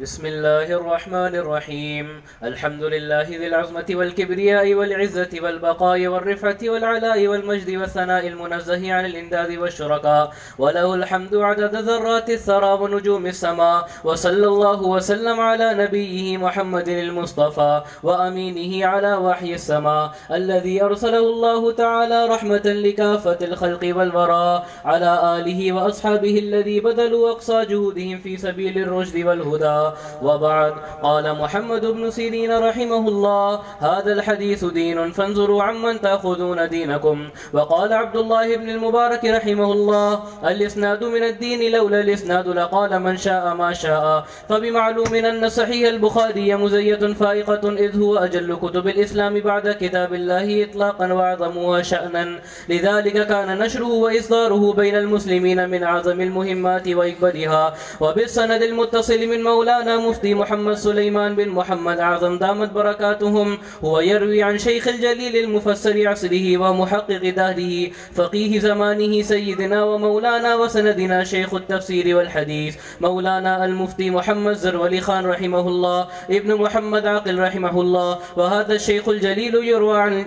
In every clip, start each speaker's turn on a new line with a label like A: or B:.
A: بسم الله الرحمن الرحيم. الحمد لله ذي العظمة والكبرياء والعزة والبقاء والرفعة والعلاء والمجد والثناء المنزه عن الإنداد والشركاء، وله الحمد عدد ذرات الثرى ونجوم السماء. وصلى الله وسلم على نبيه محمد المصطفى وأمينه على وحي السماء، الذي أرسله الله تعالى رحمة لكافة الخلق والوراء، على آله وأصحابه الذي بذلوا أقصى جهودهم في سبيل الرشد والهدى. وبعد، قال محمد بن سيرين رحمه الله: هذا الحديث دين فانظروا عمن تأخذون دينكم. وقال عبد الله بن المبارك رحمه الله: الإسناد من الدين، لولا الإسناد لقال من شاء ما شاء. فبمعلوم أن صحيح البخاري مزية فائقة، إذ هو أجل كتب الإسلام بعد كتاب الله إطلاقا وأعظمها شأنا، لذلك كان نشره وإصداره بين المسلمين من أعظم المهمات وإكبرها. وبالسند المتصل من مولانا مفتي محمد سليمان بن محمد أعظم دامت بركاتهم، هو يروي عن شيخ الجليل المفسر عصره ومحقق دهره فقيه زمانه سيدنا ومولانا وسندنا شيخ التفسير والحديث مولانا المفتي محمد زرولي خان رحمه الله ابن محمد عاقل رحمه الله. وهذا الشيخ الجليل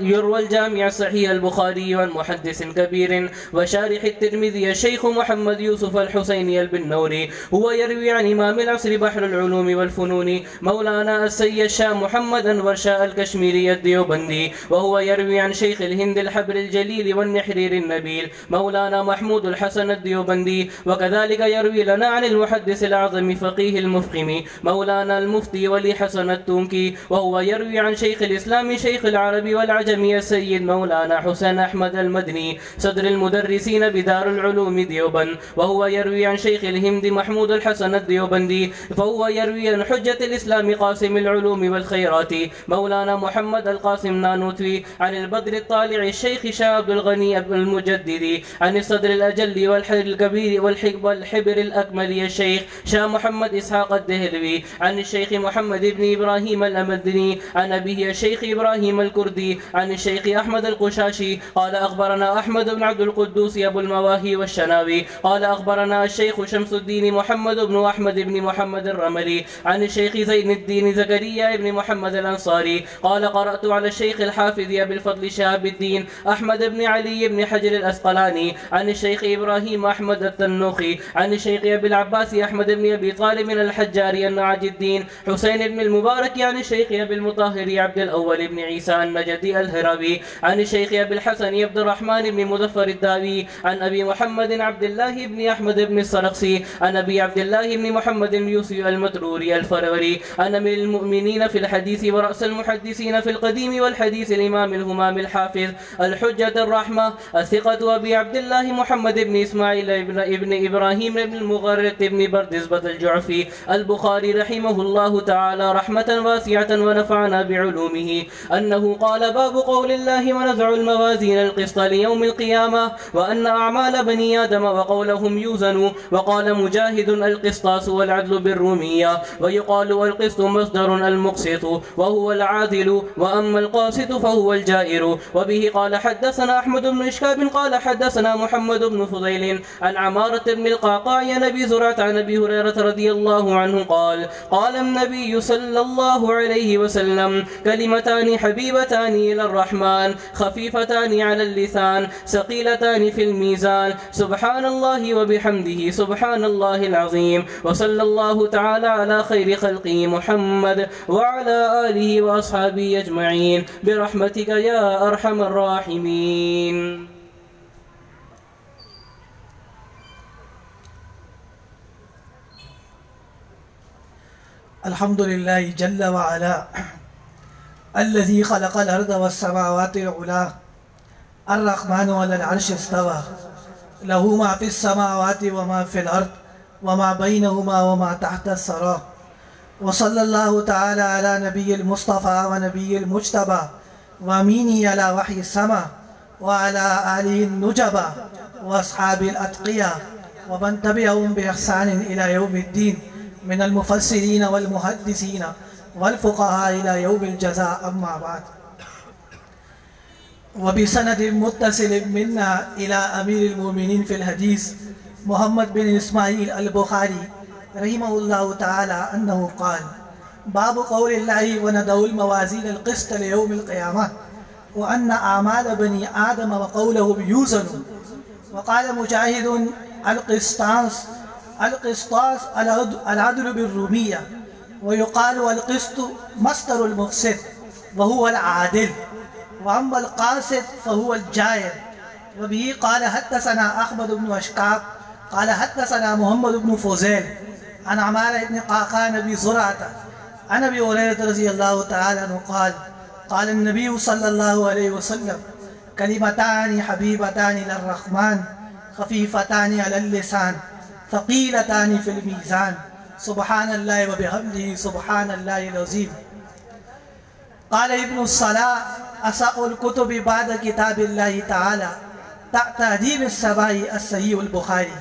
A: يروى الجامع الصحيح البخاري عن محدث كبير وشارح الترمذي الشيخ محمد يوسف الحسيني البنوري، هو يروي عن إمام العصر بحر العلوم والفنون مولانا السيد شاه محمد أنور شاه الكشميري الديوبندي، وهو يروي عن شيخ الهند الحبر الجليل والنحرير النبيل مولانا محمود الحسن الديوبندي. وكذلك يروي لنا عن المحدث الأعظم فقيه المفخم مولانا المفتي ولي حسن التونكي، وهو يروي عن شيخ الإسلام شيخ العرب والعجم السيد مولانا حسين أحمد المدني صدر المدرسين بدار العلوم ديوبند، وهو يروي عن شيخ الهند محمود الحسن الديوبندي، فهو يروي عن حجة الإسلام قاسم العلوم والخيرات مولانا محمد القاسم نانوتوي، عن البدر الطالع الشيخ شاه عبد الغني المجددي، عن الصدر الأجل والحبر الكبير والحبر الأكمل الشيخ شاه محمد إسحاق الدهلوي، عن الشيخ محمد بن إبراهيم الأمدني، عن أبيه الشيخ إبراهيم الكردي، عن الشيخ أحمد القشاشي قال أخبرنا أحمد بن عبد القدوس أبو المواهي والشناوي قال أخبرنا الشيخ شمس الدين محمد بن أحمد بن محمد الرملي، عن الشيخ زين الدين زكريا بن محمد الأنصاري قال قرأت على الشيخ الحافظ أبي الفضل شهاب الدين أحمد بن علي بن حجر الأسقلاني، عن الشيخ إبراهيم أحمد التنوخي، عن الشيخ أبي العباس أحمد بن أبي طالب الحجاري النعج الدين حسين بن المبارك، عن الشيخ أبي المطهر عبد الأول بن عيسى النجدي الهروي، عن الشيخ أبي الحسن عبد الرحمن بن مظفر الداوي، عن أبي محمد عبد الله بن أحمد بن السرخسي، عن أبي عبد الله بن محمد بن يوسف المتروري الفروري، أنا من المؤمنين في الحديث ورأس المحدثين في القديم والحديث الإمام الهمام الحافظ الحجة الرحمة الثقة أبي عبد الله محمد بن إسماعيل ابن إبراهيم بن المغرق بن بردزبة الجعفي البخاري رحمه الله تعالى رحمة واسعة ونفعنا بعلومه، أنه قال: باب قول الله: ونزع الموازين القسط ليوم القيامة، وأن أعمال بني آدم وقولهم يوزن. وقال مجاهد: القسطاس والعدل بالرومية، ويقال والقسط مصدر المقسط وهو العادل، وأما القاسط فهو الجائر. وبه قال حدثنا أحمد بن إشكاب قال حدثنا محمد بن فضيل عن عمارة بن القعقاع عن أبي زرعة عن أبي هريرة رضي الله عنه قال: قال النبي صلى الله عليه وسلم: كلمتان حبيبتان إلى الرحمن خفيفتان على اللسان ثقيلتان في الميزان، سبحان الله وبحمده سبحان الله العظيم. وصلى الله تعالى على خير خلقه محمد وعلى آله وأصحابه أجمعين برحمتك يا أرحم الراحمين.
B: الحمد لله جل وعلا الذي خلق الأرض والسماوات العلى، الرحمن على العرش استوى، له ما في السماوات وما في الأرض وما بينهما وما تحت الثرى. وصلى الله تعالى على نبي المصطفى ونبي المجتبى وأمينه على وحي السماء، وعلى آله النجبى وأصحاب الأتقياء ومن تبعهم بإحسان إلى يوم الدين من المفسرين والمحدثين والفقهاء إلى يوم الجزاء. أما بعد، وبسند متصل منا إلى أمير المؤمنين في الحديث محمد بن إسماعيل البخاري رحمه الله تعالى أنه قال باب قول الله وندعو الموازين القسط ليوم القيامة وأن أعمال بني آدم وقولهم يوزن. وقال مجاهد القسطاس العدل بالرومية، ويقال القسط مصدر المقسط وهو العادل، وأما القاسط فهو الجائر. وبه قال حدثنا أحمد بن أشقاق قال حدثنا محمد بن فوزيل عن عمارة بن قعقاع بن زرعة عن أبي هريرة رضي الله تعالى عنه قال قال النبي صلى الله عليه وسلم كلمتان حبيبتان إلى الرحمن خفيفتان على اللسان ثقيلتان في الميزان سبحان الله وبحمده سبحان الله العظيم. قال ابن الصلاح أصح الكتب بعد كتاب الله تعالى تأديب السباعي الصحيح البخاري.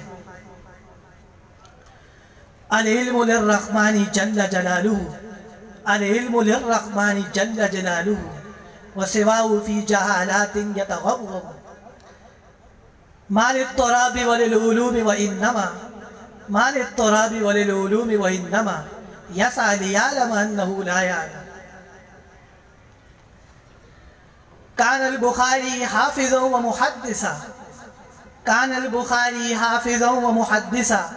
B: العلم للرحمن جل جلاله، العلم للرحمن جل جلاله وسواه في جهالات يتغوغ. ما للتراب وللعلوم وإنما ما للتراب وللعلوم وإنما يسعى ليعلم أنه لا يعلم. كان البخاري حافظا ومحدثا، كان البخاري حافظا ومحدثا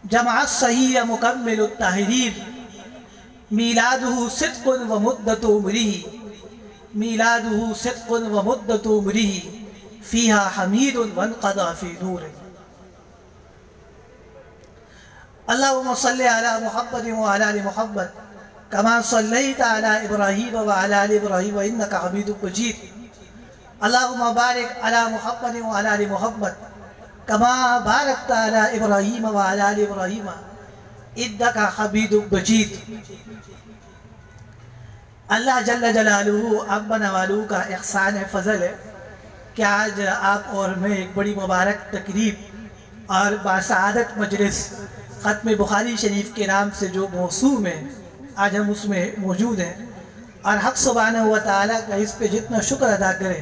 B: جمع الصحيح مكمل التحرير میلاده صدق ومدة عمره، میلاده صدق ومدة عمره فيها حميد وانقضى في نوره. اللهم صل على محمد وعلى آل محمد كما صليت على إبراهيم وعلى آل إبراهيم إنك حميد مجيد. اللهم بارك على محمد وعلى آل محمد كما باركت على إبراهيم وعلى آل إبراهيم إنك حميد مجيد. اللہ جل جلالہ اب نوالو کا احسان فضل ہے کہ آج آپ اور میں ایک بڑی مبارک تقریب اور باسعادت مجلس ختم بخاری شریف کے نام سے جو موسوم ہے آج ہم اس میں موجود ہیں، اور حق سبحانہ و تعالیٰ کا اس پہ جتنا شکر ادا کرے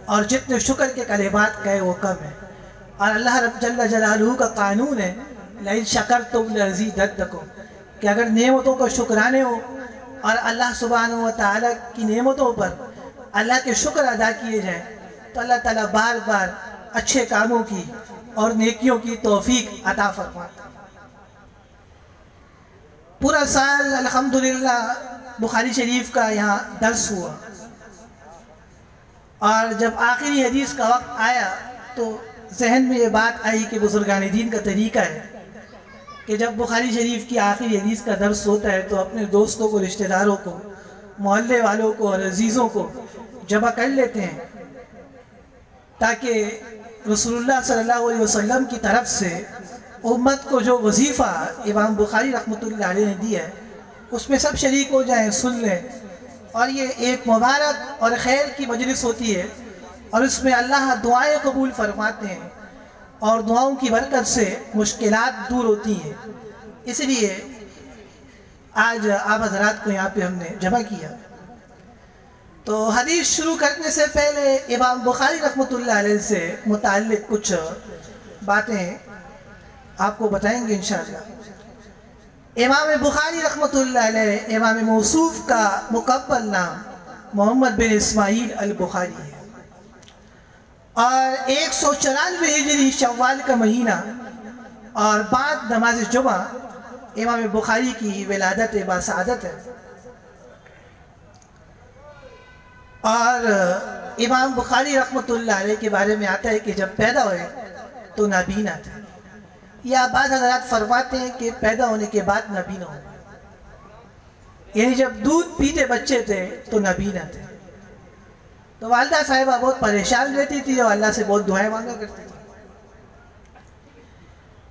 B: اور جتنے شکر کے کلمات کہے وہ کم ہے. اور اللہ رب جل جلالہ کا قانون ہے لئن شکرتم لأزیدنکم، کہ اگر نعمتوں کا شکرانے ہو اور اللہ سبحانہ و تعالیٰ کی نعمتوں پر اللہ کے شکر ادا کیے جائیں تو اللہ تعالیٰ بار بار اچھے کاموں کی اور نیکیوں کی توفیق عطا فرماتا ہے. پورا سال الحمدللہ بخاری شریف کا یہاں درس ہوا، اور جب آخری حدیث کا وقت آیا تو ذہن میں یہ بات آئی کہ بزرگان دین کا طریقہ ہے کہ جب بخاری شریف کی آخری حدیث کا درس ہوتا ہے تو اپنے دوستوں کو، رشتہ داروں کو، محلے والوں کو اور عزیزوں کو جمع کر لیتے ہیں تاکہ رسول اللہ صلی اللہ علیہ وسلم کی طرف سے امت کو جو وظیفہ امام بخاری رحمۃ اللہ علیہ نے دیا ہے اس میں سب شریک ہو جائیں، سن لیں. اور یہ ایک مبارک اور خیر کی مجلس ہوتی ہے، اور اس میں اللہ دعائیں قبول فرماتے ہیں اور دعاؤں کی برکت سے مشکلات دور ہوتی ہیں. اس لیے آج آپ حضرات کو یہاں پہ ہم نے جمع کیا. تو حدیث شروع کرنے سے پہلے امام بخاری رحمۃ اللہ علیہ سے متعلق کچھ باتیں آپ کو بتائیں گے انشاءاللہ. امام بخاری رحمۃ اللہ علیہ امام موصوف کا مکمل نام محمد بن اسماعیل البخاری ہے، اور 194 ہجری شوال کا مہینہ اور بعد نماز جمعہ امام بخاری کی ولادت باسعادت ہے. اور امام بخاری رحمۃ اللہ علیہ کے بارے میں آتا ہے کہ جب پیدا ہوئے تو نابینا تھے، یا بعض حضرات فرماتے ہیں کہ پیدا ہونے کے بعد نابینا ہوئے، یعنی جب دودھ پیتے بچے تھے تو نابینا تھے. تو والدہ صاحبہ بہت پریشان رہتی تھی اور اللہ سے بہت دعائیں مانگا کرتی تھی.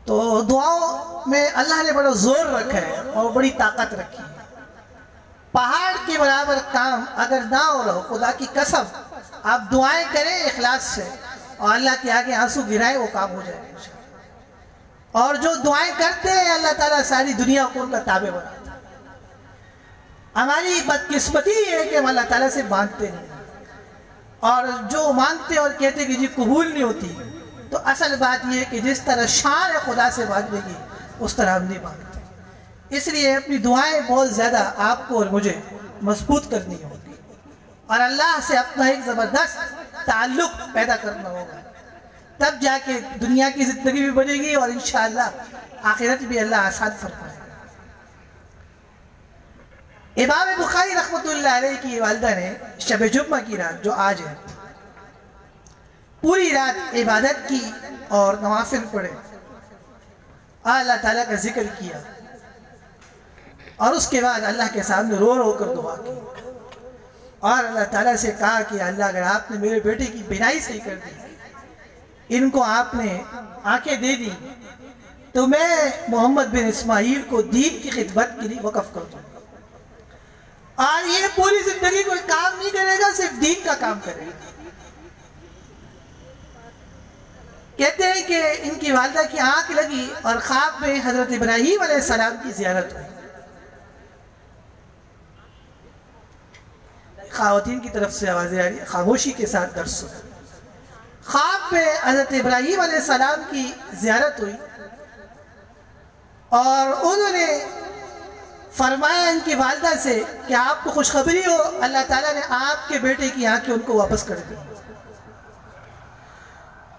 B: تو دعاؤں میں اللہ نے بڑا زور رکھا ہے اور بڑی طاقت رکھی ہے. پہاڑ کے برابر کام اگر نہ ہو رہا ہو، خدا کی قسم آپ دعائیں کریں اخلاص سے اور اللہ کے آگے آنسو گرائیں، وہ کام ہو جائے گا انشاءاللہ. اور جو دعائیں کرتے ہیں اللہ تعالیٰ ساری دنیا کو ان کا تابع بناتا ہے. ہماری بدقسمتی یہ ہے کہ ہم اللہ تعالیٰ سے مانگتے نہیں. اور جو مانگتے اور کہتے کہ جی قبول نہیں ہوتی، تو اصل بات یہ ہے کہ جس طرح شان ہے خدا سے مانگنے کی اس طرح ہم نہیں مانگتے۔ اس لیے اپنی دعائیں بہت زیادہ آپ کو اور مجھے مضبوط کرنی ہوگی اور اللہ سے اپنا ایک زبردست تعلق پیدا کرنا ہوگا، تب جا کے دنیا کی زندگی بھی بنے گی اور انشاءاللہ آخرت بھی اللہ آسان فرمائے گا۔ امام بخاری رحمۃ اللہ علیہ کی والدہ نے شب جمعہ کی رات جو آج ہے پوری رات عبادت کی اور نوافل پڑھے، اللہ تعالیٰ کا ذکر کیا اور اس کے بعد اللہ کے سامنے رو رو کر دعا کی اور اللہ تعالیٰ سے کہا کہ اللہ اگر آپ نے میرے بیٹے کی بینائی صحیح کر دی، ان کو آپ نے آنکھیں دے دی، تو میں محمد بن اسماعیل کو دین کی خدمت کے لیے وقف کر دوں اور یہ پوری زندگی کوئی کام نہیں کرے گا، صرف دین کا کام کرے گا۔ کہتے ہیں کہ ان کی والدہ کی آنکھ لگی اور خواب میں حضرت ابراہیم علیہ السلام کی زیارت ہوئی۔ خواتین کی طرف سے آوازیں آ رہی ہیں، خاموشی کے ساتھ درس سنیں۔ خواب میں حضرت ابراہیم علیہ السلام کی زیارت ہوئی اور انہوں نے فرمایا ان کی والدہ سے کہ آپ کو خوشخبری ہو، اللہ تعالیٰ نے آپ کے بیٹے کی آنکھیں ان کو واپس کر دی۔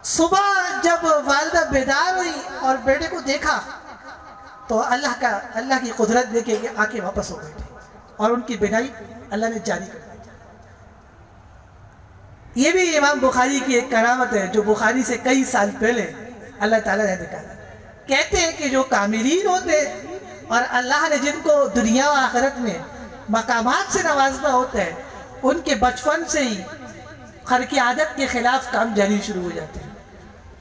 B: صبح جب والدہ بیدار ہوئی اور بیٹے کو دیکھا تو اللہ کی قدرت دیکھے کہ آنکھیں واپس ہو گئی تھی اور ان کی بینائی اللہ نے جاری کر دی۔ یہ بھی امام بخاری کی ایک کرامت ہے جو بخاری سے کئی سال پہلے اللہ تعالیٰ نے دکھایا۔ کہتے ہیں کہ جو کاملین ہوتے اور اللہ نے جن کو دنیا و آخرت میں مقامات سے نوازنا ہوتا ہے، ان کے بچپن سے ہی خرق عادت کے خلاف کام جاری شروع ہو جاتے ہیں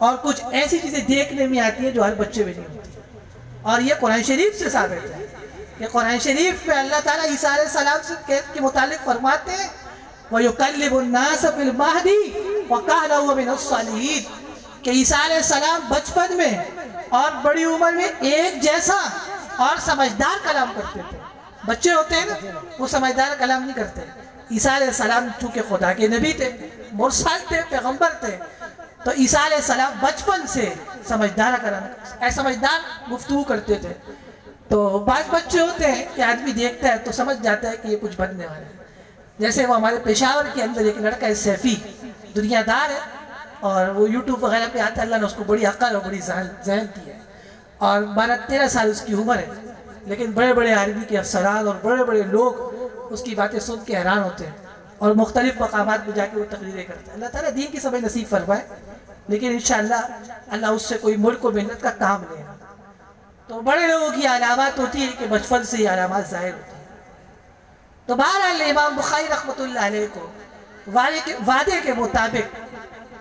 B: اور کچھ ایسی چیزیں دیکھنے میں آتی ہیں جو ہر بچے میں نہیں ہوتی، اور یہ قرآن شریف سے ثابت ہے کہ قرآن شریف میں اللہ تعالیٰ عیسیٰ علیہ السلام کے متعلق فرماتے ہیں وَيُقَلِّبُ النَّاسَ فِي الْمَهْدِ وَكَانَ هُوَ مِنَ الصَّالِحِينَ کہ عیسیٰ علیہ السلام بچپن میں اور بڑی عمر میں ایک جیسا اور سمجھدار کلام کرتے تھے۔ بچے ہوتے ہیں نا، وہ سمجھدار کلام نہیں کرتے۔ عیسیٰ علیہ السلام چونکہ خدا کے نبی تھے، مرسل تھے، پیغمبر تھے، تو عیسیٰ علیہ السلام بچپن سے سمجھدار گفتگو کرتے تھے۔ تو بعض بچے ہوتے ہیں کہ آدمی دیکھتا ہے تو سمجھ جاتا ہے کہ یہ کچھ بننے والا ہے، جیسے وہ ہمارے پشاور کے اندر ایک لڑکا ہے سیفی، دنیا دار ہے اور وہ یوٹیوب وغیرہ پہ آتا ہے، اللہ نے اس کو بڑی عقل اور بڑی ذہن دی ہے اور 12-13 سال اس کی عمر ہے، لیکن بڑے بڑے آرمی کے افسران اور بڑے بڑے لوگ اس کی باتیں سن کے حیران ہوتے ہیں اور مختلف مقامات میں جا کے وہ تقریریں کرتے ہیں۔ اللہ تعالیٰ دین کی سمجھ نصیب فرمائے، لیکن انشاءاللہ اللہ اس سے کوئی ملک و ملت کا کام لے گا۔ تو بڑے لوگوں کی علامات ہوتی ہے کہ بچپن سے ہی علامات ظاہر ہوتی ہیں۔ تو بہرحال امام بخاری رحمۃ اللہ علیہ کو وعدے کے مطابق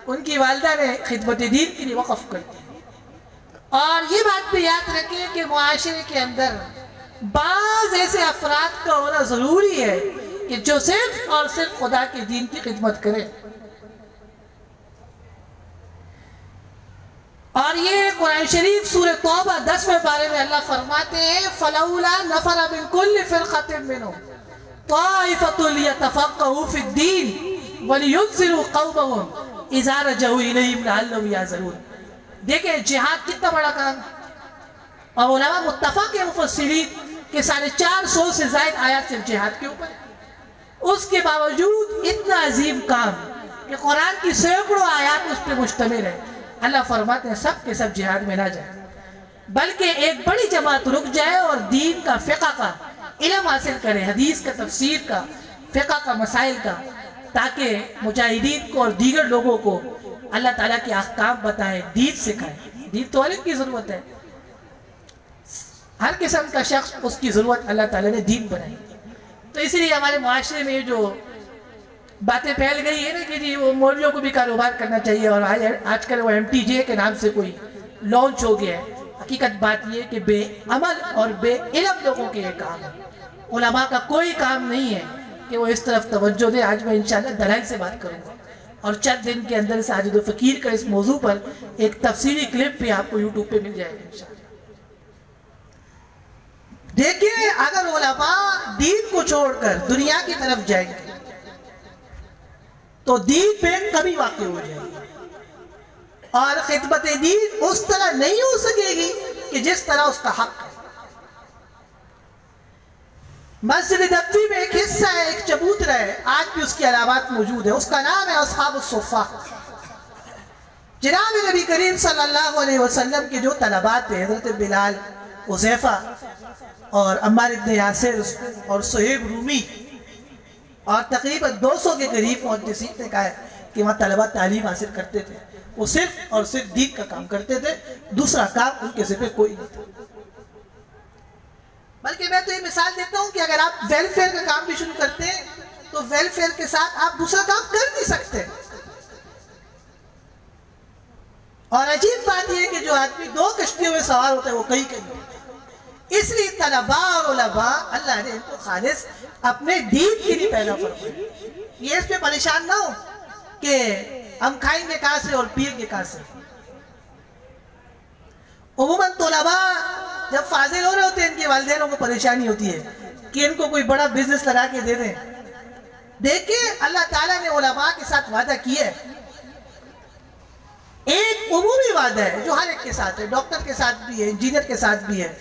B: ان کی والدہ نے خدمت دین کے لیے وقف کر دی، اور یہ بات بھی یاد رکھیں کہ معاشرے کے اندر بعض ایسے افراد کا ہونا ضروری ہے کہ جو صرف اور صرف خدا کے دین کی خدمت کرے، اور یہ قرآن شریف سورہ توبہ 10ویں پارے میں اللہ فرماتے ہیں فَلَوْلَا نَفَرَ مِن كُلِّ فِرْقَةٍ مِّنْهُمْ طَائِفَةٌ لِيَتَفَقَّهُوا فِي الدِّينِ وَلِيُنذِرُوا قَوْمَهُمْ إِذَا رَجَعُوا إِلَيْهِمْ لَعَلَّهُمْ يَحْذَرُونَ۔ دیکھیں جہاد کتنا بڑا کام، اور علماء متفق ہیں مفسرین کہ 450 سے زائد آیات صرف جہاد کے اوپر ہے، اس کے باوجود اتنا عظیم کام کہ قرآن کی سینکڑوں آیات اس پہ مشتمل ہے۔ اللہ فرماتے ہیں سب کے سب جہاد میں نہ جائیں، بلکہ ایک بڑی جماعت رک جائے اور دین کا فقہ کا علم حاصل کرے، حدیث کا، تفسیر کا، فقہ کا، مسائل کا، تاکہ مجاہدین کو اور دیگر لوگوں کو اللہ تعالیٰ کے احکام بتائیں، دین سکھائیں۔ دین تو علم کی ضرورت ہے، ہر قسم کا شخص اس کی ضرورت اللہ تعالیٰ نے دین بنائی۔ تو اس لیے ہمارے معاشرے میں جو باتیں پھیل گئی ہے نا کہ جی وہ مولویوں کو بھی کاروبار کرنا چاہیے، اور آج کل وہ MTJ کے نام سے کوئی لانچ ہو گیا ہے۔ حقیقت بات یہ کہ بے عمل اور بے علم لوگوں کے یہ کام ہے، علماء کا کوئی کام نہیں ہے کہ وہ اس طرف توجہ دے۔ آج میں انشاءاللہ دلائل سے بات کروں گا، اور چند دن کے اندر ساجد و فقیر کا اس موضوع پر ایک تفصیلی کلپ بھی آپ کو یوٹیوب پہ مل جائے گا انشاءاللہ۔ دیکھیں اگر علماء دین کو چھوڑ کر دنیا کی طرف جائیں گے تو دین پہ کمی واقع ہو جائے گی، اور خدمت دین اس طرح نہیں ہو سکے گی کہ جس طرح اس کا حق ہے۔ مسجد نبوی میں ایک حصہ ہے، ایک چبوترا ہے، آج بھی اس کی علامات موجود ہے، اس کا نام ہے اصحاب الصفہ۔ جناب نبی کریم صلی اللہ علیہ وسلم کے جو طلبات تھے، حضرت بلال، حذیفہ اور عمار بن یاسر اور صہیب رومی، اور تقریباً 200 کے قریب محدثین نے کہا ہے کہ وہاں طلبہ تعلیم حاصل کرتے تھے، وہ صرف اور صرف دین کا کام کرتے تھے، دوسرا کام ان کے ذمہ کوئی نہیں تھا۔ بلکہ میں تو یہ مثال دیتا ہوں کہ اگر آپ ویلفیئر کا کام بھی شروع کرتے ہیں تو ویلفیئر کے ساتھ آپ دوسرا کام کر نہیں سکتے۔ اور عجیب بات یہ ہے کہ جو آدمی 2 کشتیوں میں سوار ہوتا ہے وہ کہیں کہیں ہوتا ہے۔ اس لیے طلباء اور علماء اللہ نے ان کو خالص اپنے دین کے لیے پیدا فرمایا۔ یہ اس پہ پریشان نہ ہو کہ ہم کھائیں گے کہاں سے اور پیئیں گے کہاں سے۔ عموماً طلباء جب فاضل ہو رہے ہوتے ہیں ان کے والدینوں کو پریشانی ہوتی ہے کہ ان کو کوئی بڑا بزنس لگا کے دے دیں۔ دیکھیں اللہ تعالیٰ نے علماء کے ساتھ وعدہ کیا ہے، ایک عمومی وعدہ ہے جو ہر ایک کے ساتھ ہے، ڈاکٹر کے ساتھ بھی ہے، انجینئر کے ساتھ بھی ہے،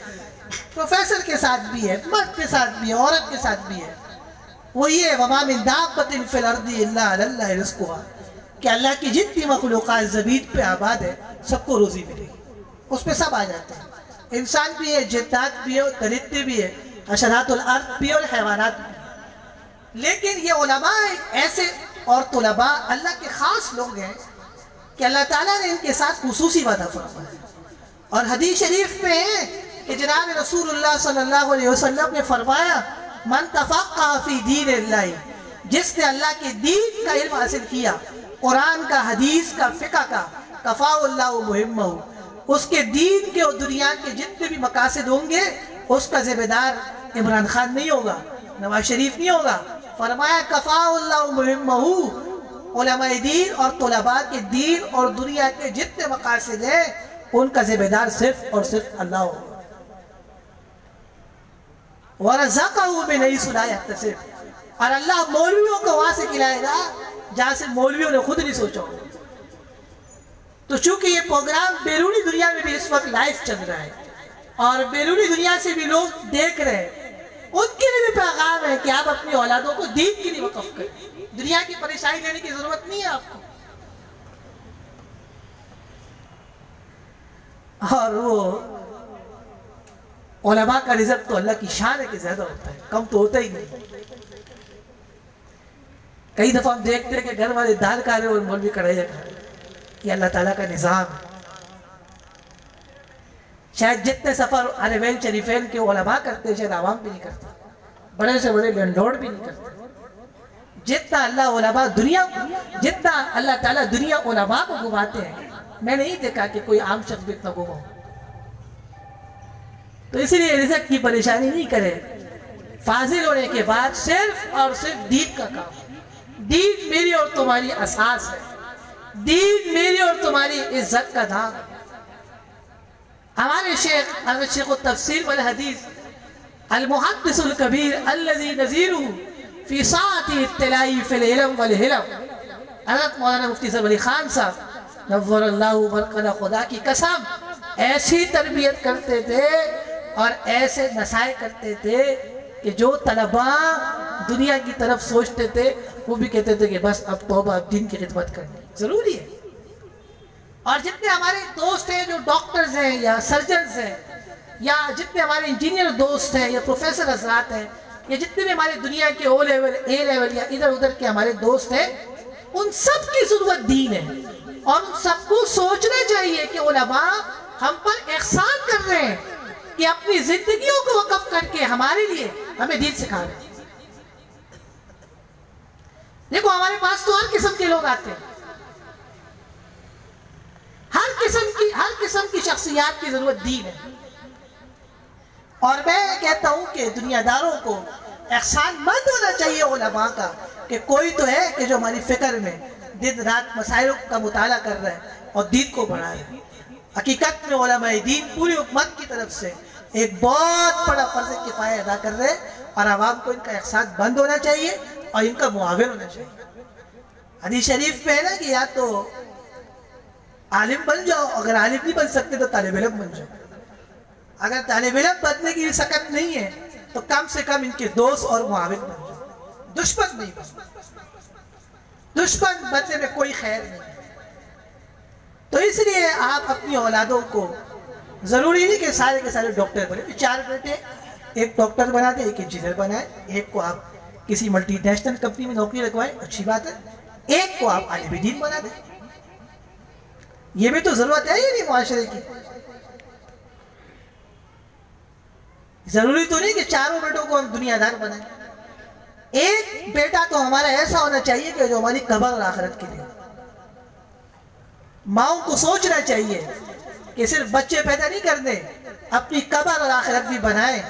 B: پروفیسر کے ساتھ بھی ہے، مرد کے ساتھ بھی ہے، عورت کے ساتھ بھی ہے۔ وہ یہ ہے وَمَا مِن دَابَّةٍ فِي الْأَرْضِ إِلَّا عَلَى اللَّهِ رِزْقُهَا، کہ اللہ کی جتنی مخلوقات زمین پہ آباد ہے سب کو روزی ملے گی، اس پہ سب آ جاتے ہیں، انسان بھی ہے، جنات بھی ہے، درندے بھی ہے، حشرات الارض بھی ہے اور حیوانات بھی ہے۔ لیکن یہ علماء ایسے اور طلباء اللہ کے خاص لوگ ہیں کہ اللہ تعالیٰ نے ان کے ساتھ خصوصی وعدہ فرمایا۔ اور حدیث شریف میں ہے کہ جناب رسول اللہ صلی اللہ علیہ وسلم نے فرمایا من تفقہ فی دین اللہ، جس نے اللہ کے دین کا علم حاصل کیا، قرآن کا، حدیث کا، فقہ کا، کفاء اللہ مہمہ، اس کے دین کے اور دنیا کے جتنے بھی مقاصد ہوں گے اس کا ذمہ دار عمران خان نہیں ہوگا، نواز شریف نہیں ہوگا۔ فرمایا کفاء اللہ مہمہ، علماء دین اور طلباء کے دین اور دنیا کے جتنے مقاصد ہیں ان کا ذمہ دار صرف اور صرف اللہ ہوگا۔ وَرَزَقَهُ مِنْ حَيْثُ لَا يَحْتَسِبُ، اور اللہ مولویوں کو وہاں سے کھلائے گا جہاں سے مولویوں نے خود نہیں سوچا ہوگا۔ تو چونکہ یہ پروگرام بیرونی دنیا میں بھی اس وقت لائف چل رہا ہے اور بیرونی دنیا سے بھی لوگ دیکھ رہے ہیں، ان کے لیے بھی پیغام ہے کہ آپ اپنی اولادوں کو دین کے لیے وقف کریں، دنیا کی پریشانی لینے کی ضرورت نہیں ہے آپ کو۔ اور وہ علماء کا رزق تو اللہ کی شان ہے کہ زیادہ ہوتا ہے، کم تو ہوتا ہی نہیں۔ کئی دفعہ ہم دیکھتے ہیں کہ گھر والے دال کھا رہے اور مولوی کڑھائیاں کھا رہے، یہ اللہ تعالیٰ کا نظام ہے۔ شاید جتنے سفر حرمین شریفین کے علماء کرتے ہیں شاید عوام بھی نہیں کرتے، بڑے سے بڑے لینڈ لارڈ بھی نہیں کرتے۔ جتنا اللہ تعالیٰ دنیا علماء کو گھماتے ہیں، میں نہیں دیکھا کہ کوئی عام شخص بھی اتنا گھما ہو۔ تو اس لیے رزق کی پریشانی نہیں کرے، فاضل ہونے کے بعد صرف اور صرف دین کا کام۔ دین میری اور تمہاری اساس ہے، دین میری اور تمہاری عزت کا دام ہے۔ ہمارے شیخ حضرت شیخ التفسیر والحدیث المحدث الکبیر الذی نظیرہ فی ساعت اطلاعی فی العلم والحلم، حضرت مولانا مفتی صاحب علی خان صاحب نور اللہ برکتہ، خدا کی قسم ایسی تربیت کرتے تھے اور ایسے نصائح کرتے تھے کہ جو طلباء دنیا کی طرف سوچتے تھے وہ بھی کہتے تھے کہ بس اب توبہ، اب دین کی خدمت کرنی ضروری ہے۔ اور جتنے ہمارے دوست ہیں جو ڈاکٹرز ہیں یا سرجنز ہیں، یا جتنے ہمارے انجینئر دوست ہیں یا پروفیسر حضرات ہیں، یا جتنے بھی ہمارے دنیا کے او لیول، اے لیول یا ادھر ادھر کے ہمارے دوست ہیں، ان سب کی ضرورت دین ہے۔ اور ان سب کو سوچنا چاہیے کہ علماء ہم پر احسان کر رہے ہیں کہ اپنی زندگیوں کو وقف کر کے ہمارے لیے ہمیں دین سکھا رہے ہیں۔ دیکھو ہمارے پاس تو ہر قسم کے لوگ آتے ہیں، ہر قسم کی شخصیات کی ضرورت دین ہے۔ اور میں کہتا ہوں کہ دنیا داروں کو احسان مند ہونا چاہیے علماء کا کہ کوئی تو ہے کہ جو ہماری فکر میں دن رات مسائل کا مطالعہ کر رہا ہے اور دین کو بڑھا رہا ہے۔ حقیقت میں علماء دین پوری امت کی طرف سے ایک بہت بڑا فرض کفایہ ادا کر رہے ہیں، اور عوام کو ان کا احسان بند ہونا چاہیے اور ان کا معاون ہونا چاہیے۔ حدیث شریف میں ہے نا کہ یا تو عالم بن جاؤ، اگر عالم نہیں بن سکتے تو طالب علم بن جاؤ. اگر طالب علم بننے کی سکت نہیں ہے تو کم سے کم ان کے دوست اور معاون بن جاؤ، دشمن نہیں بن. دشمن بننے میں کوئی خیر نہیں. تو اس لیے آپ اپنی اولادوں کو ضروری نہیں کہ سارے کے سارے ڈاکٹر بنے. 4 بیٹے، ایک ڈاکٹر بنا دیں، ایک انجینئر بنائیں، ایک کو آپ کسی ملٹی نیشنل کمپنی میں نوکری لگوائیں، اچھی بات ہے. ایک کو آپ عالم دین بنا دیں. یہ بھی تو ضرورت ہے ہی نہیں معاشرے کی. ضروری تو نہیں کہ 4 بیٹوں کو ہم دنیا دار بنائیں. ایک بیٹا تو ہمارا ایسا ہونا چاہیے کہ جو ہماری قبر اور آخرت کے لیے. ماؤں کو سوچنا چاہیے کہ صرف بچے پیدا نہیں کرنے، اپنی قبر اور آخرت بھی بنائیں،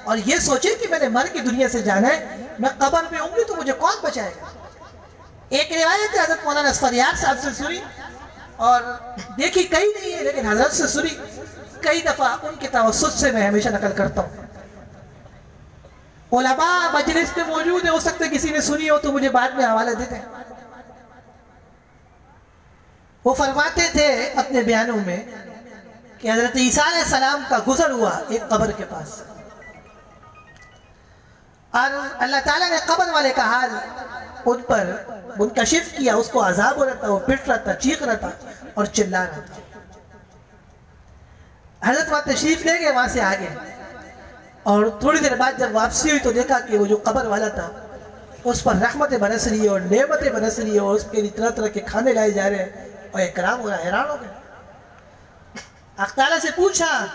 B: اور یہ سوچیں کہ میں نے مر کے دنیا سے جانا ہے، میں قبر پہ ہوں گی تو مجھے کون بچائے گا. ایک روایت حضرت مولانا اصفریار صاحب سے سنی، اور دیکھی کئی نہیں ہے لیکن حضرت سے سنی کئی دفعہ، ان کے توسط سے میں ہمیشہ نقل کرتا ہوں. علماء مجلس میں موجود ہیں، ہو سکتا ہے کسی نے سنی ہو تو مجھے بعد میں حوالہ دیتے ہیں. وہ فرماتے تھے اپنے بیانوں میں کہ حضرت عیسیٰ علیہ السلام کا گزر ہوا ایک قبر کے پاس، اور اللہ تعالیٰ نے قبر والے کا حال ان پر منکشف کیا. اس کو عذاب ہو رہا تھا، وہ پٹ رہا تھا، چیخ رہا تھا اور چلا رہا تھا. حضرت وہاں تشریف لے گئے، وہاں سے آگے، اور تھوڑی دیر بعد جب واپسی ہوئی تو دیکھا کہ وہ جو قبر والا تھا اس پر رحمتیں برس رہی ہے اور نعمتیں برس رہی ہے، اور اس کے لیے طرح طرح کے کھانے لائے جا رہے ہیں، اور اکرام ہو رہا. حیران ہو گئے. حق تعالیٰ سے پوچھا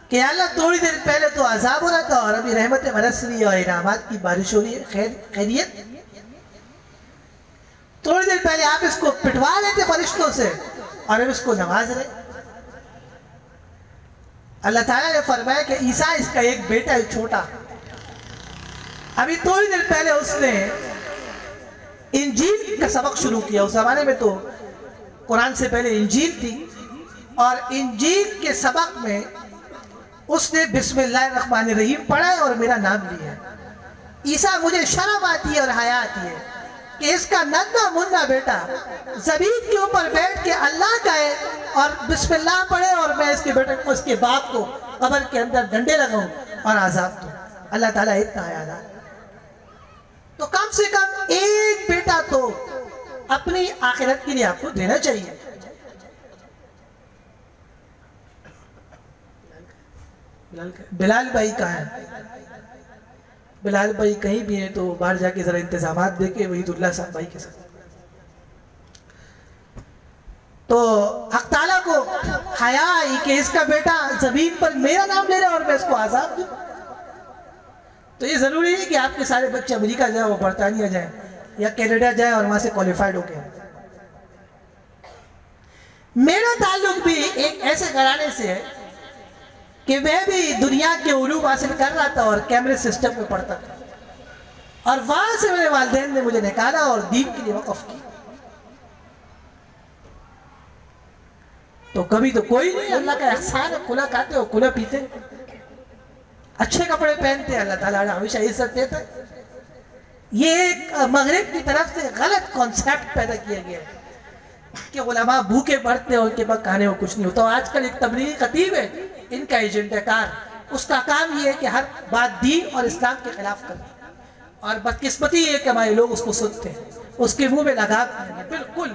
B: کہ اللہ تھوڑی دیر پہلے تو عذاب ہو رہا تھا اور ابھی رحمتیں برس رہی ہے اور انعامات کی بارش ہو رہی ہے، خیریت؟ تھوڑی دیر پہلے آپ اس کو پٹوا رہے تھے فرشتوں سے اور اب اس کو نواز رہے. اللہ تعالیٰ نے فرمایا کہ عیسیٰ اس کا ایک بیٹا ہے چھوٹا، ابھی تھوڑی دیر پہلے اس نے انجیل کا سبق شروع کیا. اس زمانے میں تو قرآن سے پہلے انجیل تھی، اور انجیل کے سبق میں اس نے بسم اللہ الرحمن الرحیم پڑھا ہے اور میرا نام لیا ہے. عیسیٰ مجھے شرم آتی ہے اور حیا آتی ہے کہ اس کا ننھا منھا بیٹا زمین کے اوپر بیٹھ کے اللہ کہے اور بسم اللہ پڑھے، اور میں اس کے بیٹے کو، اس کے باپ کو قبر کے اندر ڈنڈے لگاؤں اور عذاب دوں. اللہ تعالیٰ اتنا حیادار. تو کم سے کم ایک بیٹا تو اپنی آخرت کے لیے آپ کو دینا چاہیے. بلال بھائی کہاں ہے؟ بلال بھائی کہیں بھی ہیں تو باہر جا کے ذرا انتظامات دے کے وحید اللہ صاحب بھائی کے ساتھ. تو حق تعالیٰ کو حیا آئی کہ اس کا بیٹا زمین پر میرا نام لے رہا ہے اور میں اس کو عذاب دوں. تو یہ ضروری ہے کہ آپ کے سارے بچے امریکہ جائیں اور برطانیہ جائیں یا کینیڈا جائیں اور وہاں سے کوالیفائڈ ہو کے. میرا تعلق بھی ایک ایسے گھرانے سے ہے کہ میں بھی دنیا کے علوم حاصل کر رہا تھا اور کیمرے سسٹم میں پڑھتا تھا، اور وہاں سے میرے والدین نے مجھے نکالا اور دین کے لیے وقف کی. تو کبھی تو کوئی نہیں، اللہ کا احسان ہے، کھلا کھاتے اور کھلا پیتے، اچھے کپڑے پہنتے، اللہ تعالیٰ نے ہمیشہ عزت دیتا ہے. یہ ایک مغرب کی طرف سے غلط کانسیپٹ پیدا کیا گیا ہے کہ علماء بھوکے مرتے اور ان کے پاس کھانے کو کچھ نہیں ہوتا. آج کل ایک تبلیغی خطیب ہے، ان کا ایجنٹ کار، اس کا کام یہ ہے کہ ہر بات دین اور اسلام کے خلاف کرتے، اور بدقسمتی یہ ہے کہ ہمارے لوگ اس کو سنتے ہیں، اس کے منہ میں لگا دیں. بالکل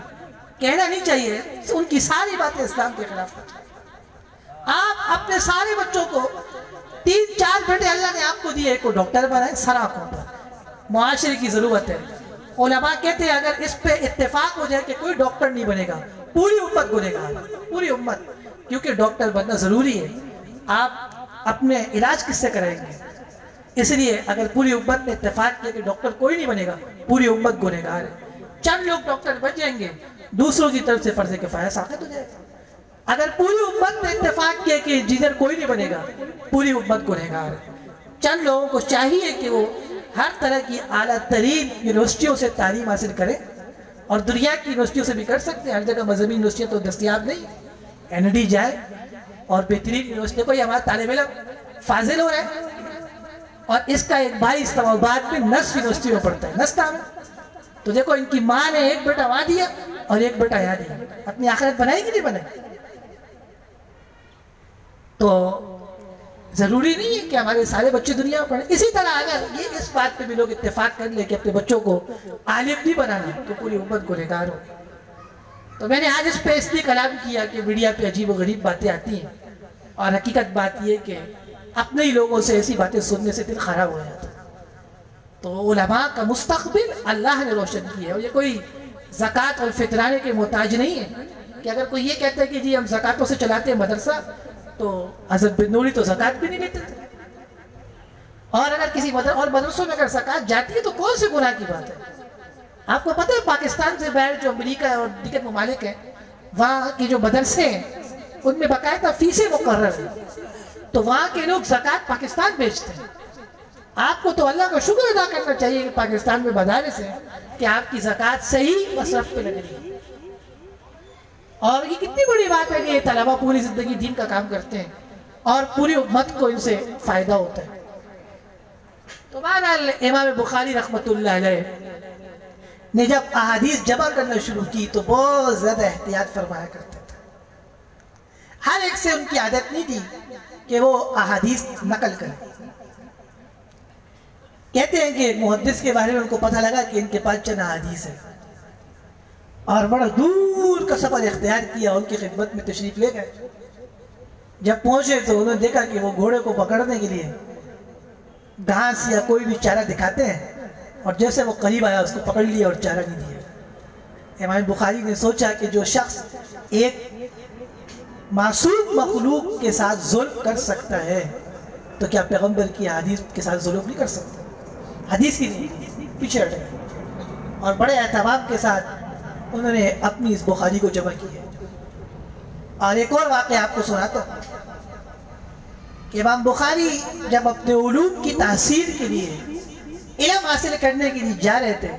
B: کہنا نہیں چاہیے، ان کی ساری باتیں اسلام کے خلاف کرتے ہیں. آپ اپنے سارے بچوں کو 3-4 بیٹے اللہ نے آپ کو دیے، ایک کو ڈاکٹر بنائے، سر آنکھوں پر. معاشرے کی ضرورت ہے. علماء کہتے ہیں اگر اس پہ اتفاق ہو جائے کہ کوئی ڈاکٹر نہیں بنے گا، پوری امت بنے گا، پوری امت، کیونکہ ڈاکٹر بننا ضروری ہے. آپ اپنے علاج کس سے کریں گے؟ اس لیے اگر پوری امت نے اتفاق کیا کہ ڈاکٹر کوئی نہیں بنے گا، پوری امت گنہگار ہے. چند لوگ ڈاکٹر بن جائیں گے، دوسروں کی طرف سے فرض کفایہ ثابت ہو جائے گا. اگر پوری امت نے اتفاق کیا کہ انجینئر کوئی نہیں بنے گا، پوری امت گنہگار ہے. چند لوگوں کو چاہیے کہ وہ ہر طرح کی اعلیٰ ترین یونیورسٹیوں سے تعلیم حاصل کریں، اور دنیا کی یونیورسٹیوں سے بھی کر سکتے ہیں. ہر جگہ مذہبی یونیورسٹیاں تو دستیاب نہیں. ND جائے اور بہترین یونیورسٹی کو، یہ ہمارا طالب علم فاضل ہو رہا ہے، اور اس کا ایک بھائی اسلام آباد میں نصف یونیورسٹی میں پڑھتا ہے. نصف نام ہے، تو دیکھو ان کی ماں نے ایک بیٹا وہاں دیا اور ایک بیٹا یہاں دیا، اپنی آخرت بنائی کہ نہیں بنائی؟ تو ضروری نہیں ہے کہ ہمارے سارے بچے دنیا میں پڑھیں۔ اسی طرح اگر یہ اس بات پہ بھی لوگ اتفاق کر لیں کہ اپنے بچوں کو عالم نہیں بنانا تو پوری امت گنہگار ہوگی۔ تو میں نے آج اس پہ اس لیے کلام کیا کہ میڈیا پہ عجیب و غریب باتیں آتی ہیں، اور حقیقت بات یہ کہ اپنے ہی لوگوں سے ایسی باتیں سننے سے دل خراب ہو جاتا ہے۔ تو علماء کا مستقبل اللہ نے روشن کیا ہے، اور یہ کوئی زکوٰۃ اور فطرانے کے محتاج نہیں ہے کہ اگر کوئی یہ کہتا ہے کہ جی ہم زکوٰۃوں سے چلاتے ہیں مدرسہ، تو حضرت بن نوری تو زکوٰۃ بھی نہیں لیتے تھے، اور اگر کسی مدرسوں میں اگر زکوٰۃ جاتی ہے تو کون سے گناہ کی بات ہے؟ آپ کو پتہ ہے پاکستان سے باہر جو امریکہ اور دیگر ممالک ہیں، وہاں کی جو مدرسے ہیں ان میں باقاعدہ فیسیں مقرر ہیں، تو وہاں کے لوگ زکوٰۃ پاکستان بھیجتے ہیں۔ آپ کو تو اللہ کا شکر ادا کرنا چاہیے کہ پاکستان میں مدارس ہیں کہ آپ کی زکوٰۃ صحیح مصرف پہ لگ رہی ہے۔ اور یہ کتنی بڑی بات ہے کہ یہ طلبہ پوری زندگی دین کا کام کرتے ہیں اور پوری امت کو ان سے فائدہ ہوتا ہے۔ تو بہرحال امام بخاری رحمۃ اللہ علیہ نے جب احادیث جمع کرنا شروع کی تو بہت زیادہ احتیاط فرمایا کرتے تھے۔ ہر ایک سے ان کی عادت نہیں تھی کہ وہ احادیث نقل کریں۔ کہتے ہیں کہ محدث کے بارے میں ان کو پتہ لگا کہ ان کے پاس چند احادیث ہے، اور بڑا دور کا سفر اختیار کیا، ان کی خدمت میں تشریف لے گئے۔ جب پہنچے تو انہوں نے دیکھا کہ وہ گھوڑے کو پکڑنے کے لیے گھاس یا کوئی بھی چارہ دکھاتے ہیں، اور جیسے وہ قریب آیا اس کو پکڑ لیا اور چارہ نہیں دیا۔ امام بخاری نے سوچا کہ جو شخص ایک معصوم مخلوق کے ساتھ ظلم کر سکتا ہے تو کیا پیغمبر کی حدیث کے ساتھ ظلم نہیں کر سکتا؟ حدیث کی نہیں، پیچھے ہٹے، اور بڑے اہتمام کے ساتھ انہوں نے اپنی اس بخاری کو جمع کیا۔ اور ایک اور واقعہ آپ کو سناتا ہوں کہ امام بخاری جب اپنے علوم کی تحصیل کے لیے، علم حاصل کرنے کے لیے جا رہے تھے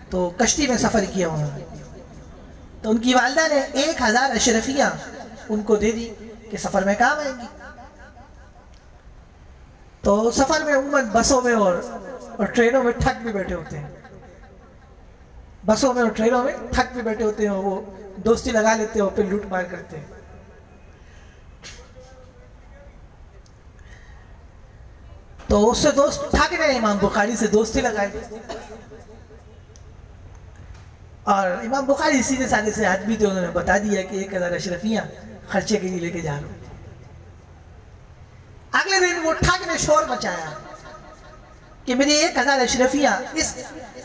B: تو کشتی میں سفر کیا انہوں نے، تو ان کی والدہ نے 1000 اشرفیاں ان کو دے دی کہ سفر میں کام آئیں گی۔ تو سفر میں عموماً بسوں میں اور ٹرینوں میں ٹھگ بھی بیٹھے ہوتے ہیں، بسوں میں اور ٹرینوں میں ٹھگ بھی بیٹھے ہوتے ہیں، وہ دوستی لگا لیتے ہیں اور پھر لوٹ مار کرتے ہیں۔ تو اس سے دوست ٹھگ رہے، امام بخاری سے دوستی لگائی، اور امام بخاری سیدھے سادے سے آدمی تھے، انہوں نے بتا دیا کہ 1000 اشرفیاں خرچے کے لیے لے کے جا رہا ہوں۔ اگلے دن وہ ٹھگ نے شور مچایا کہ میری 1000 اشرفیاں اس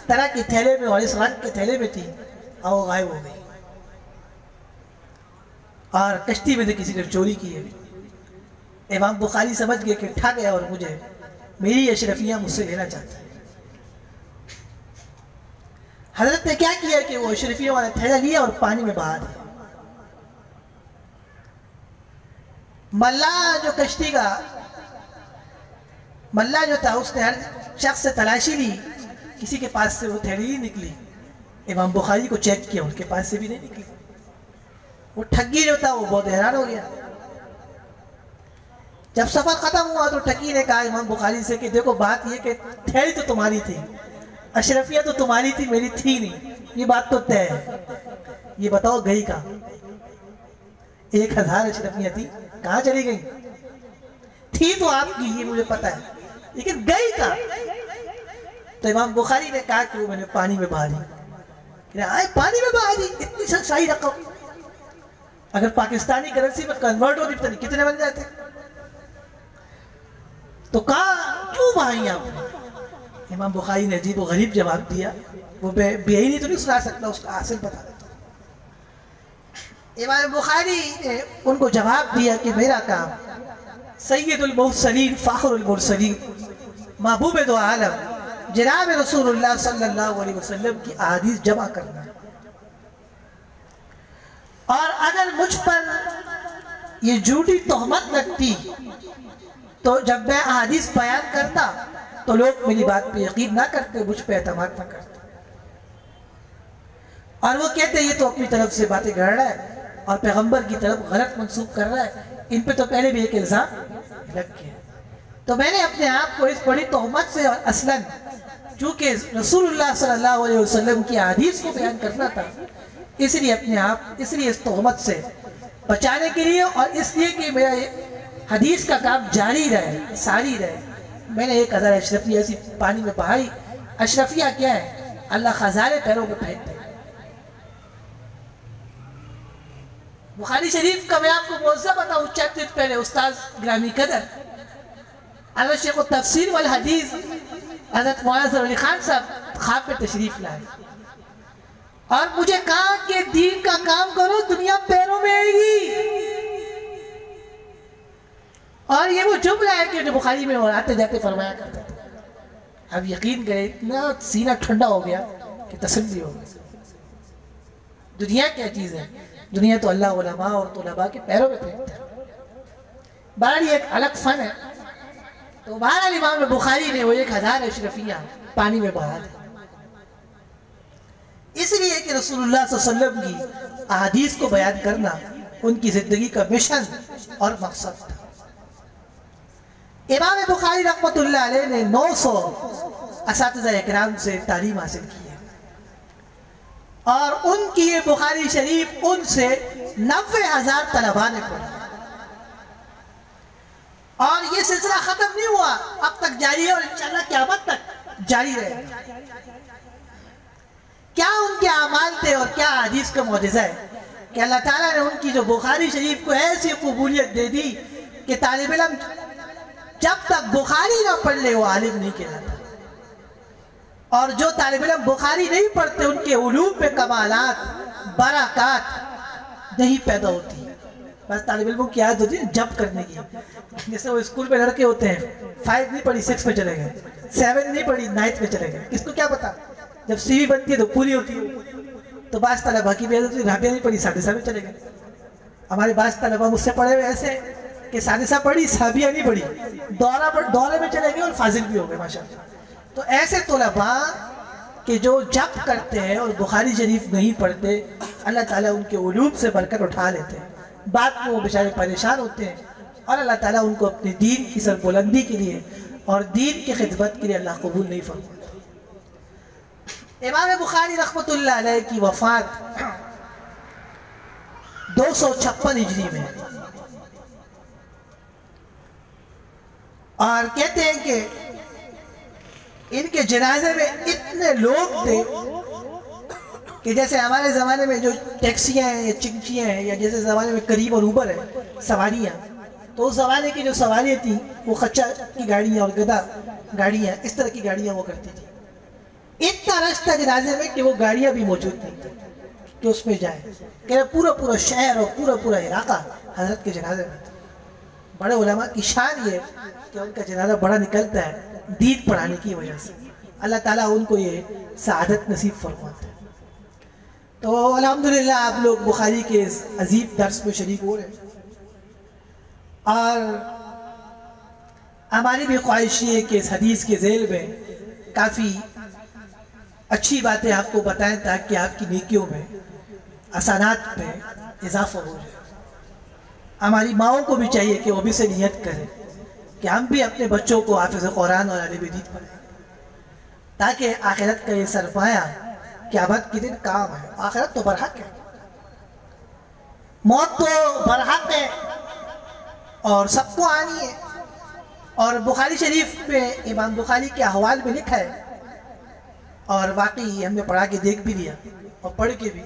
B: طرح کے تھیلے میں اور اس رنگ کے تھیلے میں تھی، اور وہ غائب ہو گئی، اور کشتی میں سے کسی نے چوری کی ہے۔ امام بخاری سمجھ گئے کہ ٹھگ ہے اور مجھے میری اشرفیاں مجھ سے لینا چاہتا ہے۔ حضرت نے کیا کیا کہ وہ اشرفیوں والا تھیلا لیا اور پانی میں بہا دیا۔ ملا جو کشتی کا ملا جو تھا، اس نے ہر شخص سے تلاشی لی، کسی کے پاس سے وہ تھیلی نہیں نکلی۔ امام بخاری کو چیک کیا، ان کے پاس سے بھی نہیں نکلی۔ وہ ٹھگی جو تھا وہ بہت حیران ہو گیا۔ جب سفر ختم ہوا تو ٹھگی نے کہا امام بخاری سے کہ دیکھو بات یہ کہ تھیلی تو تمہاری تھی، اشرفیاں تو تمہاری تھی، میری تھی نہیں، یہ بات تو طے ہے، یہ بتاؤ گئی کہاں؟ 1000 اشرفیاں تھی، کہاں چلی گئی؟ تھی تو آپ کی، یہ مجھے پتا ہے، لیکن گئی کہاں؟ تو امام بخاری نے کہا کہ وہ میں نے پانی میں بہا دی۔ پانی میں بہا دی؟ اتنی صحیح رقم اگر پاکستانی کرنسی میں کنورٹ ہوتی پتہ نہیں کتنے بن جاتے۔ تو کہا کیوں بہائی آپ نے؟ امام بخاری نے عجیب و غریب جواب دیا، وہ بے عینی تو نہیں سنا سکتا، اس کا حاصل بتا دیتا۔ امام بخاری نے ان کو جواب دیا کہ میرا کام سید المرسلین فخر المرسلین محبوب دو عالم جناب رسول اللہ صلی اللہ علیہ وسلم کی احادیث جمع کرنا ہے، اور اگر مجھ پر یہ جھوٹی تہمت لگتی تو جب میں احادیث بیان کرتا تو لوگ میری بات پہ یقین نہ کرتے، مجھ پہ اعتماد نہ کرتے، اور وہ کہتے یہ تو اپنی طرف سے باتیں گڑھ رہا ہے اور پیغمبر کی طرف غلط منسوب کر رہا ہے، ان پہ تو پہلے بھی ایک الزام لگ گیا۔ تو میں نے اپنے آپ کو اس بڑی تہمت سے اور اصلاً چونکہ رسول اللہ صلی اللہ علیہ وسلم کی حدیث کو بیان کرنا تھا، اس لیے اپنے آپ اس لیے اس تہمت سے بچانے کے لیے اور اس لیے کہ میرا حدیث کا کام جاری رہے، ساری رہے، میں نے 1000 اشرفیہ ایسی پانی میں بہائی۔ اشرفیہ کیا ہے؟ اللہ خزانے پیروں میں پھینکتے ہیں۔ بخاری شریف کا میں آپ کو موضوع بتاؤں چند دن پہلے استاد گرامی قدر حضرت شیخ التفسیر والحدیث حضرت مولانا علی خان صاحب خواب میں تشریف لائے اور مجھے کہا کہ دین کا کام کرو، دنیا پیروں میں آئے گی۔ اور یہ وہ جملہ ہے کہ جو بخاری میں آتے جاتے فرمایا کرتا تھا۔ اب یقین کرے اتنا سینہ ٹھنڈا ہو گیا کہ تسلی ہو گئی۔ دنیا کیا چیز ہے؟ دنیا تو اللہ علماء اور طلباء کے پیروں میں پھینکتا ہے۔ بہرحال یہ ایک الگ فن ہے۔ تو بہرحال امام بخاری نے وہ 1000 اشرفیہ پانی میں بہا دی، اس لیے کہ رسول اللہ صلی اللہ علیہ وسلم کی احادیث کو بیان کرنا ان کی زندگی کا مشن اور مقصد تھا۔ امام بخاری رحمۃ اللہ علیہ نے 900 اساتذہ اکرام سے تعلیم حاصل کی ہے اور ان کی یہ بخاری شریف ان سے 90,000 طلباء نے پڑھی اور یہ سلسلہ ختم نہیں ہوا، اب تک جاری ہے اور انشاءاللہ قیامت تک جاری رہے۔ کیا ان کے اعمال تھے اور کیا حدیث کا معجزہ ہے کہ اللہ تعالیٰ نے ان کی جو بخاری شریف کو ایسی قبولیت دے دی کہ طالب علم جب تک بخاری نہ پڑھ لے وہ عالم نہیں کہلاتا، اور جو طالب علم بخاری نہیں پڑھتے ان کے علوم پہ کمالات برکات نہیں پیدا ہوتی۔ بس طالب علموں کی عادت ہوتی ہے جب کرنے کی، جیسے وہ اسکول میں لڑکے ہوتے ہیں 5 نہیں پڑھی 6 میں چلے گئے، 7 نہیں پڑھی 9 میں چلے گئے، کس کو کیا پتا جب سی وی بنتی ہے تو پوری ہوتی ہے۔ تو بعض طلبہ کی بھی عادت ہوتی ہے رابعہ نہیں پڑھی 7.5 میں چلے گئے۔ ہمارے بعض طلبہ مجھ سے پڑھے ہوئے ایسے کہ 7.5 پڑھی سابیہ نہیں پڑھی، دورے میں چلے گئے اور فاضل بھی ہو گئے ماشاءاللہ۔ تو ایسے طلباء کہ جو جب کرتے ہیں اور بخاری شریف نہیں پڑھتے، اللہ تعالیٰ ان کے علوم سے برکت اٹھا لیتے ہیں، بعد میں وہ بیچارے پریشان ہوتے ہیں اور اللہ تعالیٰ ان کو اپنے دین کی سربلندی کے لیے اور دین کی خدمت کے لیے اللہ قبول نہیں فرماتا۔ امام بخاری رحمۃ اللہ علیہ کی وفات 256 ہجری میں، اور کہتے ہیں کہ ان کے جنازے میں اتنے لوگ تھے کہ جیسے ہمارے زمانے میں جو ٹیکسیاں ہیں یا چنچیاں ہیں یا جیسے زمانے میں کریم اور اوبر ہے سواریاں، تو اس زمانے کی جو سواریاں تھیں وہ خچر کی گاڑیاں اور گدا گاڑیاں اس طرح کی گاڑیاں وہ کرتی تھیں۔ اتنا رش تھا جنازے میں کہ وہ گاڑیاں بھی موجود نہیں تھیں کہ اس میں جائیں، کہ پورا شہر اور پورا علاقہ حضرت کے جنازے میں تھا۔ بڑے علماء کی شان یہ کہ ان کا جنازہ بڑا نکلتا ہے دین پڑھانے کی وجہ سے، اللہ تعالیٰ ان کو یہ سعادت نصیب فرماتا ہے۔ تو الحمدللہ آپ لوگ بخاری کے اس عظیم درس میں شریک ہو رہے ہیں، اور ہماری بھی خواہش یہ ہے کہ اس حدیث کے ذیل میں کافی اچھی باتیں آپ کو بتائیں تاکہ آپ کی نیکیوں میں حسنات میں اضافہ ہو جائے۔ ہماری ماؤں کو بھی چاہیے کہ وہ بھی سے نیت کریں کہ ہم بھی اپنے بچوں کو حافظ قرآن اور عالم دین پڑھائیں، تاکہ آخرت کا یہ سرمایہ قیامت کے دن کام ہے۔ آخرت تو برحق ہے، موت تو برحق ہے اور سب کو آنی ہے۔ اور بخاری شریف میں امام بخاری کے احوال میں لکھا ہے، اور واقعی ہم نے پڑھا کے دیکھ بھی لیا اور پڑھ کے بھی،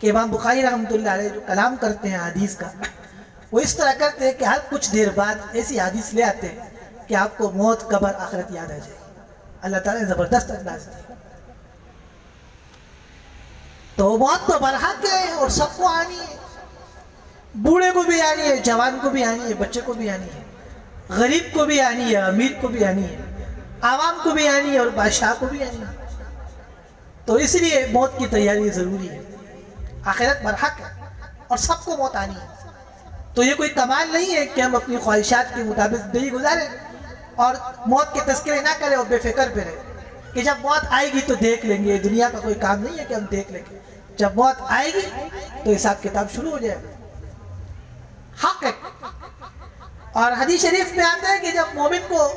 B: کہ امام بخاری رحمۃ اللہ علیہ جو کلام کرتے ہیں حدیث کا، وہ اس طرح کرتے ہیں کہ ہر کچھ دیر بعد ایسی حدیث لے آتے ہیں کہ آپ کو موت قبر آخرت یاد آ جائے۔ اللہ تعالیٰ نے زبردست انداز دیا۔ تو موت تو برحق ہے اور سب کو آنی ہے، بوڑھے کو بھی آنی ہے، جوان کو بھی آنی ہے، بچے کو بھی آنی ہے، غریب کو بھی آنی ہے، امیر کو بھی آنی ہے، عوام کو بھی آنی ہے اور بادشاہ کو بھی آنی ہے۔ تو اس لیے موت کی تیاری ضروری ہے۔ آخرت برحق ہے اور سب کو موت آنی ہے۔ تو یہ کوئی کمال نہیں ہے کہ ہم اپنی خواہشات کے مطابق زندگی گزاریں اور موت کے تذکرے نہ کریں اور بے فکر پہ رہیں کہ جب موت آئے گی تو دیکھ لیں گے۔ دنیا کا کوئی کام نہیں ہے کہ ہم دیکھ لیں گے، جب موت آئے گی تو حساب کتاب شروع ہو جائے گا۔ حق ہے۔ اور حدیث شریف میں آتا ہے کہ جب مومن کو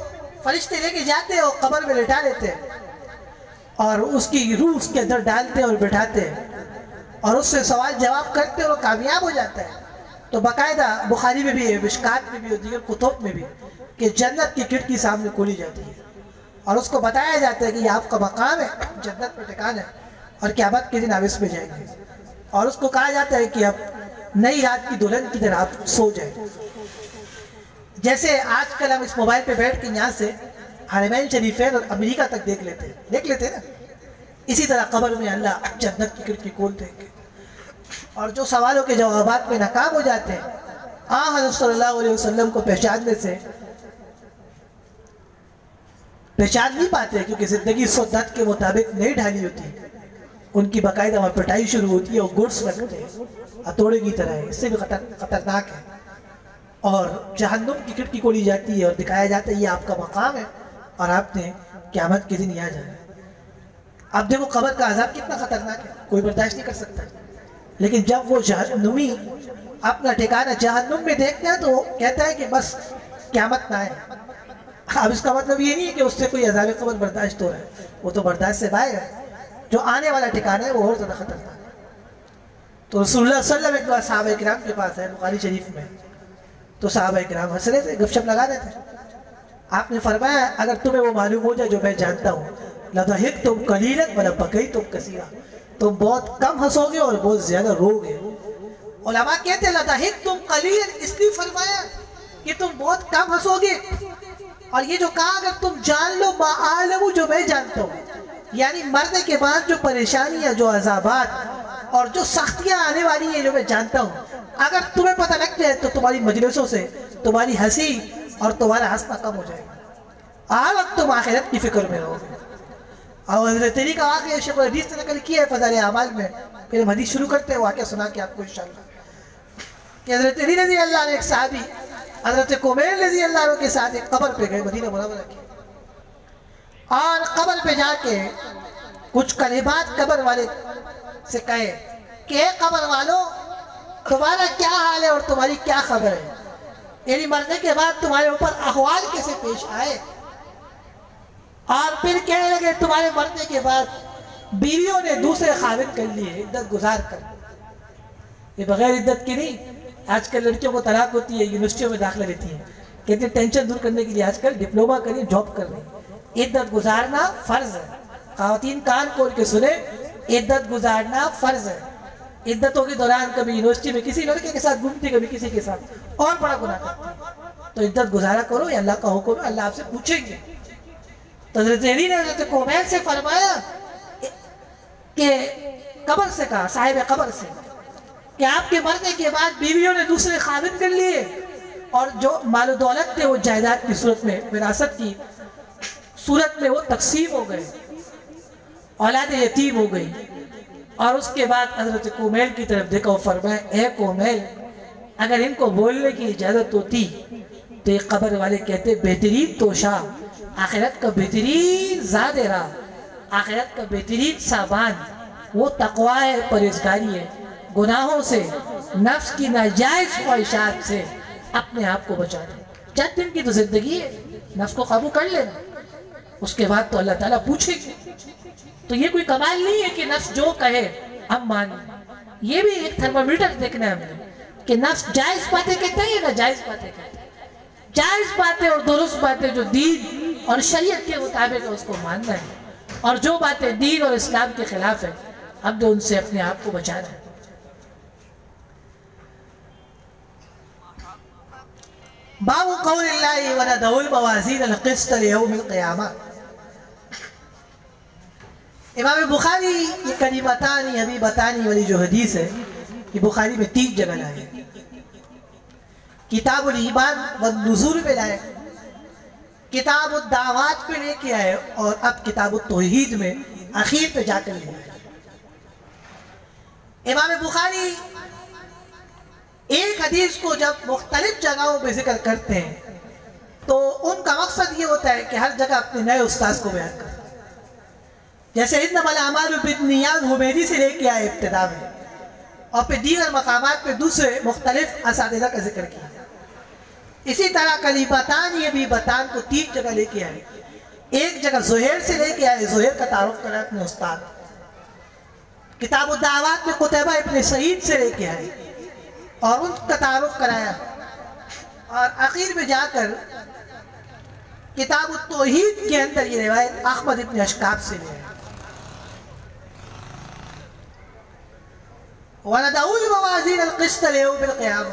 B: فرشتے لے کے جاتے ہیں اور قبر میں لٹا لیتے ہیں اور اس کی روح اس کے اندر ڈالتے اور بٹھاتے ہیں اور اس سے سوال جواب کرتے اور وہ کامیاب ہو جاتا ہے. تو باقاعدہ بخاری میں بھی ہے، مشکات میں بھی اور دیگر کتب میں بھی کہ جنت کی کھڑکی سامنے کھولی جاتی ہے اور اس کو بتایا جاتا ہے کہ یہ آپ کا مقام ہے، جنت میں ٹھکان ہے اور قیامت کے دن آپ اس میں جائیں گے. اور اس کو کہا جاتا ہے کہ اب نئی رات کی دلہن کی طرح آپ سو جائیں. جیسے آج کل ہم اس موبائل پہ بیٹھ کے یہاں سے حرمین شریفین اور امریکہ تک دیکھ لیتے ہیں نا، اسی طرح قبر میں اللہ جنت کی کھڑکی کھول دیں گے اور جو سوالوں کے جوابات میں ناکام ہو جاتے ہیں حضرت صلی اللہ علیہ وسلم کو پہچاننے سے پہچان نہیں پاتے کیونکہ زندگی سنت کے مطابق نہیں ڈھالی ہوتی. ان کی باقاعدہ وہاں پٹائی شروع ہوتی ہے اور گرس لگتے ہیں، ہتھوڑے کی طرح ہے، اس سے بھی خطرناک ہے. اور جہنم کی کھڑکی کھولی جاتی ہے اور دکھایا جاتا ہے یہ آپ کا مقام ہے اور آپ نے قیامت کے دن یہاں جانا ہے. اب دیکھو قبر کا عذاب کتنا خطرناک ہے، کوئی برداشت نہیں کر سکتا. لیکن جب وہ جہنمی اپنا ٹھکانہ جہنم میں دیکھتے ہیں تو وہ کہتا ہے کہ بس قیامت نہ آئے. اب اس کا مطلب یہ نہیں ہے کہ اس سے کوئی عذاب قبر برداشت ہو رہا ہے، وہ تو برداشت سے باہر ہے. جو آنے والا ٹھکانہ ہے وہ اور زیادہ خطرناک ہے. تو رسول اللہ صلی اللہ علیہ وسلم ایک بار صحابہ کرام کے پاس ہے بخاری شریف میں، تو صحابہ کرام ہنس رہے تھے، گپ شپ لگا رہے تھے. آپ نے فرمایا اگر تمہیں وہ معلوم ہو جائے جو میں جانتا ہوں، لَضَحِكْتُمْ قَلِيلًا وَلَبَكَيْتُمْ كَثِيرًا، تم بہت کم ہنسو گے اور بہت زیادہ رو گے. علماء کہتے ہیں لَضَحِكْتُمْ قَلِيلًا اس لیے فرمایا کہ تم بہت کم ہنسو گے، اور یہ جو کہا اگر تم جان لو ما عالم جو میں جانتا ہوں، یعنی مرنے کے بعد جو پریشانیاں، جو عذابات اور جو سختیاں آنے والی ہیں جو میں جانتا ہوں، اگر تمہیں پتہ لگ جائے تو تمہاری مجلسوں سے تمہاری ہنسی اور تمہارا ہنسنا کم ہو جائے گا، ہر وقت تم آخرت کی فکر میں رہو گے. اور حضرت علی کا واقعہ شیخ الحدیث نے نقل کیا ہے فضائل اعمال میں. پھر ہم حدیث شروع کرتے ہیں، واقعہ سنا کے آپ کو انشاءاللہ کہ حضرت علی رضی اللہ عنہ ایک صحابی حضرت قمیل رضی اللہ عنہ کے ساتھ ایک قبر پہ گئے مدینہ منورہ کی، اور قبر پہ جا کے کچھ کلمات قبر والے سے کہے کہ اے قبر والو تمہارا کیا حال ہے اور تمہاری کیا خبر ہے، یعنی مرنے کے بعد تمہارے اوپر احوال کیسے پیش آئے. اور پھر کہنے لگے تمہارے مرنے کے بعد بیویوں نے دوسرے خاوند کر لیے عدت گزار کر. یہ بغیر عدت کے نہیں، آج کل لڑکیوں کو طلاق ہوتی ہے، یونیورسٹیوں میں داخلہ لیتی ہیں، کہتے ہیں ٹینشن دور کرنے کے لیے آج کل ڈپلوما کریں، جاب کر رہے ہیں. عدت گزارنا فرض ہے. خواتین کان کھول کے سنیں، عدت گزارنا فرض ہے. عدتوں کے دوران کبھی یونیورسٹی میں کسی لڑکے کے ساتھ گھومتی، کبھی کسی کے ساتھ، اور بڑا گناہ کرتی. تو عدت گزارا کرو، یہ اللہ کا حکم ہے، اللہ آپ سے پوچھیں گے. تو حضرت علی نے حضرت قمیل سے فرمایا کہ قبر سے کہا، صاحب قبر سے، کہ آپ کے مرنے کے بعد بیویوں نے دوسرے خاوند کر لیے اور جو مال و دولت تھے وہ جائیداد کی صورت میں، وراثت کی صورت میں وہ تقسیم ہو گئے، اولاد یتیم ہو گئی. اور اس کے بعد حضرت قمیل کی طرف دیکھا، فرمایا اے قمیل اگر ان کو بولنے کی اجازت ہوتی تو یہ قبر والے کہتے بہترین توشہ، آخرت کا بہترین زاد راہ، آخرت کا بہترین سامان وہ تقوی ہے، پرہیزگاری ہے، گناہوں سے، نفس کی ناجائز خواہشات سے اپنے آپ کو بچا دیں. چند دن کی تو زندگی ہے، نفس کو قابو کر لینا، اس کے بعد تو اللہ تعالیٰ پوچھے گی. تو یہ کوئی کمال نہیں ہے کہ نفس جو کہے ہم مان لیں. یہ بھی ایک تھرمومیٹر دیکھنا ہے ہم نے کہ نفس جائز باتیں کہتے ہیں یا ناجائز باتیں کہتے ہیں. جائز باتیں اور درست باتیں جو دین اور شریعت کے مطابق ہے اس کو ماننا ہے، اور جو باتیں دین اور اسلام کے خلاف ہیں ہم نے ان سے اپنے آپ کو بچانا ہے. باب قول اللہ وَنَضَعُ الْمَوَازِينَ الْقِسْطَ لِيَوْمِ الْقِيَامَةِ. امام بخاری یہ کلمتانی حبیبتانی والی جو حدیث ہے یہ بخاری میں 3 جگہ لائے. کتاب الایمان والنذور میں لائے، کتاب الدعوات پہ لے کے آئے، اور اب کتاب التوحید میں اخیر پہ جا کر لے آئے. امام بخاری ایک حدیث کو جب مختلف جگہوں پہ ذکر کرتے ہیں تو ان کا مقصد یہ ہوتا ہے کہ ہر جگہ اپنے نئے استاذ کو بیان کرتے ہیں. جیسے انما الاعمال بالنیات حمیدی سے لے کے آئے ابتدا میں، اور پھر دیگر مقامات پہ دوسرے مختلف اساتذہ کا ذکر کیا. اسی طرح کلمتان یہ بھی بتان کو 3 جگہ لے کے آئے. ایک جگہ زہیر سے لے کے آئے، زہیر کا تعارف کرا اپنے استاد، کتاب الدعوات میں قتیبہ ابن سعید سے لے کے آئے اور ان کا تعارف کرایا، اور آخر میں جا کر کتاب التوحید کے اندر یہ روایت احمد ابن اشکاب سے لے آئے۔ وَنَدَعُوا الْمَوَازِينَ الْقِسْطَ لِيَوْمِ الْقِيَامَةِ،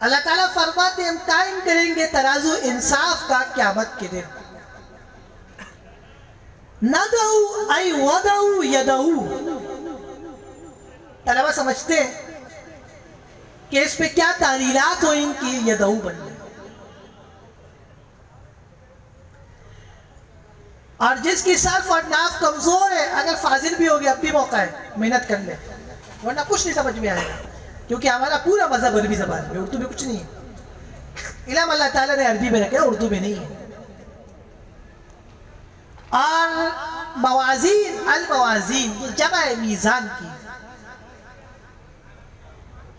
B: اللہ تعالیٰ فرماتے ہیں ہم قائم کریں گے ترازو انصاف کا قیامت کے دن۔ نَدَعُوا اَيْ وَدَعُوا يَدَعُوا، طلبہ سمجھتے ہیں کہ اس پہ کیا تعلیلات ہوئیں ان کی یدعو بن گئی، اور جس کی صرف اور ناف کمزور ہے اگر فاضل بھی ہوگی اب بھی موقع ہے، محنت کر لے، ورنہ کچھ نہیں سمجھ میں آئے گا، کیونکہ ہمارا پورا مذہب عربی زبان میں، اردو میں کچھ نہیں ہے، علم اللہ تعالیٰ نے عربی میں رکھا، اردو میں نہیں ہے۔ اور موازین، الموازین یہ جمع میزان کی،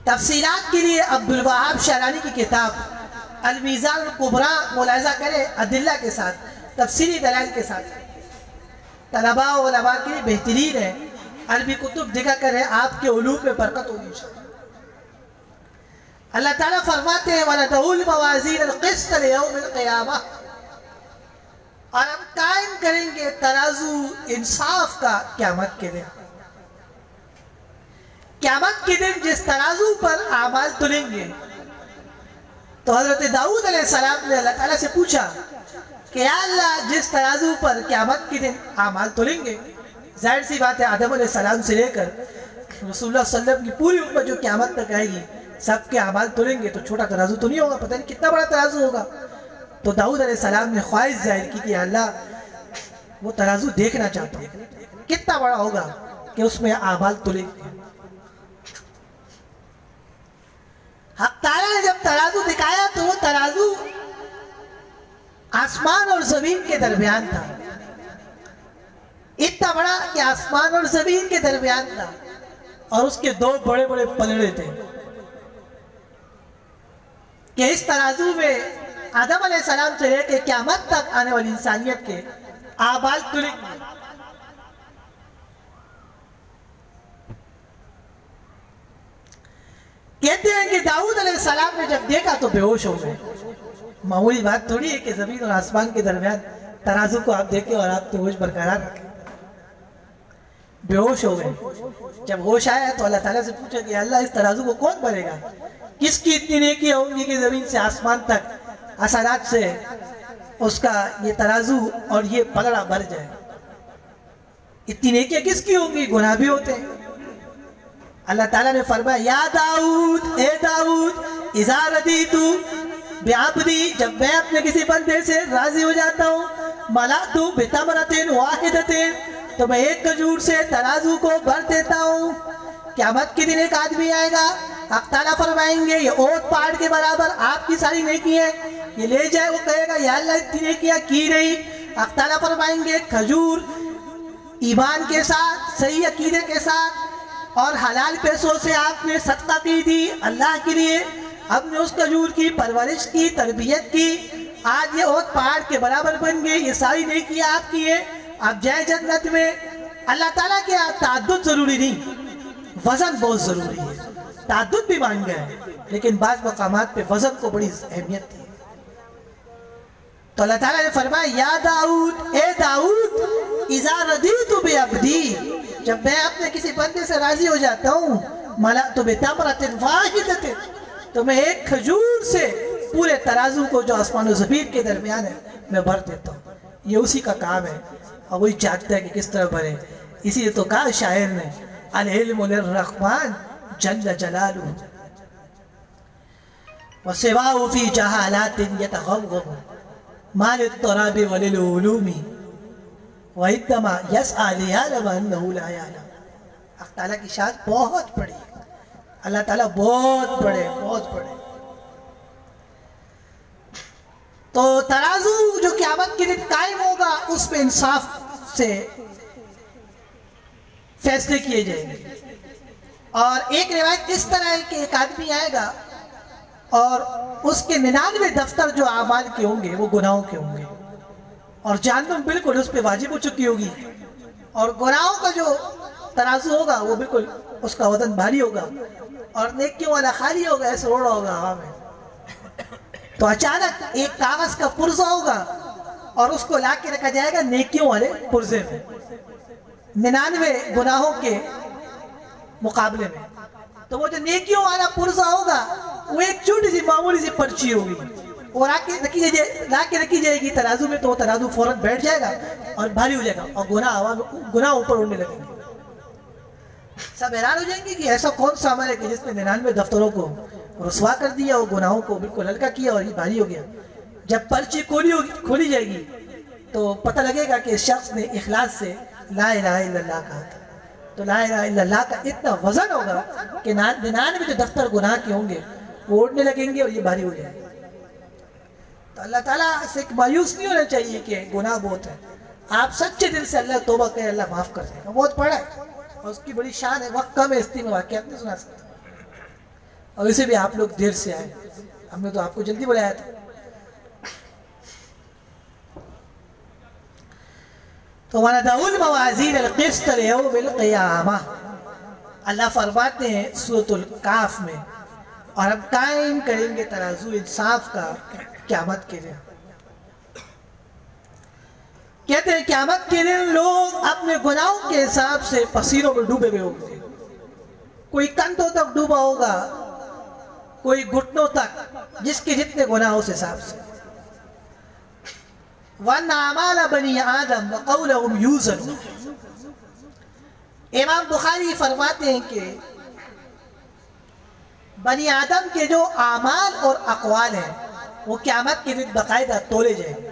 B: تفصیلات کے لیے عبدالوہاب شعرانی کی کتاب المیزان الکبریٰ ملاحظہ کرے، ادلہ کے ساتھ، تفصیلی دلائل کے ساتھ، طلباء و علماء کے لیے بہترین ہے، عربی کتب دکھا کر ہے، آپ کے علوم میں برکت ہوگی انشاءاللہ۔ اللہ تعالیٰ فرماتے ہیں وَنَدَعُوا الْمَوَازِينَ الْقِسْطَ لِيَوْمِ الْقِيَامَةِ، اور ہم قائم کریں گے ترازو انصاف کا قیامت کے دن۔ قیامت کے دن جس ترازو پر اعمال تلیں گے، تو حضرت داؤد علیہ السلام نے اللہ تعالیٰ سے پوچھا کہ یا اللہ جس ترازو پر قیامت کے دن اعمال تلیں گے، ظاہر سی بات ہے آدم علیہ السلام سے لے کر رسول اللہ صلی اللہ علیہ وسلم کی پوری امت جو قیامت تک آئے گی سب کے اعمال تلیں گے، تو چھوٹا ترازو تو نہیں ہوگا، پتہ نہیں کتنا بڑا ترازو ہوگا۔ تو داؤد علیہ السلام نے خواہش ظاہر کی کہ اللہ وہ ترازو دیکھنا چاہتا ہوں کتنا بڑا ہوگا کہ اس میں اعمال تلیں گے۔ حق تعالیٰ نے جب ترازو دکھایا تو وہ ترازو آسمان اور زمین کے درمیان تھا، اتنا بڑا کہ آسمان اور زمین کے درمیان تھا، اور اس کے دو بڑے بڑے پلڑے تھے کہ اس ترازو میں آدم علیہ السلام سے لے کے قیامت تک آنے والی انسانیت کے اعمال تلیں گے۔ کہتے ہیں کہ داؤد علیہ السلام نے جب دیکھا تو بے ہوش ہو گئے۔ معمولی بات تھوڑی ہے کہ زمین اور آسمان کے درمیان ترازو کو آپ دیکھیں اور آپ کے ہوش برقرار رکھیں، بے ہوش ہو گئے۔ جب ہوش آیا تو اللہ تعالیٰ سے پوچھا کہ اللہ اس ترازو کو کون بھرے گا، کس کی اتنی نیکیاں ہوں گی کہ زمین سے آسمان تک اثرات سے اس کا یہ ترازو اور یہ پلڑا بھر جائے، اتنی نیکیاں کس کی ہوں گی، گناہ بھی ہوتے ہیں۔ اللہ تعالیٰ نے فرمایا یا داؤد، اے داؤد، اذا ردیت بعبدی، جب میں اپنے کسی بندے سے راضی ہو جاتا ہوں، ملأت بتمرۃ واحدۃ، تو میں ایک کھجور سے ترازو کو بھر دیتا ہوں۔ قیامت کے دن ایک آدمی آئے گا، حق تعالیٰ فرمائیں گے یہ اوٹ پہاڑ کے برابر آپ کی ساری نیکیاں ہیں، یہ لے جائے، وہ کہے گا یا اللہ اتنی نیکیاں کی نہیں۔ حق تعالیٰ فرمائیں گے کھجور ایمان کے ساتھ، صحیح عقیدے کے ساتھ اور حلال پیسوں سے آپ نے صدقہ کی دی اللہ کے لیے، اب نے اس کھجور کی پرورش کی، تربیت کی، آج یہ اوٹ پہاڑ کے برابر بن گئے، یہ ساری نیکیاں آپ کی ہیں، آپ جائے جنت میں۔ اللہ تعالیٰ کے تعدد ضروری نہیں، وزن بہت ضروری ہے، تعدد بھی مان گئے لیکن بعض مقامات پہ وزن کو بڑی اہمیت ہے۔ تو اللہ تعالیٰ نے فرمایا یا داؤد، اے داؤد، اذا ردیت بعبدی، جب میں اپنے کسی بندے سے راضی ہو جاتا ہوں، ملأت بتمرۃ واحدۃ، تو میں ایک کھجور سے پورے ترازو کو جو آسمان و زمین کے درمیان ہے میں بھر دیتا ہوں۔ یہ اسی کا کام ہے اور وہی جانتا ہے کہ کس طرح بھرے۔ اسی لیے تو کہا شاعر نے العلم للرحمن جل جلالہ وسواہ فی جہالات یتغوغ ما للتراب وللعلوم وَإِدَّمَا يَسْعَى لِيَعْلَمَ أَنَّهُ لَا يَعْلَمُ۔ حق تعالیٰ کی شان بہت بڑی ہے، اللہ تعالیٰ بہت بڑے، بہت بڑے۔ تو ترازو جو قیامت کے دن قائم ہوگا اس میں انصاف سے فیصلے کیے جائیں گے۔ اور ایک روایت اس طرح ہے کہ ایک آدمی آئے گا اور اس کے 99 دفتر جو اعمال کے ہوں گے وہ گناہوں کے ہوں گے، اور جہنم بالکل اس پہ واجب ہو چکی ہوگی، اور گناہوں کا جو ترازو ہوگا وہ بالکل اس کا وزن بھاری ہوگا، اور نیکیوں والا خالی ہوگا، ایسے اڑ رہا ہوگا ہوا میں۔ تو اچانک ایک کاغذ کا پرزہ ہوگا اور اس کو لا کے رکھا جائے گا نیکیوں والے پرزے میں 99 گناہوں کے مقابلے میں۔ تو وہ جو نیکیوں والا پرزہ ہوگا وہ ایک چھوٹی سی معمولی سی پرچی ہوگی، اور لا کے رکھی جائے گی ترازو میں، تو وہ ترازو فوراً بیٹھ جائے گا اور بھاری ہو جائے گا، اور گناہ اوپر اڑنے لگیں گے۔ سب حیران ہو جائیں گے کہ ایسا کون سا عمل ہے کہ جس نے 99 دفتروں کو رسوا کر دیا، اور گناہوں کو بالکل ہلکا کیا اور یہ بھاری ہو گیا۔ جب پرچی کھولی جائے گی تو پتہ لگے گا کہ اس شخص نے اخلاص سے لا الہ الا اللہ کہا تھا۔ تو لا الہ الا اللہ کا اتنا وزن ہوگا کہ 99 جو دفتر گناہ کے ہوں گے وہ اڑنے لگیں گے اور یہ بھاری ہو جائے گا۔ تو اللہ تعالیٰ سے ایک مایوس نہیں ہونا چاہیے کہ گناہ بہت ہے، آپ سچے دل سے اللہ توبہ کریں، اللہ معاف کر دے گا۔ بہت بڑا ہے اور اس کی بڑی شان ہے، وقت کم ہے، اس میں واقعات نہیں سنا سکتے، اور اسے بھی آپ لوگ دیر سے آئے، ہم نے تو آپ کو جلدی بلایا تھا۔ تو وَنَضَعُ الْمَوَازِينَ الْقِسْطَ لِيَوْمِ الْقِيَامَةِ، اللہ فرماتے ہیں سورۃ الکاف میں، اور ہم قائم کریں گے ترازو انصاف کا قیامت کے دن۔ کہتے ہیں قیامت کے دن لوگ اپنے گناہوں کے حساب سے پسینوں میں ڈوبے ہوئے ہوں گے، کوئی کندھوں تک ڈوبا ہوگا، کوئی گھٹنوں تک، جس کے جتنے گناہ اس حساب سے۔ وَأَنَّ أَعْمَالَ بَنِي آدَمَ وَقَوْلَهُمْ يُوزَنُ، امام بخاری فرماتے ہیں کہ بنی آدم کے جو اعمال اور اقوال ہیں وہ قیامت کے دن باقاعدہ تولے جائیں گے۔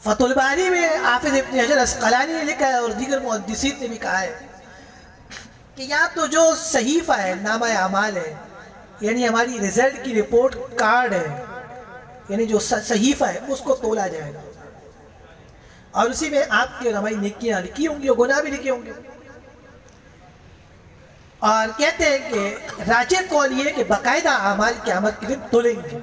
B: فتح الباری میں حافظ ابن حجر اسقلانی نے لکھا ہے، اور دیگر محدثین نے بھی کہا ہے کہ یا تو جو صحیفہ ہے، نامہ اعمال ہے، یعنی ہماری رزلٹ کی رپورٹ کارڈ ہے، یعنی جو صحیفہ ہے اس کو تولا جائے گا، اور اسی میں آپ کی اور ہماری نیکیاں لکھی ہوں گی اور گناہ بھی لکھے ہوں گے۔ اور کہتے ہیں کہ راجح قول یہ کہ باقاعدہ اعمال قیامت کے دن تولیں گے۔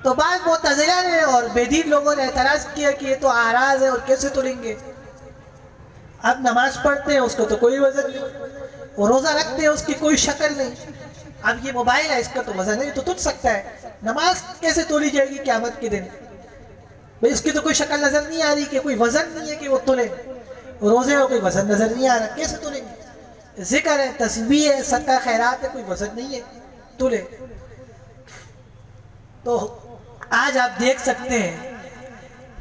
B: تو بعض معتزلہ نے اور بے دین لوگوں نے اعتراض کیا کہ یہ تو اعراض ہے اور کیسے تولیں گے؟ اب نماز پڑھتے ہیں اس کو تو کوئی وزن نہیں، اور روزہ رکھتے ہیں اس کی کوئی شکل نہیں، اب یہ موبائل ہے اس کا تو وزن نہیں، تو تل سکتا ہے، نماز کیسے تولی جائے گی قیامت کے دن؟ بھئی اس کی تو کوئی شکل نظر نہیں آ رہی کہ کوئی وزن نہیں ہے کہ وہ تلے، روزے ہو کوئی وزن نظر نہیں آ رہا، کیسے تلیں گے؟ ذکر ہے، تسبیح ہے، صدقہ خیرات ہے، کوئی وزن نہیں ہے تلے۔ تو آج آپ دیکھ سکتے ہیں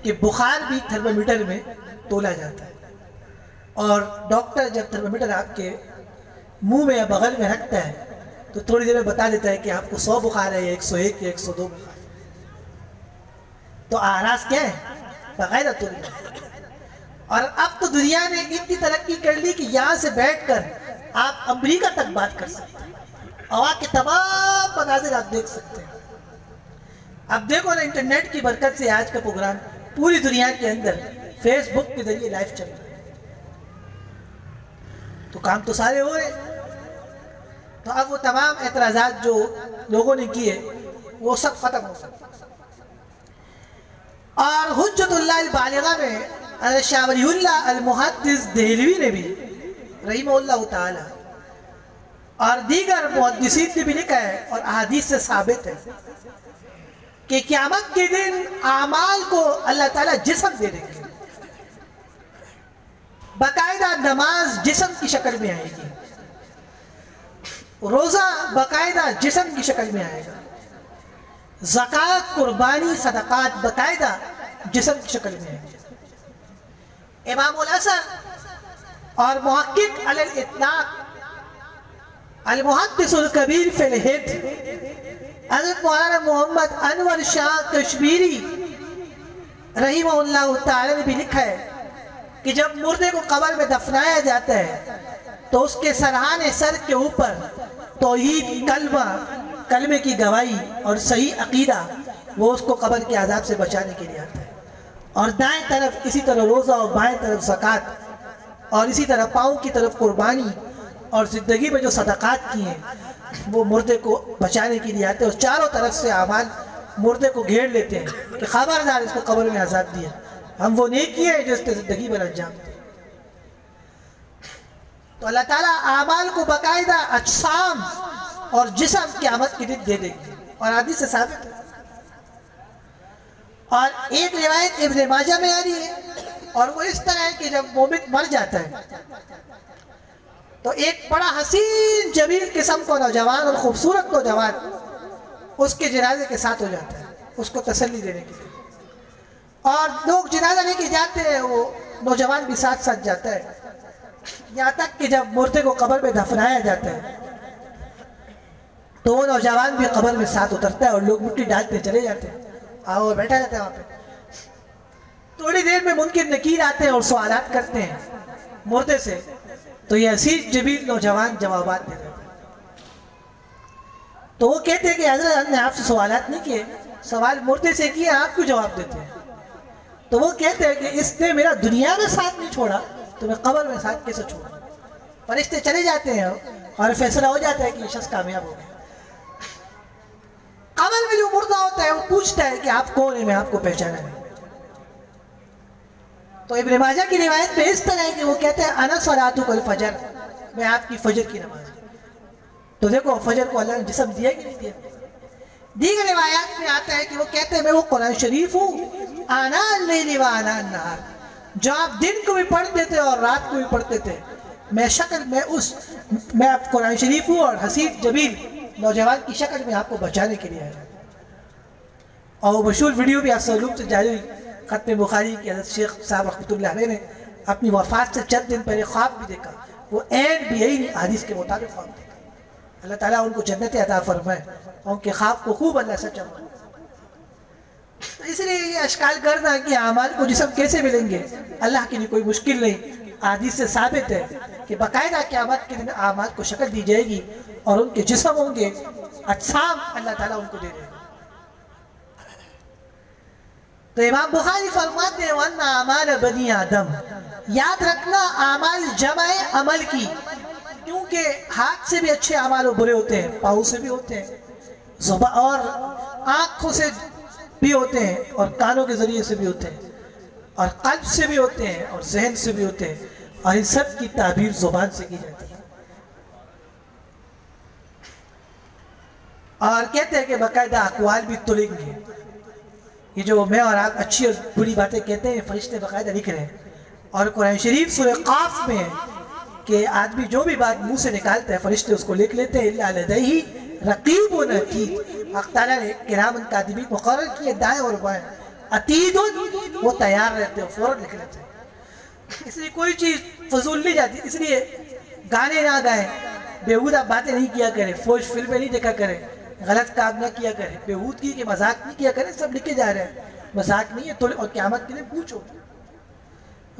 B: کہ بخار بھی تھرمومیٹر میں تولا جاتا ہے، اور ڈاکٹر جب تھرمومیٹر آپ کے منہ میں یا بغل میں رکھتا ہے تو تھوڑی دیر میں بتا دیتا ہے کہ آپ کو 100 بخار ہے یا 101 یا 102 بخار ہے۔ تو اعراض کیا ہے؟ باقاعدہ تولی جاتا ہے۔ اور اب تو دنیا نے اتنی ترقی کر لی کہ یہاں سے بیٹھ کر آپ امریکہ تک بات کر سکتے ہیں، اور کے تمام مناظر آپ دیکھ سکتے ہیں۔ اب دیکھو نا، انٹرنیٹ کی برکت سے آج کا پروگرام پوری دنیا کے اندر فیس بک کے ذریعے لائیو چل رہا ہے، تو کام تو سارے ہو رہے۔ تو اب وہ تمام اعتراضات جو لوگوں نے کیے وہ سب ختم ہو سکتے۔ اور حجت اللہ البالغہ میں شاہ ولی اللہ المحدث دہلوی نے بھی رحمہ اللہ تعالی اور دیگر محدثین نے بھی لکھا ہے، اور احادیث سے ثابت ہے کہ قیامت کے دن اعمال کو اللہ تعالیٰ جسم دے دیں گے، باقاعدہ نماز جسم کی شکل میں آئے گی، روزہ باقاعدہ جسم کی شکل میں آئے گا، زکوٰۃ، قربانی، صدقات باقاعدہ جسم کی شکل میں آئے گی۔ امام الحسن اور محقق علی الاطلاق المحدث الکبیر فی الہند حضرت مولانا محمد انور شاہ کشمیری رحمہ اللہ تعالی نے بھی لکھا ہے کہ جب مردے کو قبر میں دفنایا جاتا ہے تو اس کے سرحانے سر کے اوپر توحید، کلمے کی گواہی اور صحیح عقیدہ وہ اس کو قبر کے عذاب سے بچانے کے لیے آتا ہے، اور دائیں طرف اسی طرح روزہ اور بائیں طرف زکوٰۃ اور اسی طرح پاؤں کی طرف قربانی اور زندگی میں جو صدقات کی ہیں وہ مردے کو بچانے کے لیے آتے ہیں، اور چاروں طرف سے اعمال مردے کو گھیر لیتے ہیں کہ خبردار اس کو قبر میں عذاب دیا، ہم وہ نیکی ہیں جو اس کے زندگی میں انجام دیں۔ تو اللہ تعالیٰ اعمال کو باقاعدہ اجسام اور جسم قیامت کے دن دے دیں گے، اور حدیث سے ثابت ہے۔ اور ایک روایت ابن ماجہ میں آ رہی ہے، اور وہ اس طرح ہے کہ جب مومن مر جاتا ہے تو ایک بڑا حسین جمیل قسم کو نوجوان اور خوبصورت نوجوان اس کے جنازے کے ساتھ ہو جاتا ہے، اس کو تسلی دینے کے لیے، اور لوگ جنازہ لے کے جاتے ہیں، وہ نوجوان بھی ساتھ ساتھ جاتا ہے، یہاں تک کہ جب مردے کو قبر میں دفنایا جاتا ہے تو وہ نوجوان بھی قبر میں ساتھ اترتا ہے، اور لوگ مٹی ڈالتے چلے جاتے ہیں، اور بیٹھا جاتا ہے وہاں پہ۔ تھوڑی دیر میں منکر نکیر آتے ہیں اور سوالات کرتے ہیں مردے سے، تو یہ حسین جمیل نوجوان جوابات دے دیتے ہیں۔ تو وہ کہتے ہیں کہ حضرت ہم نے آپ سے سوالات نہیں کیے، سوال مردے سے کیے، آپ کیوں جواب دیتے ہیں؟ تو وہ کہتے ہیں کہ اس نے میرا دنیا میں ساتھ نہیں چھوڑا تو میں قبر میں ساتھ کیسے چھوڑا؟ فرشتے چلے جاتے ہیں اور فیصلہ ہو جاتا ہے کہ یہ شخص کامیاب ہو گیا۔ قبر میں جو مردہ ہوتا ہے وہ پوچھتا ہے کہ آپ کون ہیں، میں آپ کو پہچانا نہیں۔ تو ابن ماجہ کی روایت میں اس طرح ہے کہ وہ کہتے ہیں انا صلاتک الفجر، میں آپ کی فجر کی نماز ہوں۔ تو دیکھو فجر کو اللہ نے جسم دیا کہ نہیں دیا؟ دیگر روایات میں آتا ہے کہ وہ کہتے ہیں میں وہ قرآن شریف ہوں آنا اللیل و آنا النہار، جو آپ دن کو بھی پڑھتے تھے اور رات کو بھی پڑھتے تھے، میں آپ قرآن شریف ہوں، اور حسین جمیل نوجوان کی شکل میں آپ کو بچانے کے لیے آیا۔ اور وہ مشہور ویڈیو بھی اسلوب سے جاری ہوئی، ختم بخاری کی حضرت شیخ صاحب رحمۃ اللہ علیہ نے اپنی وفات سے چند دن پہلے خواب بھی دیکھا، وہ عین بھی یہی حدیث کے مطابق خواب دیکھا۔ اللہ تعالیٰ ان کو جنت عطا فرمائے اور ان کے خواب کو خوب اللہ سچا فرمائے۔ تو اس لیے یہ اشکال کرنا کہ اعمال کو جسم کیسے ملیں گے، اللہ کے لیے کوئی مشکل نہیں، حدیث سے ثابت ہے کہ باقاعدہ قیامت کے دن اعمال کو شکل دی جائے گی اور ان کے جسم ہوں گے، اجسام اللہ تعالیٰ ان کو دے دے گا۔ تو امام بخاری فرماتے ہیں وَأَنَّ أَعْمَالَ بَنِي آدم، یاد رکھنا اعمال جمع عمل کی، کیونکہ ہاتھ سے بھی اچھے اعمال برے ہوتے ہیں، پاؤں سے بھی ہوتے ہیں، زبان اور آنکھوں سے بھی ہوتے ہیں، اور کانوں کے ذریعے سے بھی ہوتے ہیں، اور قلب سے بھی ہوتے ہیں، اور ذہن سے بھی ہوتے ہیں، اور ان سب کی تعبیر زبان سے کی جاتی ہے۔ اور کہتے ہیں کہ باقاعدہ اقوال بھی تلیں گے، یہ جو میں اور آپ اچھی اور بری باتیں کہتے ہیں فرشتے باقاعدہ لکھ رہے ہیں، اور قرآن شریف سورہ قاف میں ہے کہ آدمی جو بھی بات منہ سے نکالتا ہے فرشتے اس کو لکھ لیتے ہیں، الا لدیہ رقیب عتید، حق تعالیٰ نے کرامن کاتبین مقرر کیے دائیں اور بائیں، عتید وہ تیار رہتے ہیں، فوراً لکھ لیتے ہیں۔ اس لیے کوئی چیز فضول نہیں جاتی، اس لیے گانے نہ گائیں، بیہودہ باتیں نہیں کیا کریں، فوش فلمیں نہیں دیکھا کریں، غلط کام نہ کیا کریں، بیہودگی کے مذاق نہیں کیا کریں، سب لکھے جا رہے ہیں، مذاق نہیں ہے تو اور قیامت کے لیے پوچھو۔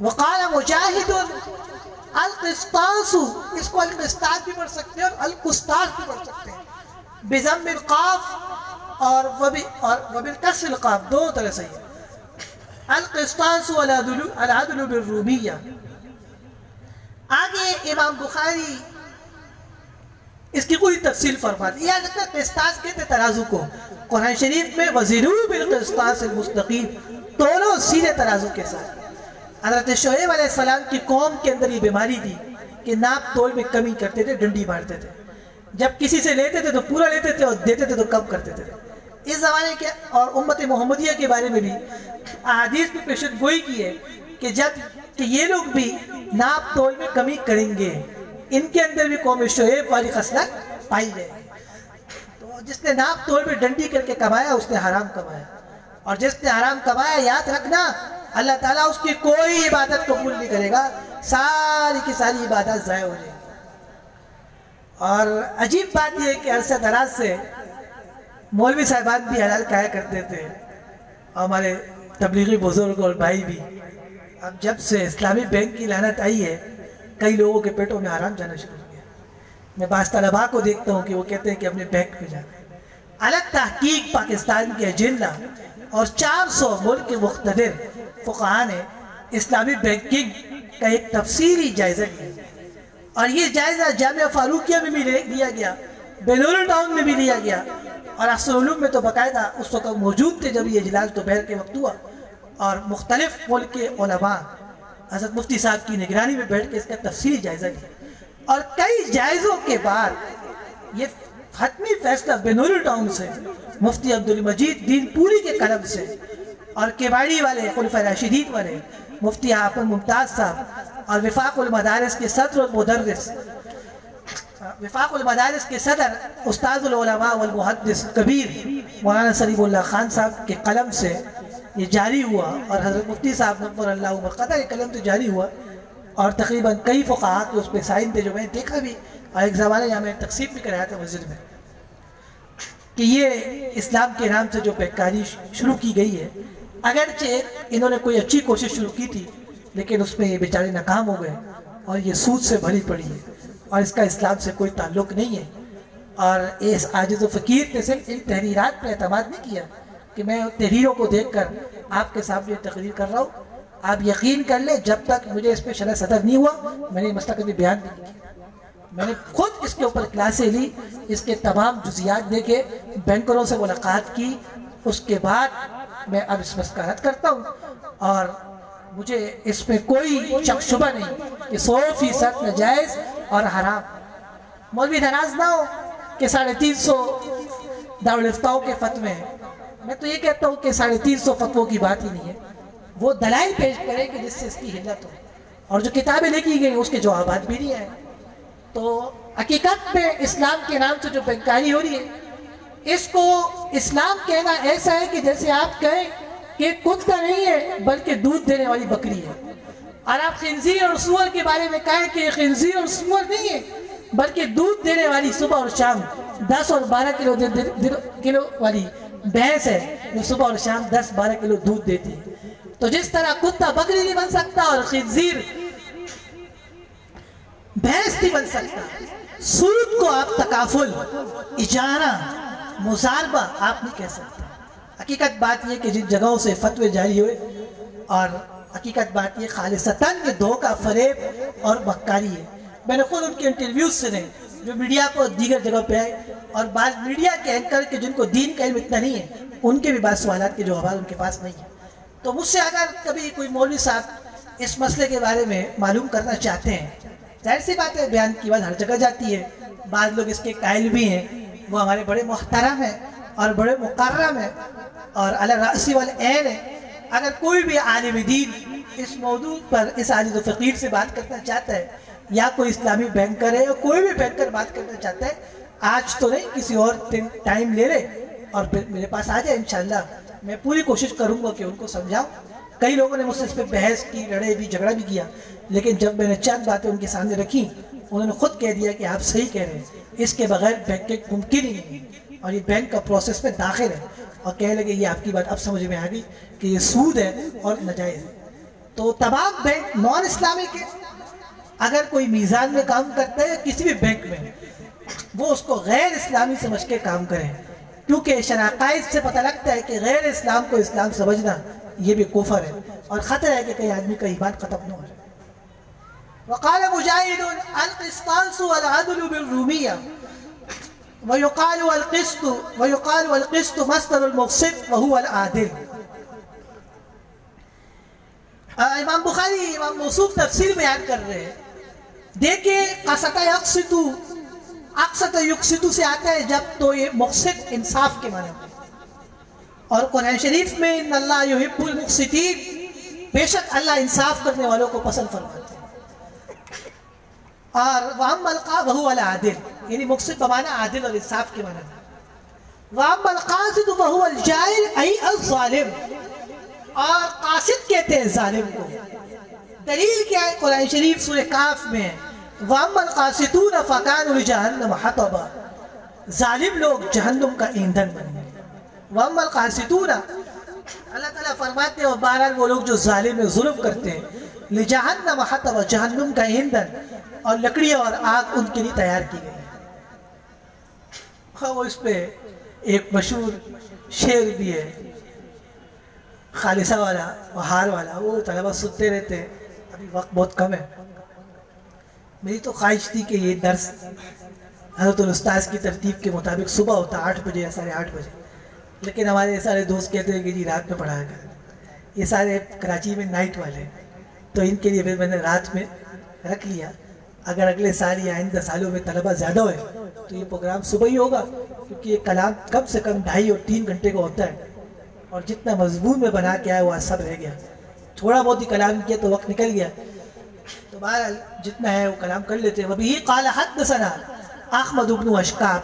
B: وقال مجاہد القسطاس، اس کو القسطاس بھی پڑھ سکتے ہیں اور القسطاس بھی پڑھ سکتے ہیں، بضم القاف اور وبالکسر القاف، دونوں طرح سے ہے۔ القسطاس العدل بالرومیہ۔ آگے امام بخاری اس کی کوئی تفصیل فرماتی ہے، یا قسطاس کہتے ترازو کو، قرآن شریف میں وزنوا بالقسطاس المستقیم، دونوں سیدھے ترازو کے ساتھ۔ حضرت شعیب علیہ السلام کی قوم کے اندر یہ بیماری تھی کہ ناپ تول میں کمی کرتے تھے، ڈنڈی مارتے تھے، جب کسی سے لیتے تھے تو پورا لیتے تھے اور دیتے تھے تو کم کرتے تھے۔ اس زمانے کے اور امت محمدیہ کے بارے میں بھی احادیث میں پیشن گوئی کی ہے کہ یہ لوگ بھی ناپ تول میں کمی کریں گے، ان کے اندر بھی قوم شعیب والی خصلت پائی جائے گی۔ تو جس نے ناپ تول میں ڈنڈی کر کے کمایا اس نے حرام کمایا، اور جس نے حرام کمایا یاد رکھنا اللہ تعالیٰ اس کی کوئی عبادت قبول نہیں کرے گا، ساری کی ساری عبادت ضائع ہو جائے گی۔ اور عجیب بات یہ ہے کہ عرصہ دراز سے مولوی صاحبان بھی حلال کھایا کرتے تھے، ہمارے تبلیغی بزرگ اور بھائی بھی۔ اب جب سے اسلامی بینک کی لعنت آئی ہے کئی لوگوں کے پیٹوں میں حرام جانا شروع ہو گیا۔ میں بعض طلباء کو دیکھتا ہوں کہ وہ کہتے ہیں کہ اپنے بینک میں جانا ہے۔ الگ تحقیق پاکستان کے ایجنڈا اور 400 ملک کے مقتدر فقہاء نے اسلامی بینکنگ کا ایک تفصیلی جائزہ لیا، اور یہ جائزہ جامعہ فاروقیہ میں بھی لیا گیا، بیلور ٹاؤن میں بھی لیا گیا، اور احسن علوم میں تو باقاعدہ اس وقت موجود تھے جب یہ اجلاس دوپہر کے وقت ہوا، اور مختلف ملک کے علماء حضرت مفتی صاحب کی نگرانی میں بیٹھ کے اس کا تفصیلی جائزہ لیا، اور کئی جائزوں کے بعد یہ حتمی فیصلہ بنور ٹاؤن سے مفتی عبدالمجید دین پوری کے قلم سے، اور کیواڑی والے خلفائے راشدین والے مفتی حافظ ممتاز صاحب، اور وفاق المدارس کے صدر والمدرس، وفاق المدارس کے صدر استاذ العلماء والمحدث کبیر مولانا سلیم اللہ خان صاحب کے قلم سے یہ جاری ہوا، اور حضرت مفتی صاحب نور اللہ مرقدہ کے قلم سے جاری ہوا، اور تقریباً کئی فقہاء کے اس پہ سائن تھے جو میں نے دیکھا بھی، اور ایک زمانہ یہاں میں تقسیم بھی کرایا تھا مسجد میں، کہ یہ اسلام کے نام سے جو پیکاری شروع کی گئی ہے، اگرچہ انہوں نے کوئی اچھی کوشش شروع کی تھی لیکن اس میں یہ بیچارے ناکام ہو گئے، اور یہ سود سے بھری پڑی ہے، اور اس کا اسلام سے کوئی تعلق نہیں ہے، اور اس عاجز و فقیر نے صرف ان تحریرات پر اعتماد نہیں کیا کہ میں تحریروں کو دیکھ کر آپ کے سامنے تقریر کر رہا ہوں، آپ یقین کر لیں جب تک مجھے اس پہ شرح صدر نہیں ہوا میں نے یہ مسئلہ کبھی بیان نہیں کیا، میں نے خود اس کے اوپر کلاسیں لی، اس کے تمام جزیات دیکھے، بینکروں سے ملاقات کی، اس کے بعد میں اب اس مسئلہ رد کرتا ہوں، اور مجھے اس میں کوئی شک شبہ نہیں کہ 100% ناجائز اور حرام۔ مولوی ناراض نہ ہو کہ 350 دارالفتاؤں کے فتوے ہیں، میں تو یہ کہتا ہوں کہ 350 فتووں کی بات ہی نہیں ہے، وہ دلائل پیش کرے کہ جس سے اس کی حلت ہو، اور جو کتابیں لکھی گئی اس کے جوابات بھی نہیں آئے۔ تو حقیقت میں اسلام کے نام سے جو بینکاری ہو رہی ہے، اس کو اسلام کہنا ایسا ہے کہ جیسے آپ کہیں کہ کتا نہیں ہے بلکہ دودھ دینے والی بکری ہے، اور آپ خنزیر اور سور کے بارے میں کہیں کہ خنزیر اور سور نہیں ہے بلکہ دودھ دینے والی صبح اور شام 10 اور 12 کلو والی بھینس ہے جو صبح اور شام 10-12 کلو دودھ دیتی ہے۔ تو جس طرح کتا بکری نہیں بن سکتا اور خنزیر بھینس نہیں بن سکتا، سود کو آپ تکافل، اجارہ، مزاربہ آپ نہیں کہہ سکتے۔ حقیقت بات یہ کہ جن جگہوں سے فتوے جاری ہوئے، اور حقیقت بات یہ خالصتاً یہ دھوکہ، فریب اور مکاری ہے۔ میں نے خود ان کے انٹرویوز سے نہیں جو میڈیا کو دیگر جگہ پہ آئے، اور بعض میڈیا کے اینکر کے جن کو دین کا علم اتنا نہیں ہے ان کے بھی بعض سوالات کے جوابات ان کے پاس نہیں ہیں۔ تو مجھ سے اگر کبھی کوئی مولوی صاحب اس مسئلے کے بارے میں معلوم کرنا چاہتے ہیں، ظاہر سی بات ہے بیان کی بات ہر جگہ جاتی ہے، بعض لوگ اس کے قائل بھی ہیں، وہ ہمارے بڑے محترم ہیں اور بڑے مکرم ہیں اور علی الرأس والعین ہیں۔ اگر کوئی بھی عالم دین اس موضوع پر اس عاجز و فقیر سے بات کرنا چاہتا ہے، یا کوئی اسلامی بینکر ہے یا کوئی بھی بینکر بات کرنا چاہتا ہے، آج تو نہیں کسی اور ٹائم لے لے اور پھر میرے پاس آ جائے، انشاءاللہ میں پوری کوشش کروں گا کہ ان کو سمجھاؤں۔ کئی لوگوں نے مجھ سے اس پہ بحث کی، لڑے بھی، جھگڑا بھی کیا، لیکن جب میں نے چند باتیں ان کے سامنے رکھی انہوں نے خود کہہ دیا کہ آپ صحیح کہہ رہے ہیں، اس کے بغیر بینک ممکن ہی نہیں ہے، اور یہ بینک کا پروسیس میں داخل ہے، اور کہنے لگے یہ آپ کی بات اب سمجھ میں آ گئی کہ یہ سود ہے اور ناجائز ہے۔ تو تمام بینک نان اسلامک ہے، اگر کوئی میزان میں کام کرتا ہے کسی بھی بینک میں، وہ اس کو غیر اسلامی سمجھ کے کام کریں، کیونکہ شرائع سے پتہ لگتا ہے کہ غیر اسلام کو اسلام سمجھنا یہ بھی کفر ہے، اور خطر ہے کہ کئی آدمی کا ایمان ختم نہ ہو جائے۔ وقال مجاہد القسطاس والعدل بالرومیہ ويقال والقسط مصدر المقسط وهو العادل۔ امام بخاری امام موصوف تفسیر بیان کر رہے ہیں، دیکھیں قسط یقسط، اقسط یقسط سے آتا ہے جب تو یہ مقسط انصاف کے معنی میں، اور قرآن شریف میں ان اللہ یحب المقسطین، بے شک اللہ انصاف کرنے والوں کو پسند فرماتے ہیں، اور وَأَمَّا وَهُوَ الْعَادِلُ یعنی مقسط بمعنی عادل اور انصاف کے معنی میں، وَأَمَّا الْقَاسِطُ وَهُوَ الْجَائِرُ أي الظالم، اور قاسط کہتے ہیں ظالم کو۔ دلیل کیا ہے؟ قرآن شریف سورہ کاف میں وَأَمَّا الْقَاسِطُونَ فَكَانُوا لِجَهَنَّمَ حَطَبًا، ظالم لوگ جہنم کا ایندھن بنیں گے۔ وَأَمَّا الْقَاسِطُونَ اللہ تعالیٰ فرماتے ہیں، اور بہرحال وہ لوگ جو ظالم میں ظلم کرتے ہیں، لِجَهَنَّمَ حَطَبًا جہنم کا ایندھن اور لکڑیاں اور آگ ان کے لیے تیار کی گئی ہے۔ وہ اس پہ ایک مشہور شعر بھی ہے، خالصہ والا، بہار والا، وہ طلبہ سنتے رہتے ہیں ابھی وقت بہت کم ہے. میری تو خواہش تھی کہ یہ درس حضرت الاستاذ کی ترتیب کے مطابق صبح ہوتا 8 بجے یا 8:30 بجے، لیکن ہمارے سارے دوست کہتے ہیں کہ جی رات میں پڑھایا کریں. یہ سارے کراچی میں نائٹ والے ہیں، تو ان کے لیے پھر میں نے رات میں رکھ لیا. اگر اگلے سال یا آئندہ سالوں میں طلبہ زیادہ ہوئے تو یہ پروگرام صبح ہی ہوگا، کیونکہ یہ کلام کم سے کم 2.5 اور 3 گھنٹے کا ہوتا ہے، اور جتنا مضمون میں بنا کے آیا وہ سب رہ گیا. تھوڑا بہت ہی کلام کیا تو وقت نکل گیا، تو بہرحال جتنا ہے وہ کلام کر لیتے ہیں. وَبِهِ قَالَ حَدَّثَنَا احمد بن اشکاب.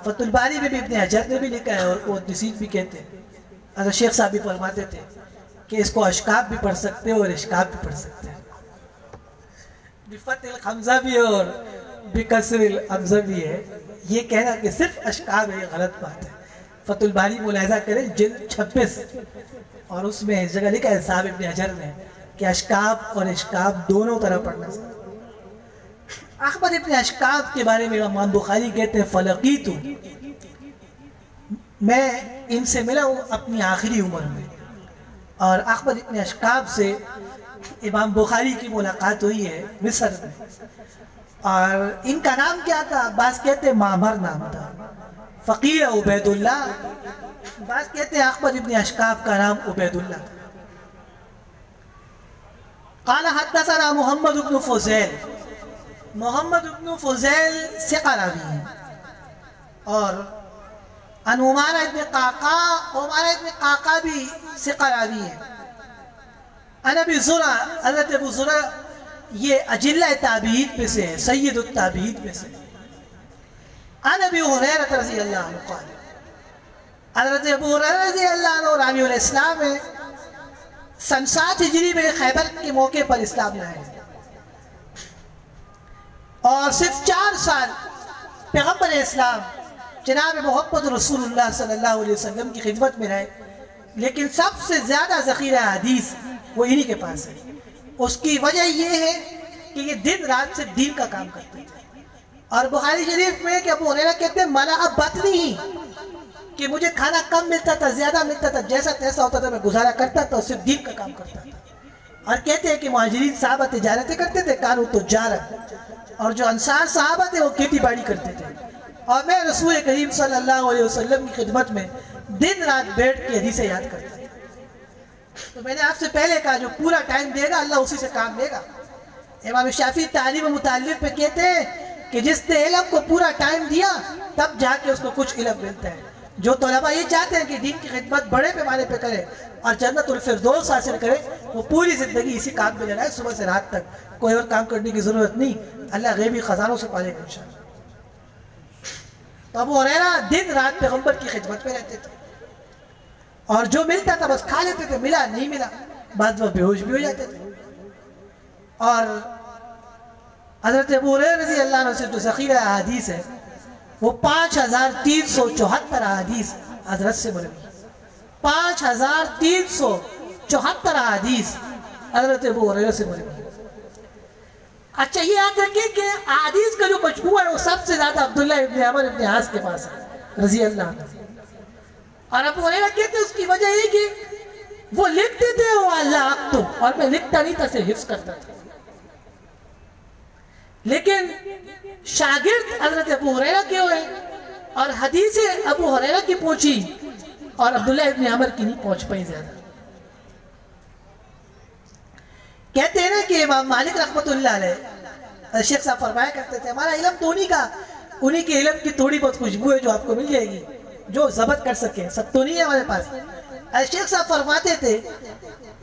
B: فتح الباری میں بھی ابن حجر نے بھی لکھا ہے، اور وہ نسید بھی کہتے ہیں. حضرت شیخ صاحب بھی فرماتے تھے کہ اس کو اشکاب بھی پڑھ سکتے ہیں اور اشکاب بھی پڑھ سکتے ہیں. بفتح الحمزہ بھی ہے اور بکسر الحمزہ بھی ہے. یہ کہنا کہ صرف اشکاب ہے یہ غلط بات ہے. فتح الباری ملاحظہ کریں جلد 26 اور اس میں اس جگہ لکھا ہے صاحب ابن حجر نے کہ اشکاب اور اشکاب دونوں طرح پڑھنا چاہیے. احمد ابن اشکاب کے بارے میں امام بخاری کہتے ہیں فلقیتو، میں ان سے ملا ہوں اپنی آخری عمر میں. اور احمد ابن اشکاب سے امام بخاری کی ملاقات ہوئی ہے مصر میں. اور ان کا نام کیا تھا؟ بعض کہتے ہیں معمر نام تھا، فقیر عبید اللہ. بعض کہتے ہیں احمد ابن اشکاب کا نام عبید اللہ تھا. قال حدثنا محمد بن فضیل. محمد بن فضیل ثقہ راوی ہیں. اور عن عمارہ ابن قعقاع، عمارہ ابن قعقاع بھی ثقہ راوی ہیں. عن ابی زرع، حضرت ابو زرع یہ اجلہ تابعین میں سے ہے، سید التابعین میں سے. عن ابی ہریرہ رضی اللہ عنہ قال، حضرت ابو ہریرہ رضی اللہ عنہ راوی الاسلام ہے. سن 7 ہجری میں خیبر کے موقع پر اسلام لائے ہیں، اور صرف 4 سال پیغمبر اسلام جناب محمد رسول اللہ صلی اللہ علیہ وسلم کی خدمت میں رہے. لیکن سب سے زیادہ ذخیرہ حدیث وہ انہی کے پاس ہے. اس کی وجہ یہ ہے کہ یہ دن رات سے دین کا کام کرتے تھے. اور بخاری شریف میں کہ ابو ہریرہ کہتے ہیں ملا بطنی ہی، کہ مجھے کھانا کم ملتا تھا، زیادہ ملتا تھا، جیسا تیسا ہوتا تھا میں گزارا کرتا تھا، اور صرف دین کا کام کرتا تھا. اور کہتے ہیں کہ مہاجرین صحابہ تجارتیں کرتے تھے، کانو تجارہ، اور جو انصار صحابہ تھے وہ کھیتی باڑی کرتے تھے. اور میں رسول کریم صلی اللہ علیہ وسلم کی خدمت میں دن رات بیٹھ کے حدیثیں یاد کرتا تھا. تو میں نے آپ سے پہلے کہا جو پورا ٹائم دے گا اللہ اسی سے کام لے گا. امام شافعی تعلیم متعلق پہ کہتے ہیں کہ جس نے علم کو پورا ٹائم دیا تب جا کے اس کو کچھ علم ملتا ہے. جو طلبہ یہ چاہتے ہیں کہ دین کی خدمت بڑے پیمانے پہ کرے اور جنت الفردوس حاصل کرے، وہ پوری زندگی اسی کام میں لگائے صبح سے رات تک. کوئی اور کام کرنے کی ضرورت نہیں، اللہ غیبی خزانوں سے پالے گا انشاءاللہ. تو ابو ہریرہ دن رات پیغمبر کی خدمت میں رہتے تھے، اور جو ملتا تھا بس کھا لیتے تھے، ملا نہیں ملا بعد وہ بے ہوش بھی ہو جاتے تھے. اور حضرت ابو ہریرہ رضی اللہ عنہ سے جو ذخیرہ احادیث ہے وہ 5374 احادیث حضرت سے مروی. 5374 احادیث حضرت ابو ہریرہ سے مروی. اچھا یہ یاد رکھیں کہ احادیث کا جو مجموعہ ہے وہ سب سے زیادہ عبداللہ ابن عمر ابن عاص کے پاس ہے رضی اللہ عنہ. اور ابو ہریرہ کہتے ہیں اس کی وجہ یہ کہ وہ لکھتے تھے وہ اللہ اکتب، اور میں لکھتا نہیں تھا، صرف حفظ کرتا تھا. لیکن شاگرد حضرت ابو ہریرہ کے ہوئے اور حدیثیں ابو ہریرہ کی پہنچی اور عبداللہ ابن عمر کی نہیں پہنچ پائی زیادہ. کہتے ہیں نا کہ امام مالک رحمۃ اللہ علیہ شیخ صاحب فرمایا کرتے تھے ہمارا علم تو انہی کے علم کی تھوڑی بہت خوشبو ہے جو آپ کو مل جائے گی، جو ضبط کر سکے، سب تو نہیں ہے ہمارے پاس. شیخ صاحب فرماتے تھے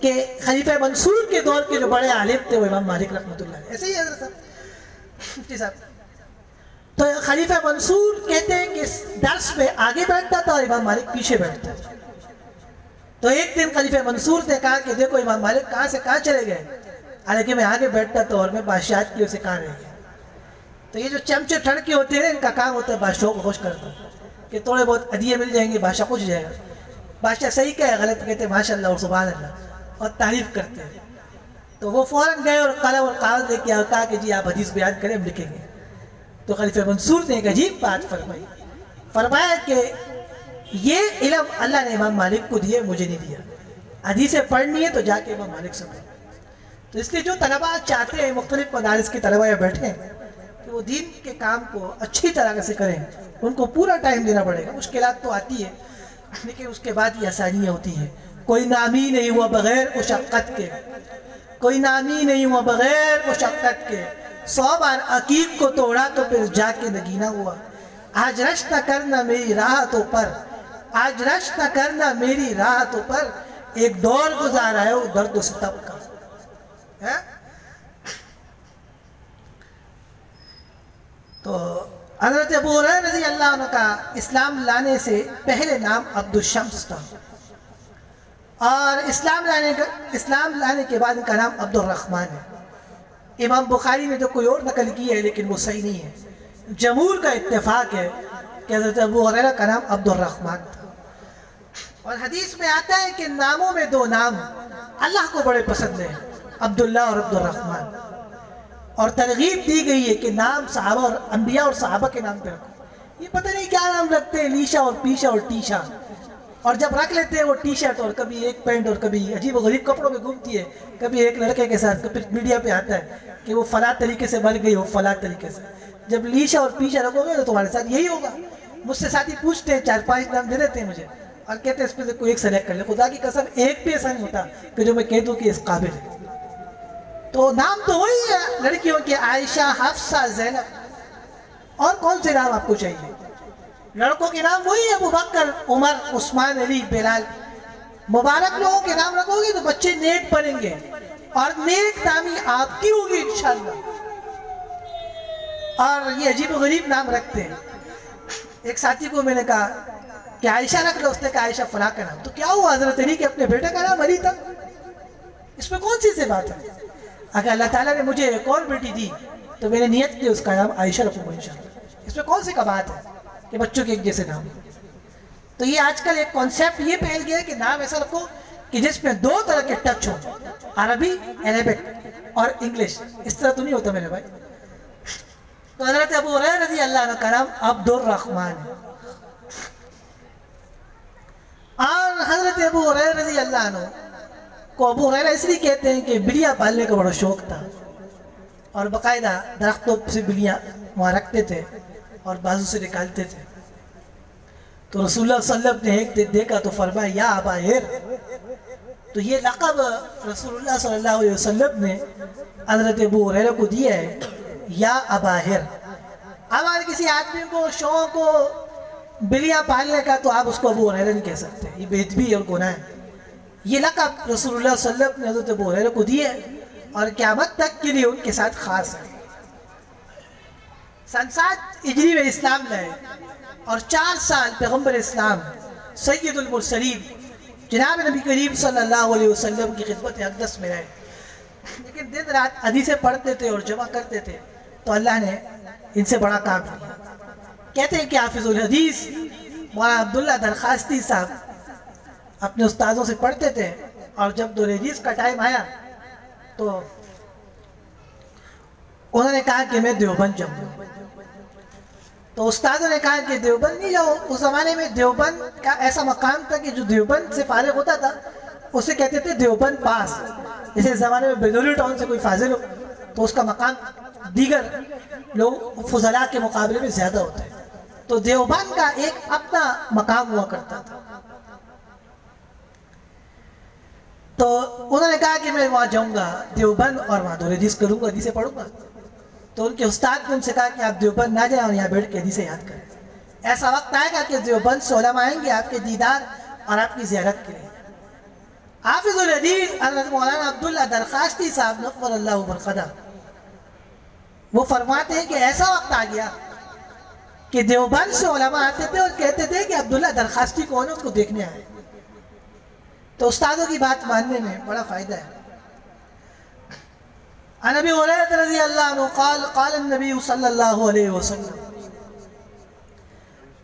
B: کہ خلیفہ منصور کے دور کے جو بڑے عالم تھے وہ امام مالک رحمۃ اللہ علیہ. ایسے ہی حضرت صاحب مفتی صاحب. تو خلیفہ منصور کہتے ہیں کہ درس میں آگے بیٹھتا تھا اور امام مالک پیچھے بیٹھتا تھا. تو ایک دن خلیفہ منصور نے کہا کہ دیکھو امام مالک کہاں سے کہاں چلے گئے، حالانکہ میں آگے بیٹھتا تھا اور میں بادشاہت کی وجہ سے کہاں رہ گیا. تو یہ جو چمچے ٹھڑکے ہوتے ہیں ان کا کام ہوتا ہے بادشاہوں کو خوش کرتا کہ تھوڑے بہت ہدیے مل جائیں گے، بادشاہ خوش جائے گا. بادشاہ صحیح کہے غلط کہتے ہیں ماشاء اللہ اور سبحان اللہ اور تعریف کرتے ہیں. تو وہ فوراً گئے اور قلم اور کاغذ لے کے کہا کہ جی آپ حدیث بیان کریں ہم لکھیں گے. تو خلیفہ منصور نے ایک عجیب بات فرمائی، فرمایا کہ یہ علم اللہ نے امام مالک کو دیے، مجھے نہیں دیا. حدیثیں پڑھنی ہے تو جا کے امام مالک سے پڑھیں. تو اس لیے جو طلباء چاہتے ہیں مختلف مدارس کے طلباء یا بیٹھے ہیں کہ وہ دین کے کام کو اچھی طرح سے کریں، ان کو پورا ٹائم دینا پڑے گا. مشکلات تو آتی ہے لیکن اس کے بعد یہ آسانیاں ہوتی ہیں. کوئی نامی نہیں ہوا بغیر مشقت کے، کوئی نامی نہیں ہوا بغیر مشقت کے. 100 بار عقیق کو توڑا تو پھر جا کے نگینہ ہوا. آج رش نہ کرنا میری راحتوں پر، آج رش نہ کرنا میری راحتوں پر، ایک دور گزارا ہے وہ درد و ستم کا. تو حضرت ابو ہریرہ رضی اللہ عنہ کا اسلام لانے سے پہلے نام عبد الشمس تھا، اور اسلام لانے کے بعد ان کا نام عبد الرحمن ہے. امام بخاری نے جو کوئی اور نقل کی ہے لیکن وہ صحیح نہیں ہے. جمہور کا اتفاق ہے کہ حضرت ابو ہریرہ کا نام عبد الرحمن تھا. اور حدیث میں آتا ہے کہ ناموں میں 2 نام اللہ کو بڑے پسند ہیں، عبداللہ اور عبد الرحمن. اور ترغیب دی گئی ہے کہ نام صحابہ اور انبیاء اور صحابہ کے نام پہ رکھو. یہ پتہ نہیں کیا نام رکھتے ہیں، لیشا اور پیشا اور ٹیشا، اور جب رکھ لیتے ہیں وہ ٹی شرٹ اور کبھی ایک پینٹ اور کبھی عجیب و غریب کپڑوں میں گھومتی ہے، کبھی ایک لڑکے کے ساتھ. کبھی میڈیا پہ آتا ہے کہ وہ فلاں طریقے سے مر گئی ہو، فلاں طریقے سے. جب لیشا اور پیشا رکھو گے تو تمہارے ساتھ یہی ہوگا. مجھ سے ساتھی پوچھتے ہیں 4-5 نام دے دیتے ہیں مجھے اور کہتے ہیں اس پہ سے کوئی ایک سلیکٹ کر لے. خدا کی قسم ایک بھی ایسا نہیں ہوتا کہ جو میں کہہ دوں کہ اس قابل ہے. تو نام تو وہی ہے لڑکیوں کے، عائشہ، حفصہ، زینب. اور کون سے نام آپ کو چاہیے؟ لڑکوں کے نام وہی ہے، ابو بکر، عمر، عثمان، علی، بلال. مبارک لوگوں کے نام رکھو گے تو بچے نیک بنیں گے، اور نیک نامی آپ کی ہوگی انشاءاللہ. اور یہ عجیب و غریب نام رکھتے ہیں. ایک ساتھی کو میں نے کہا کہ عائشہ رکھ لو، اس نے کہا عائشہ فلاں کا نام. تو کیا ہوا حضرت علی کے اپنے بیٹے کا نام علی تھا؟ اس میں کون سی بات ہے؟ اگر اللہ تعالیٰ نے مجھے ایک اور بیٹی دی تو میں نے نیت کی اس کا نام عائشہ رکھوں گا انشاءاللہ. اس میں کون سی کا بات ہے کہ بچوں کے ایک جیسے نام. تو یہ آج کل ایک کانسیپٹ یہ پھیل گیا ہے کہ نام ایسا رکھو کہ جس میں 2 طرح کے ٹچ ہو، عربی، عربک اور انگلش. اس طرح تو نہیں ہوتا میرے بھائی. تو حضرت ابو ہریرہ رضی اللہ عنہ کا نام عبد الرحمن ہے. اور حضرت ابو ہریرہ رضی اللہ عنہ کو ابو ہریرہ اس لیے کہتے ہیں کہ بلیاں پالنے کا بڑا شوق تھا، اور باقاعدہ درختوں سے بلیاں وہاں رکھتے تھے اور بازو سے نکالتے تھے. تو رسول اللہ صلی اللہ علیہ وسلم نے ایک دیکھا تو فرمایا یا ابا ہر. تو یہ لقب رسول اللہ صلی اللہ علیہ وسلم نے حضرت ابو ہریرہ کو دیا ہے، یا ابا ہر. اب اگر کسی آدمی کو شوق ہو بلیاں پالنے کا تو آپ اس کو ابو ہریرہ نہیں کہہ سکتے، یہ بے ادبی اور گناہ ہے. یہ لقب رسول اللہ صلی اللہ علیہ وسلم نے حضرت ابو ہریرہ کو دیا ہے اور قیامت تک کے لیے ان کے ساتھ خاص ہے. سن 7 ہجری میں اسلام لائے اور 4 سال پیغمبر اسلام سید المرسلین جناب نبی کریم صلی اللہ علیہ وسلم کی خدمت اقدس میں رہے. لیکن دن رات حدیثیں پڑھتے تھے اور جمع کرتے تھے، تو اللہ نے ان سے بڑا کام کیا. کہتے ہیں کہ حافظ الحدیث مولانا عبداللہ درخواستی صاحب اپنے استاذوں سے پڑھتے تھے، اور جب دوریجیز کا ٹائم آیا تو انہوں نے کہا کہ میں دیوبند جاؤں. تو استاذوں نے کہا کہ دیوبند نہیں جاؤ. اس زمانے میں دیوبند کا ایسا مقام تھا کہ جو دیوبند سے فارغ ہوتا تھا اسے کہتے تھے دیوبند پاس. جیسے زمانے میں بیدوری ٹاؤن سے کوئی فاضل ہو تو اس کا مقام دیگر لوگ فضلاء کے مقابلے میں زیادہ ہوتا ہے. تو دیوبند کا ایک اپنا مقام ہوا کرتا تھا. تو انہوں نے کہا کہ میں وہاں جاؤں گا دیوبند اور وہاں دور حدیث کروں گا، حدیثیں پڑھوں گا. تو ان کے استاد نے ان سے کہا کہ آپ دیوبند نہ جائیں اور یہاں بیٹھ کے حدیثیں یاد کریں. ایسا وقت آئے گا کہ دیوبند سے علماء آئیں گے آپ کے دیدار اور آپ کی زیارت کے لیے. حافظ الحدیث حضرت مولانا عبداللہ درخواستی صاحب نفر اللہ برقدہ وہ فرماتے ہیں کہ ایسا وقت آ گیا کہ دیوبند سے علماء آتے تھے اور کہتے تھے کہ عبداللہ درخواستی کون ہے، اس کو دیکھنے آئے. تو استادوں کی بات ماننے میں بڑا فائدہ ہے. عن ابی ہریرہ رضی اللہ عنہ قال قال النبی صلی اللہ علیہ وسلم.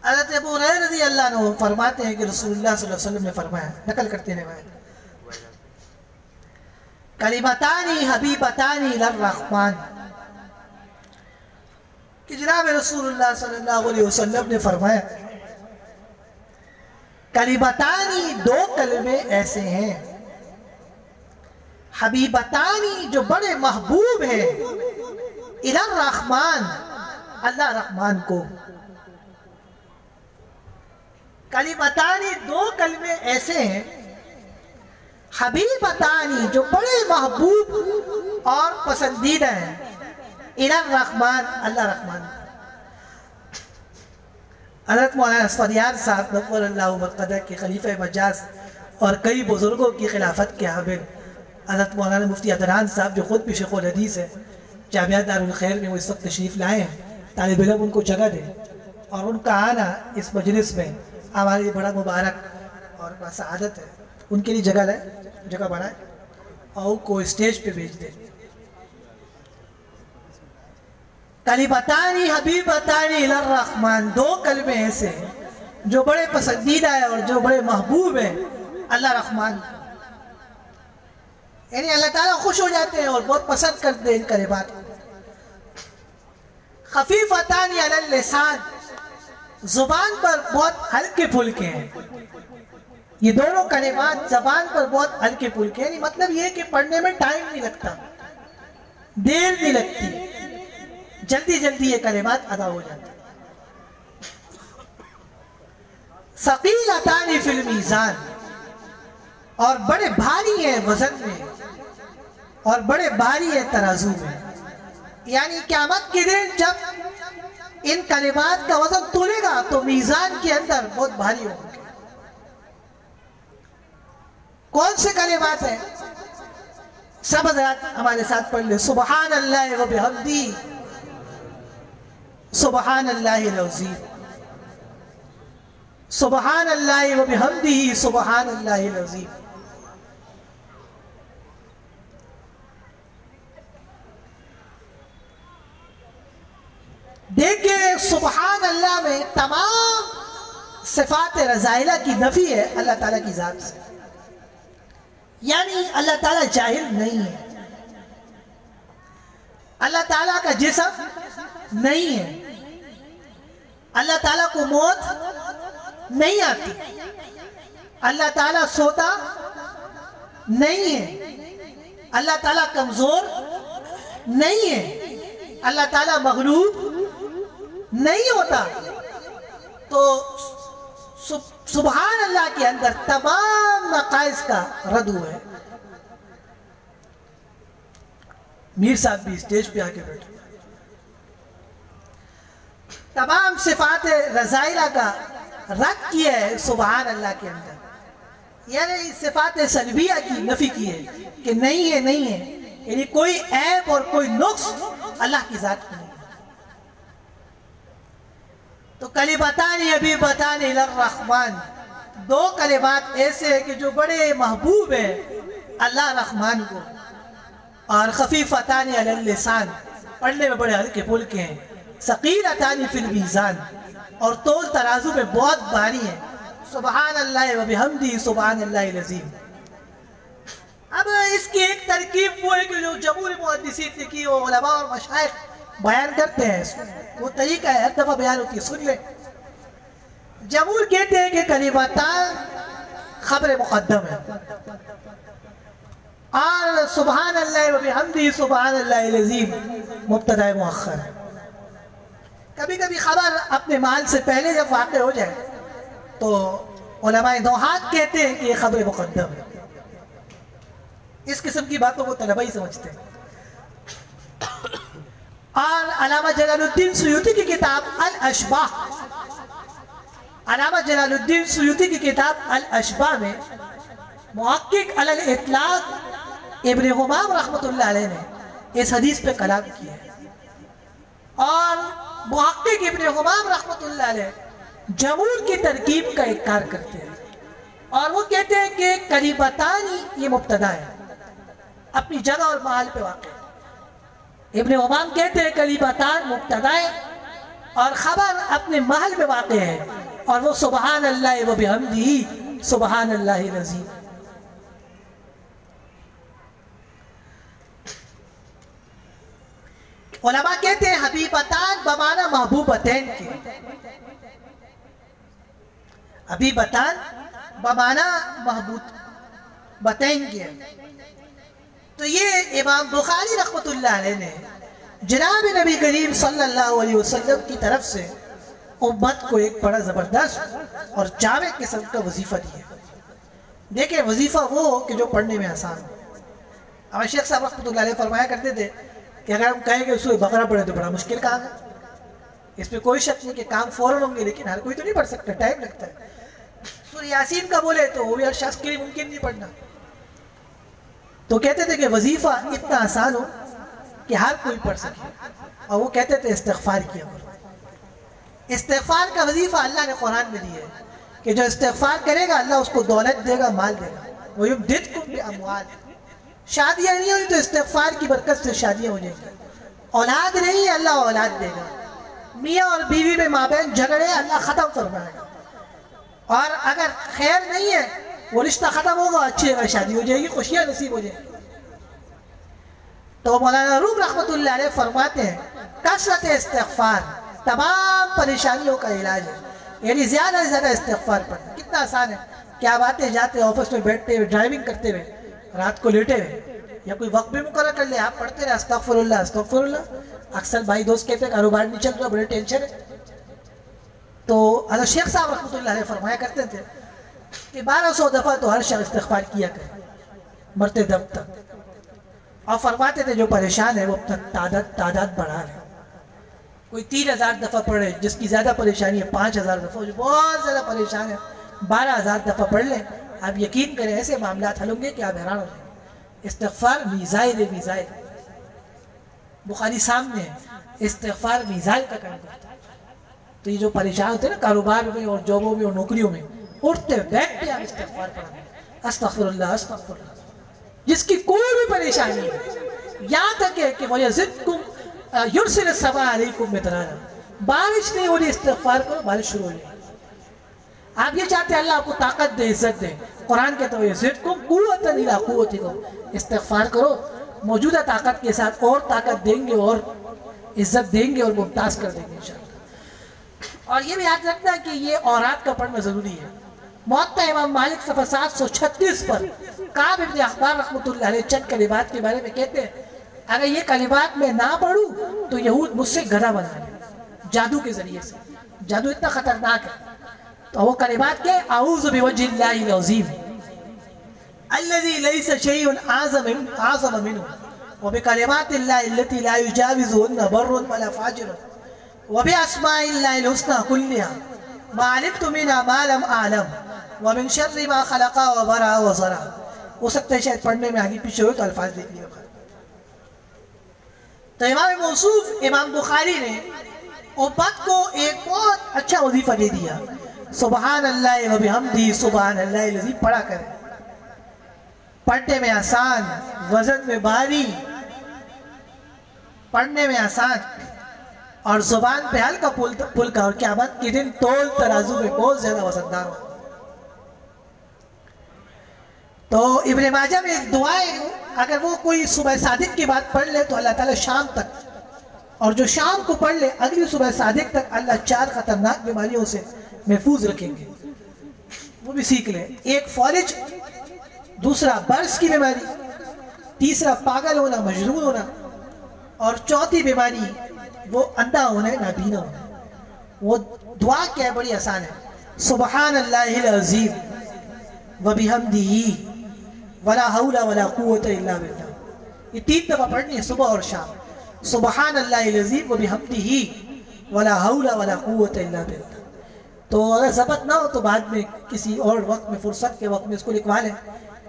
B: حضرت ابو ہریرہ رضی اللہ عنہ فرماتے ہیں کہ رسول اللہ صلی اللہ علیہ وسلم نے فرمایا، نقل کرتے ہیں روایت، کلمتانی حبیبتانی للرحمن، کہ جناب رسول اللہ صلی اللہ علیہ وسلم نے فرمایا کلمتانی 2 کلمے ایسے ہیں، حبیبتانی جو بڑے محبوب ہیں الی الرحمن اللہ رحمان کو. کلمتانی دو کلمے ایسے ہیں حبیبتانی جو بڑے محبوب اور پسندیدہ ہیں الی الرحمن اللہ رحمان. حضرت مولانا اسفندیار صاحب نور اللہ مرقدہ کے خلیفہ مجاز اور کئی بزرگوں کی خلافت کے حامل حضرت مولانا مفتی عدنان صاحب جو خود بھی شیخ الحدیث ہے جامعہ دارالخیر میں وہ اس وقت تشریف لائے ہیں. طالب علم ان کو جگہ دیں اور ان کا آنا اس مجلس میں ہماری بڑا مبارک اور سعادت ہے. ان کے لیے جگہ لائیں, جگہ بنائیں اور ان کو اسٹیج پہ بھیج دیں. کلمتانی حبیبتانی الی الرحمن دو کلمے ایسے ہیں جو بڑے پسندیدہ ہیں اور جو بڑے محبوب ہیں اللہ رحمان. یعنی اللہ تعالیٰ خوش ہو جاتے ہیں اور بہت پسند کرتے ہیں ان کلمات کو. خفیفتانی علی اللسان زبان پر بہت ہلکے پھلکے ہیں. یہ دونوں کلمات زبان پر بہت ہلکے پھلکے ہیں. یعنی مطلب یہ ہے کہ پڑھنے میں ٹائم نہیں لگتا, دیر نہیں لگتی, جلدی جلدی یہ کلمات ادا ہو جاتے ہیں. ثقیلتان فی المیزان اور بڑے بھاری ہیں وزن میں اور بڑے بھاری ہیں ترازو میں. یعنی قیامت کے دن جب ان کلمات کا وزن تولے گا تو میزان کے اندر بہت بھاری ہوں گے. کون سے کلمات ہیں؟ سب حضرات ہمارے ساتھ پڑھ لیں. سبحان اللہ و بحمدہ سبحان اللہ العظیم, سبحان اللہ و بحمدہ سبحان اللہ العظیم. دیکھیں سبحان اللہ میں تمام صفات رضائلہ کی نفی ہے اللہ تعالیٰ کی ذات سے. یعنی اللہ تعالیٰ جاہل نہیں ہے, اللہ تعالیٰ کا جسم نہیں ہے, اللہ تعالیٰ کو موت نہیں آتی, اللہ تعالیٰ سوتا نہیں ہے, اللہ تعالیٰ کمزور نہیں ہے, اللہ تعالیٰ مغلوب نہیں ہوتا. تو سبحان اللہ کے اندر تمام نقائص کا رد ہوا ہے. میر صاحب بھی اسٹیج پہ آ کے بیٹھے. تمام صفات رضائلہ کا رد کیا ہے سبحان اللہ کے اندر. یعنی صفات سلبیہ کی نفی کی ہے کہ نہیں ہے, نہیں ہے. یعنی کوئی عیب اور کوئی نقص اللہ کی ذات میں نہیں. تو کلمتان حبیبتان الی الرحمن دو کلمات ایسے ہیں کہ جو بڑے محبوب ہیں اللہ رحمان کو. اور خفیفتان علی اللسان پڑھنے میں بڑے ہلکے پھلکے ہیں. ثقیلتان فی المیزان اور تول ترازو میں بہت بھاری ہیں. سبحان اللہ و بحمدہ سبحان اللہ العظیم. اب اس کی ایک ترکیب وہ ہے کہ جو جمہور محدثین نے کی وہ علماء اور مشائخ بیان کرتے ہیں. وہ طریقہ ہے, ہر دفعہ بیان ہوتی ہے, سن لیں. جمہور کہتے ہیں کہ کلمتان خبر مقدم ہے اور سبحان اللہ و بحمدہ سبحان اللہ العظیم مبتدا مؤخر ہے. کبھی کبھی خبر اپنے محل سے پہلے جب واقع ہو جائے تو علماء نحات کہتے ہیں کہ یہ خبر مقدم ہے. اس قسم کی باتوں کو طلبہ ہی سمجھتے ہیں. اور علامہ جلال الدین سیوطی کی کتاب الاشباح, علامہ جلال الدین سیوطی کی کتاب الاشباح میں محقق علی الاطلاق ابن حمام رحمۃ اللہ علیہ نے اس حدیث پہ کلام کیا ہے. اور محقق ابن حمام رحمۃ اللہ علیہ جمہور کی ترکیب کا انکار کرتے ہیں اور وہ کہتے ہیں کہ کلمتان یہ مبتدا ہے, اپنی جگہ اور محل پہ واقع ہے. ابن حمام کہتے ہیں کلمتان مبتدا ہے اور خبر اپنے محل میں واقع ہے اور وہ سبحان اللہ و بحمدہ سبحان اللہ العظیم. علماء کہتے ہیں حبیبتان بمعنی محبوبتین کے. حبیبتان بمعنی محبوبتین کے. تو یہ امام بخاری رحمۃ اللہ علیہ نے جناب نبی کریم صلی اللہ علیہ وسلم کی طرف سے امت کو ایک بڑا زبردست اور جامع قسم کا وظیفہ دیا. دیکھیں وظیفہ وہ ہو کہ جو پڑھنے میں آسان ہو. ہمارے شیخ صاحب رحمۃ اللہ علیہ فرمایا کرتے تھے کہ اگر ہم کہیں کہ سورہ بقرہ پڑھیں تو بڑا مشکل کام ہے. اس میں کوئی شک نہیں کہ کام فوراً ہوں گے، لیکن ہر کوئی تو نہیں پڑھ سکتا، ٹائم لگتا ہے. سورہ یاسین کا بولے تو وہ بھی ہر شخص کے لیے ممکن نہیں پڑھنا. تو کہتے تھے کہ وظیفہ اتنا آسان ہو کہ ہر کوئی پڑھ سکے. اور وہ کہتے تھے استغفار کیا کرو. استغفار کا وظیفہ اللہ نے قرآن میں دیا ہے کہ جو استغفار کرے گا اللہ اس کو دولت دے گا، مال دے گا. وَيُمْدِدْكُمْ بِأَمْوَالٍ. شادیاں نہیں ہوئی تو استغفار کی برکت سے شادیاں ہو جائیں گی. اولاد نہیں ہے اللہ اولاد دے گا. میاں اور بیوی میں مابین جھگڑے اللہ ختم فرمائے گا. اور اگر خیر نہیں ہے وہ رشتہ ختم ہوگا، اچھی جگہ شادی ہو جائے گی، خوشیاں نصیب ہو جائیں گی. تو مولانا روم رحمۃ اللہ علیہ فرماتے ہیں کثرت استغفار تمام پریشانیوں کا علاج ہے. یعنی زیادہ سے زیادہ استغفار پڑھنا. کتنا آسان ہے کہ آپ آتے جاتے آفس میں بیٹھتے ہوئے، ڈرائیونگ کرتے ہوئے، رات کو لیٹے ہوئے یا کوئی وقت بھی مقرر کر لے، آپ پڑھتے رہے استغفر اللہ استغفر اللہ. اکثر بھائی دوست کہتے ہیں کاروبار نہیں چل رہا، بڑے ٹینشن ہے. تو حضرت شیخ صاحب رحمۃ اللہ علیہ فرمایا کرتے تھے کہ 1200 دفعہ تو ہر شخص استغفار کیا کرے مرتے دم تک. اور فرماتے تھے جو پریشان ہے وہ اپنا تعداد بڑھا لے. کوئی 3000 دفعہ پڑھے، جس کی زیادہ پریشانی ہے 5000 دفعہ، جو بہت زیادہ پریشان ہے 12000 دفعہ پڑھ لیں. آپ یقین کریں ایسے معاملات حل ہوں گے کہ آپ حیران ہو جائیں گے. استغفار میزائل ہے، میزائل. بخاری سامنے ہے، استغفار میزائل کا کام کرتا ہے. تو یہ جو پریشان ہوتے ہیں نا کاروبار میں اور جابوں میں اور نوکریوں میں، اٹھتے بیٹھتے آپ استغفار پڑھیں. استغفر اللہ استغفر اللہ. جس کی کوئی بھی پریشانی ہے، یہاں تک ہے کہ وَيَزِدْكُمْ يُرْسِلِ السَّمَاءَ عَلَيْكُمْ مِدْرَارًا. بارش نہیں ہو رہی، استغفار کرو بارش شروع ہو جائے. آپ یہ چاہتے ہیں اللہ آپ کو طاقت دے، عزت دے. قرآن کہتا ہے يَزِدْكُمْ قُوَّةً إِلَىٰ قُوَّتِكُمْ. استغفار کرو، موجودہ طاقت کے ساتھ اور طاقت دیں گے اور عزت دیں گے اور ممتاز کر دیں گے انشاءاللہ. اور یہ بھی یاد رکھنا کہ یہ اورات کا پڑھنا ضروری ہے. موطا امام مالک صفحہ 736 پر کعب ابن احبار رحمۃ اللہ علیہ چند کلمات کے بارے میں کہتے ہیں اگر یہ کلمات میں نہ پڑھوں تو یہود مجھ سے گدھا بنا لیں جادو کے ذریعے سے. جادو اتنا خطرناک ہے. تو وہ کلمات کے اعوذ بوجہ اللہ العظیم الذی لیس شیء اعظم منہ وبکلمات اللہ التي لا یجاوزهن بر ولا فاجر وباسماء اللہ الحسنى كلها ما علمت منها ما لم اعلم ومن شر ما خلق وبرا وزرع. ہو سکتا ہے شاید پڑھنے میں آگے پیچھے ہوئے تو الفاظ دیکھ لیے. تو امام موصوف امام بخاری نے امت کو ایک بہت اچھا وظیفہ دے دیا. سبحان اللہ و بحمدہ سبحان اللہ العظیم پڑھا کریں. پڑھنے میں آسان، وزن میں بھاری، پڑھنے میں آسان اور زبان پہ ہلکا پھلکا اور قیامت کے دن تول ترازو میں بہت زیادہ وزندار ہو. تو ابن ماجہ میں ایک دعا ہے، اگر وہ کوئی صبح صادق کی بات پڑھ لے تو اللہ تعالیٰ شام تک، اور جو شام کو پڑھ لے اگلی صبح صادق تک اللہ 4 خطرناک بیماریوں سے محفوظ رکھیں گے. وہ بھی سیکھ لیں. ایک فالج، دوسرا برس کی بیماری، تیسرا پاگل ہونا، مجنون ہونا، اور چوتھی بیماری وہ اندھا ہونا ہے، نابینا ہونا ہے. وہ دعا کیا ہے؟ بڑی آسان ہے. سبحان اللہ العظیم وبحمدہ ولا حول ولا قوت الا باللہ. یہ 3 دفعہ پڑھنی ہے صبح اور شام. سبحان اللہ العظیم وبحمدہ ولا حول ولا قوت الا باللہ. تو اگر ضبط نہ ہو تو بعد میں کسی اور وقت میں، فرصت کے وقت میں اس کو لکھوا لیں،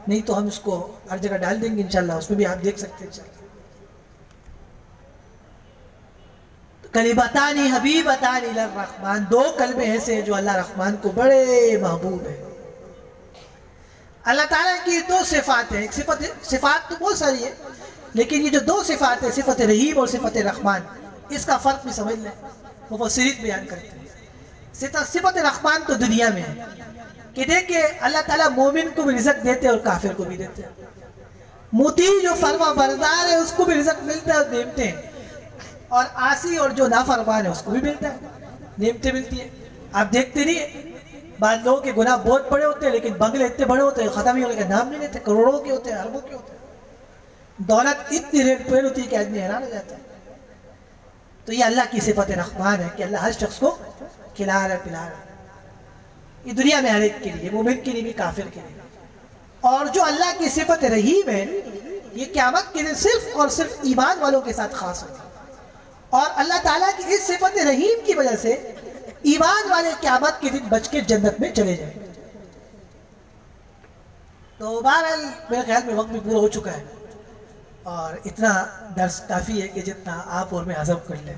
B: نہیں تو ہم اس کو ہر جگہ ڈال دیں گے انشاءاللہ. اس میں بھی آپ دیکھ سکتے ہیں انشاءاللہ. کلمتان حبیبتان الی الرحمن، 2 کلمے ایسے ہیں جو اللہ رحمان کو بڑے محبوب ہیں. اللہ تعالیٰ کی 2 صفات ہیں. ایک صفات تو بہت ساری ہے، لیکن یہ جو 2 صفات ہیں، صفت رحیم اور صفت رحمان، اس کا فرق بھی سمجھ لیں. مفسرین بیان کرتے ہیں صفت رحمان تو دنیا میں ہے کہ دیکھیں اللہ تعالیٰ مومن کو بھی رزق دیتے ہیں اور کافر کو بھی دیتے ہیں. مطیع جو فرما بردار ہے اس کو بھی رزق ملتا ہے اور نعمتیں ہیں، اور عاصی اور جو نافرمان ہے اس کو بھی ملتا ہے، نعمتیں ملتی ہیں. آپ دیکھتے نہیں ہیں بعض لوگوں کے گناہ بہت بڑے ہوتے ہیں لیکن بنگلے اتنے بڑے ہوتے ہیں ختم ہی ہونے کا نام نہیں لیتے، کروڑوں کے ہوتے ہیں، اربوں کے ہوتے ہیں. دولت اتنی ریٹ پیڑ ہوتی ہے کہ آدمی حیران ہو جاتا ہے. تو یہ اللہ کی صفت رحمان ہے کہ اللہ ہر شخص کو کھلا رہا ہے پلا رہا ہے. یہ دنیا میں ہر ایک کے لیے، مومن کے لیے بھی کافر کے لیے. اور جو اللہ کی صفت رحیم ہے یہ قیامت کے دن صرف اور صرف ایمان والوں کے ساتھ خاص ہوتی ہے. اور اللہ تعالیٰ کی اس صفت رحیم کی وجہ سے ایمان والے قیامت کے دن بچ کے جنت میں چلے جائیں. تو بہرحال میرے خیال میں وقت بھی پورا ہو چکا ہے اور اتنا درس کافی ہے کہ جتنا آپ اور میں ہضم کر لیں.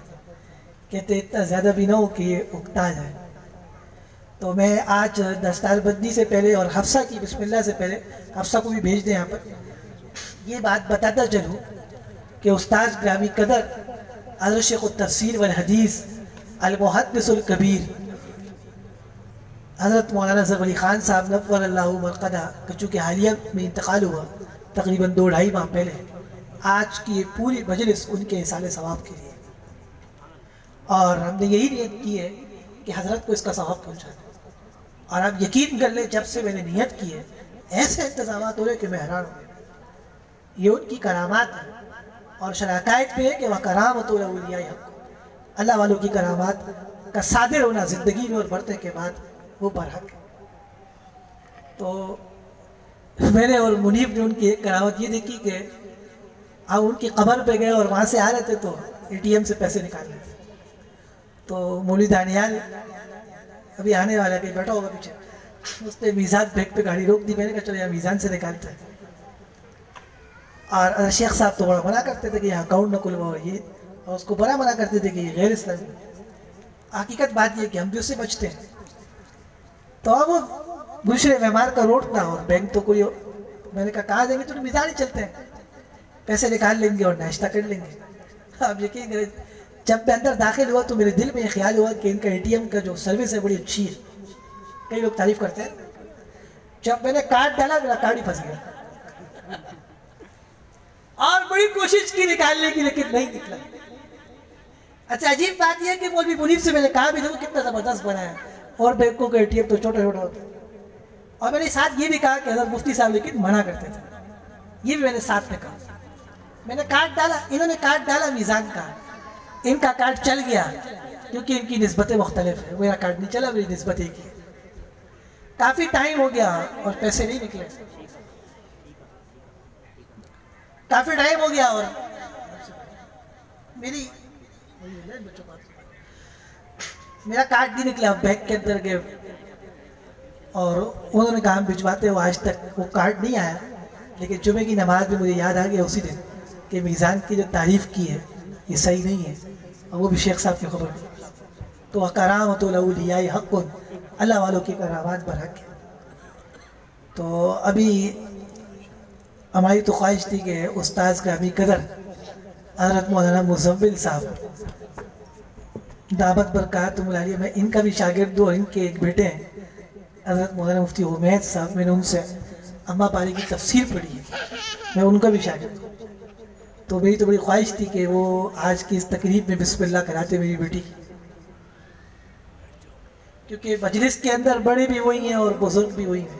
B: کہتے اتنا زیادہ بھی نہ ہو کہ یہ اکتا جائے. تو میں آج دستار بندی سے پہلے اور حفصہ کی بسم اللہ سے پہلے، حفصہ کو بھی بھیج دیں یہاں پر، یہ بات بتاتا چلوں کہ استاذ گرامی قدر حضرت شیخ التفسیر والحدیث المحدث الکبیر حضرت مولانا ظفر علی خان صاحب نور اللہ مرقدہ کا چونکہ حالیہ میں انتقال ہوا تقریباً 2-2.5 ماہ پہلے، آج کی یہ پوری مجلس ان کے احسان ثواب کے لیے. اور ہم نے یہی نیت کی ہے کہ حضرت کو اس کا ثواب پہنچانا. اور آپ یقین کر لیں جب سے میں نے نیت کی ہے ایسے انتظامات ہو رہے کہ میں حیران ہوں. یہ ان کی کرامات ہیں اور شراکات پہ ہے کہ وہ کرامت الاولیاء حق، اللہ والوں کی کرامات کا صادر ہونا زندگی میں اور مرنے کے بعد وہ برحق ہے. تو میں نے اور منیب نے ان کی ایک کرامت یہ دیکھی کہ ہم ان کی قبر پہ گئے اور وہاں سے آ رہے تھے تو ATM سے پیسے نکال رہے تھے. تو مولوی دانیال ابھی آنے والا ہے، بیٹھا ہوگا پیچھے، اس نے میزان بیگ پہ گاڑی روک دی. میں نے کہا چلو یہاں میزان سے نکالتے ہیں. اور شیخ صاحب تو بڑا منع کرتے تھے کہ یہاں اکاؤنٹ نہ کھلواؤ یہ، اور اس کو بڑا منع کرتے تھے کہ یہ غیر اسلامی. حقیقت بات یہ کہ ہم بھی اس سے بچتے ہیں. تو اب گلشن معمار کا روڈ تھا اور بینک تو کوئی، میں نے کہا کہاں جائیں گے؟ تو میزان ہی چلتے ہیں، پیسے نکال لیں گے اور ناشتہ کر لیں گے. اب یقین کریں جب میں اندر داخل ہوا تو میرے دل میں یہ خیال ہوا کہ ان کا ATM کا جو سروس ہے بڑی اچھی ہے، کئی لوگ تعریف کرتے ہیں. جب میں نے کارڈ ڈالا میرا کارڈ ہی پھنس گیا اور بڑی کوشش کی نکالنے کی لیکن نہیں نکلا. اچھا عجیب بات یہ ہے کہ مولوی منیب سے میں نے کہا بھی دیکھو کتنا زبردست بنا ہے اور بینکوں کا ATM تو چھوٹا چھوٹا ہوتا ہے. اور میں نے ساتھ یہ بھی کہا کہ حضرت مفتی صاحب لیکن منع کرتے تھے، یہ بھی میں نے ساتھ میں کہا. میں نے کارڈ ڈالا، انہوں نے کارڈ ڈالا میزان کا، ان کا کارڈ چل گیا کیونکہ ان کی نسبتیں مختلف ہیں. میرا کارڈ نہیں چلا، میری نسبت ایک ہی ہے. کافی ٹائم ہو گیا اور پیسے نہیں نکلے. کافی ٹائم ہو گیا اور میرا کارڈ نہیں نکلا. بینک کے اندر گئے اور انہوں نے کہا ہم بھجواتے ہو، آج تک وہ کارڈ نہیں آیا. لیکن جمعے کی نماز میں مجھے یاد آ گیا اسی دن کہ میزان کی جو تعریف کی ہے یہ صحیح نہیں ہے، اور وہ بھی شیخ صاحب کی خبر میں. تو کرامت الاولیاء حق، اللہ والوں کی کرامات برحق ہے. تو ابھی ہماری تو خواہش تھی کہ استاذ گرامی قدر حضرت مولانا مزمل صاحب دعوت برکات ملالیہ، میں ان کا بھی شاگرد ہوں اور ان کے ایک بیٹے ہیں حضرت مولانا مفتی حمید صاحب. میں نے ان سے اما پاری کی تفسیر پڑھی ہے، میں ان کا بھی شاگرد ہوں. تو میری تو بڑی خواہش تھی کہ وہ آج کی اس تقریب میں بسم اللہ کراتے میری بیٹی، کیونکہ مجلس کے اندر بڑے بھی وہی ہیں اور بزرگ بھی وہی ہیں.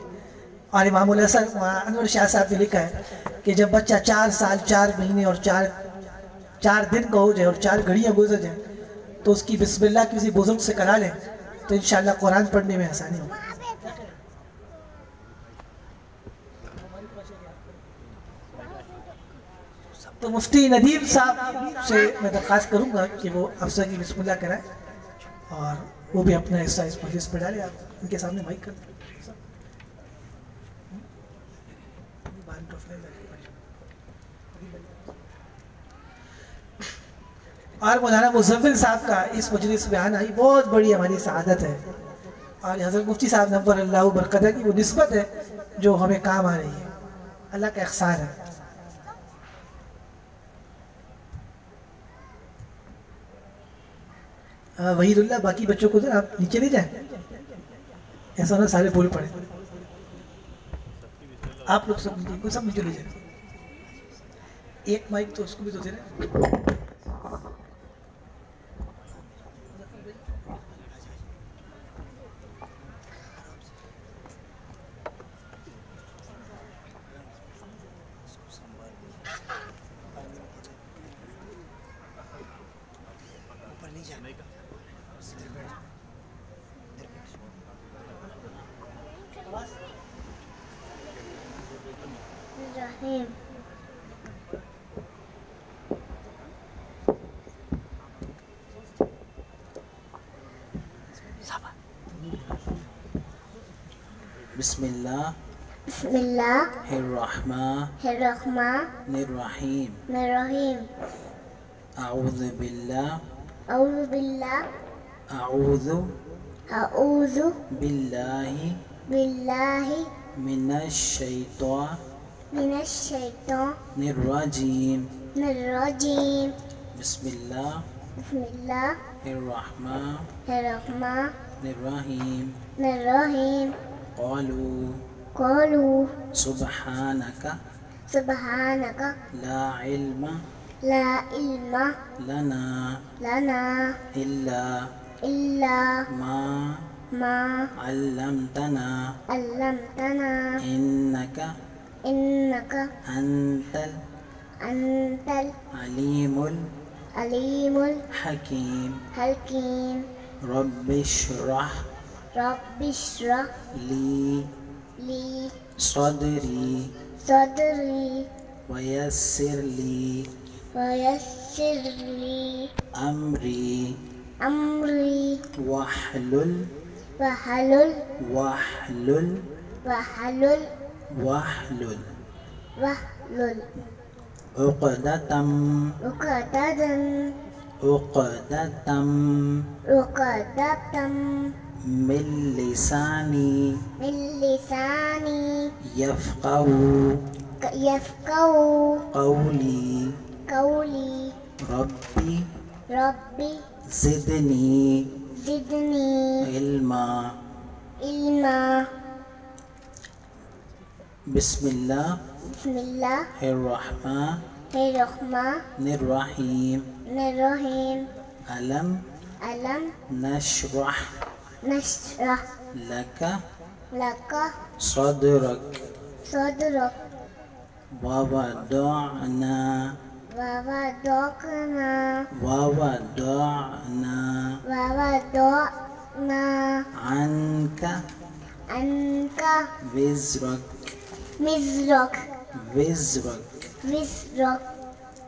B: اور امام الحسن انور شاہ صاحب نے لکھا ہے کہ جب بچہ 4 سال 4 مہینے اور 4 دن کا ہو جائے اور 4 گھڑیاں گزر جائیں تو اس کی بسم اللہ کسی بزرگ سے کرا لیں تو انشاءاللہ قرآن پڑھنے میں آسانی ہوگی. تو مفتی ندیم صاحب سے میں درخواست کروں گا کہ وہ افسر کی بسم اللہ کرائیں اور وہ بھی اپنا حصہ اس مجلس پہ ڈالے. آپ ان کے سامنے مائک کر دیں. اور مولانا مزمل صاحب کا اس مجلس میں آنا ہی بہت بڑی ہماری سعادت ہے، اور حضرت مفتی صاحب نور اللہ برقدر کی وہ نسبت ہے جو ہمیں کام آ رہی ہے. اللہ کا احسان ہے. وحید اللہ باقی بچوں کو آپ نیچے نہیں جائیں، ایسا نہ سارے بول پڑے. آپ لوگ سب نیچے لے جائیں. ایک مائک تو اس کو بھی تو دے رہے.
C: الرحيم
D: بسم الله
C: بسم الله
D: الرحمن
C: الرحمن
D: الرحيم
C: الرحيم
D: أعوذ بالله
C: أعوذ بالله
D: أعوذ
C: أعوذ
D: بالله
C: بالله
D: من الشيطان
C: من الشيطان
D: الرجيم
C: الرجيم
D: بسم الله
C: بسم الله
D: الرحمن
C: الرحمن
D: الرحيم
C: الرحيم قالوا
D: سبحانك
C: سبحانك
D: لا علم
C: لا علم
D: لنا
C: لنا
D: إلا
C: ما
D: علمتنا
C: علمتنا
D: إنك
C: إنك
D: أنت
C: أنت
D: العليم
C: العليم
D: الحكيم
C: الحكيم
D: رب اشرح
C: رب اشرح
D: لي
C: لي
D: صدري
C: صدري
D: ويسر لي أمري
C: أمري
D: واحلل
C: واحلل
D: عقدة
C: عقدة
D: من لساني يفقه قولي ربي زدني علما بسم الله
C: بسم الله
D: الرحمن
C: الرحمن
D: الرحيم
C: الرحيم
D: ألم
C: ألم
D: نشرح
C: نشرح
D: لك
C: لك
D: صدرك
C: صدرك
D: ووضعنا عنك
C: وزرك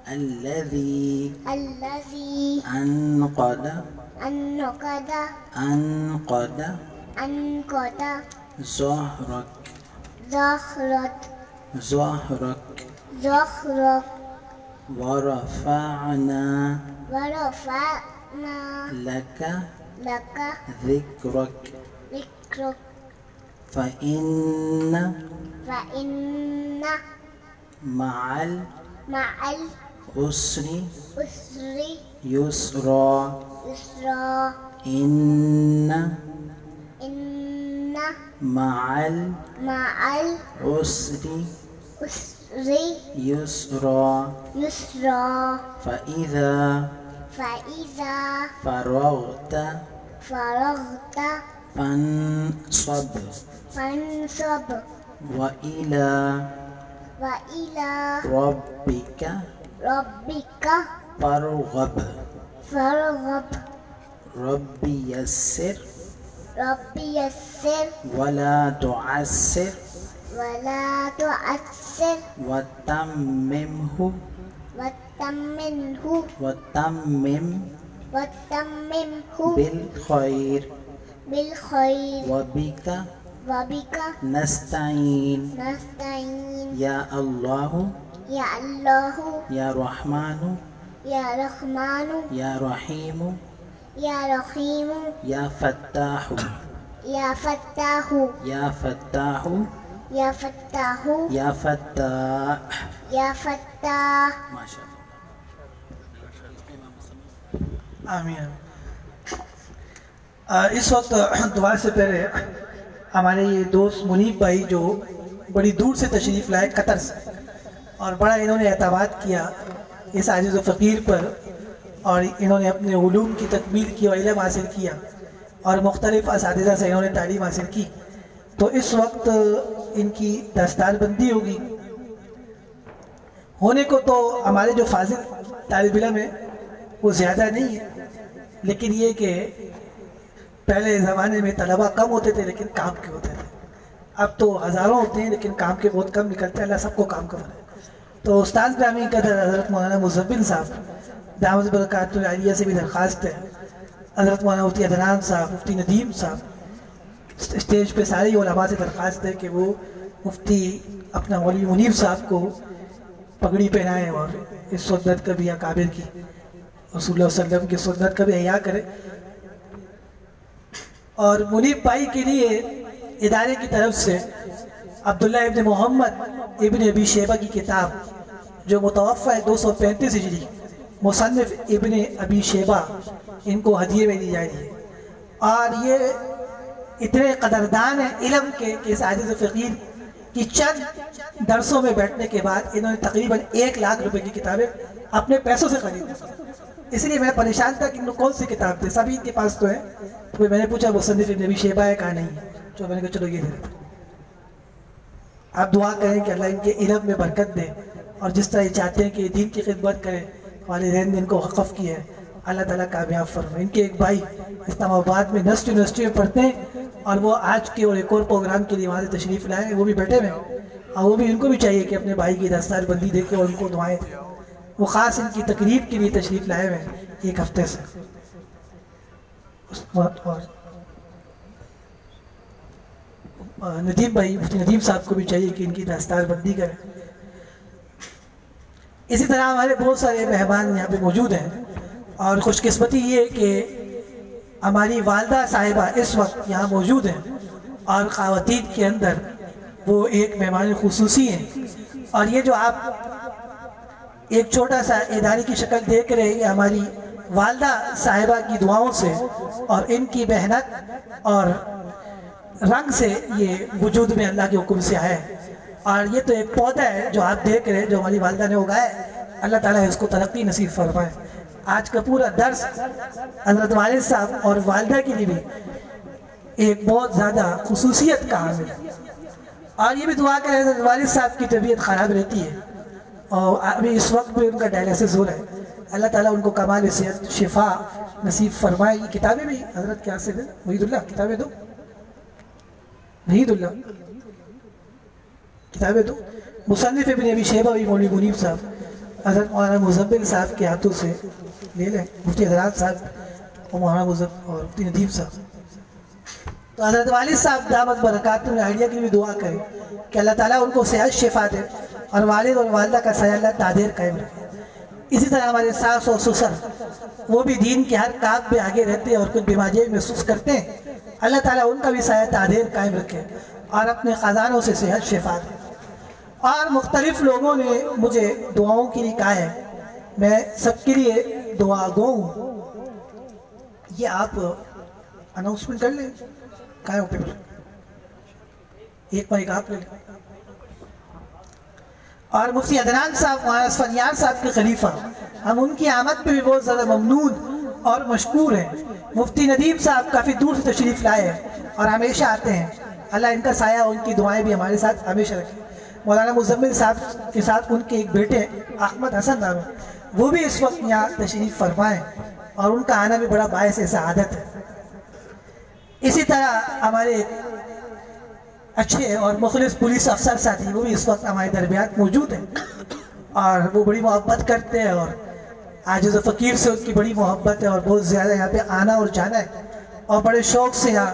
D: الذي أنقض ظهرك ورفعنا لك ذكرك فإن مع العسر يسرا إن مع العسر يسرا فإذا فرغت فانصب وإلى ربك فارغب ربي يسر ولا تعسر وتممه بالخير وبك نستعين يا الله يا رحمن يا رحيم يا فتاح
C: يا فتاح
D: يا فتاح
C: يا فتاح
D: يا فتاح
C: يا فتاح
D: ما شاء الله
B: آمین. اس وقت دعا سے پہلے ہمارے یہ دوست منیب بھائی جو بڑی دور سے تشریف لائے قطر سے، اور بڑا انہوں نے اعتماد کیا اس عاجز و فقیر پر، اور انہوں نے اپنے علوم کی تکمیل کی اور علم حاصل کیا، اور مختلف اساتذہ سے انہوں نے تعلیم حاصل کی. تو اس وقت ان کی دستار بندی ہوگی. ہونے کو تو ہمارے جو فاضل طالب علم ہیں وہ زیادہ نہیں ہے، لیکن یہ کہ پہلے زمانے میں طلبہ کم ہوتے تھے لیکن کام کے ہوتے تھے. اب تو ہزاروں ہوتے ہیں لیکن کام کے بہت کم نکلتے ہیں، اللہ سب کو کام کرائے۔ تو استاد گرامی قدر حضرت مولانا مزمل صاحب دامت برکاتہ العالیہ سے بھی درخواست ہے، حضرت مولانا مفتی عدنان صاحب، مفتی ندیم صاحب، اسٹیج پہ سارے علماء سے درخواست ہے کہ وہ مفتی اپنا مولوی منیر صاحب کو پگڑی پہنائیں اور اس سنت کا بھی اکابر کی رسول اللہ صلی اللہ علیہ وسلم کی سنت کا بھی احیاء کرے۔ اور منیب بھائی کے لیے ادارے کی طرف سے عبداللہ ابن محمد ابن ابی شیبہ کی کتاب جو متوفہ ہے 235 ہجری، مصنف ابن ابی شیبہ، ان کو ہدیے میں دی جا رہی ہے۔ اور یہ اتنے قدردان ہیں علم کے کہ اس عاجز فقیر کی چند درسوں میں بیٹھنے کے بعد انہوں نے تقریباً 1 لاکھ روپے کی کتابیں اپنے پیسوں سے خریدی۔ اس لیے میں پریشان تھا کہ انہوں کون سی کتاب تھے، سبھی ان کے پاس تو ہے، تو میں نے پوچھا مصنف ابن ابی شیبہ ہے، کہا نہیں ہے، تو میں نے کہا چلو یہ دے۔ آپ دعا کریں کہ اللہ ان کے علم میں برکت دے، اور جس طرح یہ چاہتے ہیں کہ دین کی خدمت کریں، والدین نے ان کو وقف کیا ہے، اللہ تعالیٰ کامیاب فرمائے۔ ان کے ایک بھائی اسلام آباد میں نسٹ یونیورسٹی میں پڑھتے ہیں، اور وہ آج کے اور ایک اور پروگرام کے لیے وہاں سے تشریف لائے ہیں، وہ بھی بیٹھے ہوئے ہیں، اور وہ بھی ان کو بھی چاہیے کہ اپنے بھائی کی دستار بندی دے کے اور ان کو دعائیں دیں۔ وہ خاص ان کی تقریب کے لیے تشریف لائے ہوئے ہیں 1 ہفتے سے۔ اور ندیم بھائی، مفتی ندیم صاحب کو بھی چاہیے کہ ان کی دستار بندی کریں۔ اسی طرح ہمارے بہت سارے مہمان یہاں پہ موجود ہیں، اور خوش قسمتی یہ کہ ہماری والدہ صاحبہ اس وقت یہاں موجود ہیں، اور خواتین کے اندر وہ ایک مہمان خصوصی ہیں۔ اور یہ جو آپ ایک چھوٹا سا ادارے کی شکل دیکھ رہے ہیں، یہ ہماری والدہ صاحبہ کی دعاؤں سے اور ان کی محنت اور رنگ سے یہ وجود میں اللہ کے حکم سے آیا ہے۔ اور یہ تو ایک پودا ہے جو آپ دیکھ رہے ہیں، جو ہماری والدہ نے اگایا ہے، اللہ تعالیٰ اس کو ترقی نصیب فرمائے۔ آج کا پورا درس حضرت والد صاحب اور والدہ کے لیے بھی ایک بہت زیادہ خصوصیت کا حامل ہے۔ اور یہ بھی دعا کریں، حضرت والد صاحب کی طبیعت خراب رہتی ہے، اور ابھی اس وقت بھی ان کا ڈائلیسس ہو رہا ہے، اللہ تعالیٰ ان کو کمال صحت شفا نصیب فرمائے۔ یہ کتابیں بھی حضرت کیا سے دیں، وحید اللہ کتابیں دو، وحید اللہ کتابیں دو۔ مصنف ابن ابی شیبہ بھی مولوی منیب صاحب حضرت مولانا مزمل صاحب کے ہاتھوں سے لے لیں، مفتی حضرات صاحب اور مولانا مزمل اور مفتی ندیم صاحب۔ تو حضرت والد صاحب دامت برکاتہ العالیہ کی بھی دعا کریں کہ اللہ تعالیٰ ان کو صحت شفا دے، اور والد اور والدہ کا سایہ اللہ تعدیر قائم رکھے۔ اسی طرح ہمارے ساس اور سسر، وہ بھی دین کے ہر کام پہ آگے رہتے ہیں اور کچھ بیماریاں محسوس کرتے ہیں، اللہ تعالیٰ ان کا بھی سایہ تعدیر قائم رکھے اور اپنے خزانوں سے صحت شفا دے۔ اور مختلف لوگوں نے مجھے دعاؤں کے لیے کہا ہے، میں سب کے لیے دعا گو ہوں۔ یہ آپ اناؤنسمنٹ کر لیں، کہاں ہے پیپر، ایک مائک آپ لے لیں۔ اور مفتی عدنان صاحب مولانا اسفندیار صاحب کے خلیفہ، ہم ان کی آمد پہ بھی بہت زیادہ ممنون اور مشکور ہیں۔ مفتی ندیم صاحب کافی دور سے تشریف لائے ہیں اور ہمیشہ آتے ہیں، اللہ ان کا سایہ، ان کی دعائیں بھی ہمارے ساتھ ہمیشہ رکھیں۔ مولانا مزمل صاحب کے ساتھ ان کے ایک بیٹے احمد حسن نام ہے، وہ بھی اس وقت یہاں تشریف فرمائیں، اور ان کا آنا بھی بڑا باعث سعادت ہے۔ اسی طرح ہمارے اچھے اور مخلص پولیس افسر ساتھی، وہ بھی اس وقت ہمارے درمیان موجود ہیں، اور وہ بڑی محبت کرتے ہیں، اور عاجز و فقیر سے ان کی بڑی محبت ہے، اور بہت زیادہ یہاں پہ آنا اور جانا ہے، اور بڑے شوق سے یہاں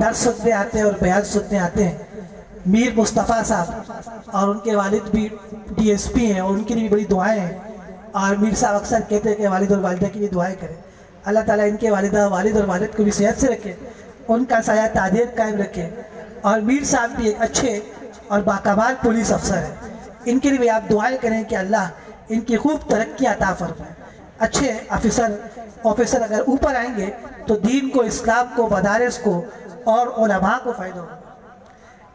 B: درس سننے آتے ہیں اور بیان سننے آتے ہیں۔ میر مصطفیٰ صاحب اور ان کے والد بھی ڈی ایس پی ہیں، اور ان کے لیے بھی بڑی دعائیں ہیں، اور میر صاحب اکثر کہتے ہیں کہ والد اور والدہ کے لیے دعائیں کریں، اللہ تعالیٰ ان کے والدہ والد اور والد کو بھی صحت سے رکھے، ان کا سایہ تعدیر قائم رکھے۔ اور میر صاحب بھی ایک اچھے اور باکمال پولیس افسر ہیں، ان کے لیے بھی آپ دعائیں کریں کہ اللہ ان کی خوب ترقی عطا فرمائے۔ اچھے آفیسر اگر اوپر آئیں گے تو دین کو، اسلام کو، مدارس کو اور علماء کو فائدہ ہوگا۔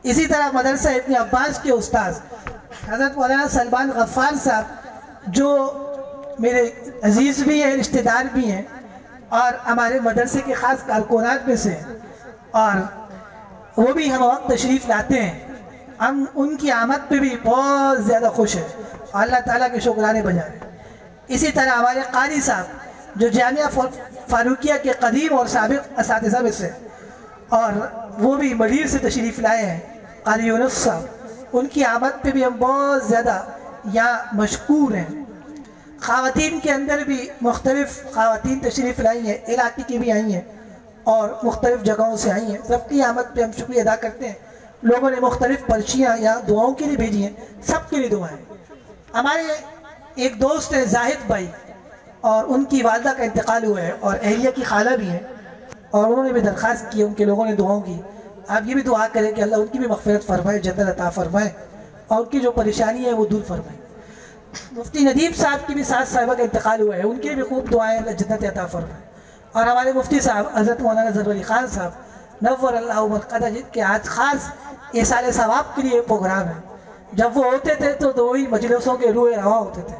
B: اسی طرح مدرسہ ابن عباس کے استاذ حضرت مولانا سلمان غفار صاحب، جو میرے عزیز بھی ہیں، رشتہ دار بھی ہیں، اور ہمارے مدرسے کے خاص کارکنان میں سے ہیں، اور وہ بھی ہم وقت تشریف لاتے ہیں، ہم ان کی آمد پہ بھی بہت زیادہ خوش ہیں، اور اللہ تعالیٰ کے شکرانے بجا رہے ہیں۔ اسی طرح ہمارے قاری صاحب، جو جامعہ فاروقیہ کے قدیم اور سابق اساتذہ میں سے، اور وہ بھی مدیر سے تشریف لائے ہیں، قاری یونس صاحب، ان کی آمد پہ بھی ہم بہت زیادہ یہاں مشکور ہیں۔ خواتین کے اندر بھی مختلف خواتین تشریف لائی ہیں، علاقے کی بھی آئی ہیں اور مختلف جگہوں سے آئی ہیں، سب کی آمد پہ ہم شکریہ ادا کرتے ہیں۔ لوگوں نے مختلف پرچیاں یہاں دعاؤں کے لیے بھیجی ہیں، سب کے لیے دعائیں۔ ہمارے ایک دوست ہیں زاہد بھائی، اور ان کی والدہ کا انتقال ہوا ہے اور اہلیہ کی خالہ بھی ہیں، اور انہوں نے بھی درخواست کی، ان کے لوگوں نے دعاؤں کی۔ آپ یہ بھی دعا کریں کہ اللہ ان کی بھی مغفرت فرمائے، جنت عطا فرمائے، اور ان کی جو پریشانی ہے وہ دور فرمائے۔ مفتی ندیم صاحب کی بھی ساس صاحبہ کا انتقال ہوا ہے، ان کے بھی خوب دعائیں اللہ جنت عطا فرمائے۔ اور ہمارے مفتی صاحب حضرت مولانا ظفر علی خان صاحب نور اللہ مرقدہ، جن کے آج خاص ایصال ثواب کے لیے پروگرام ہے، جب وہ ہوتے تھے تو وہی مجلسوں کے روح رواں ہوتے تھے۔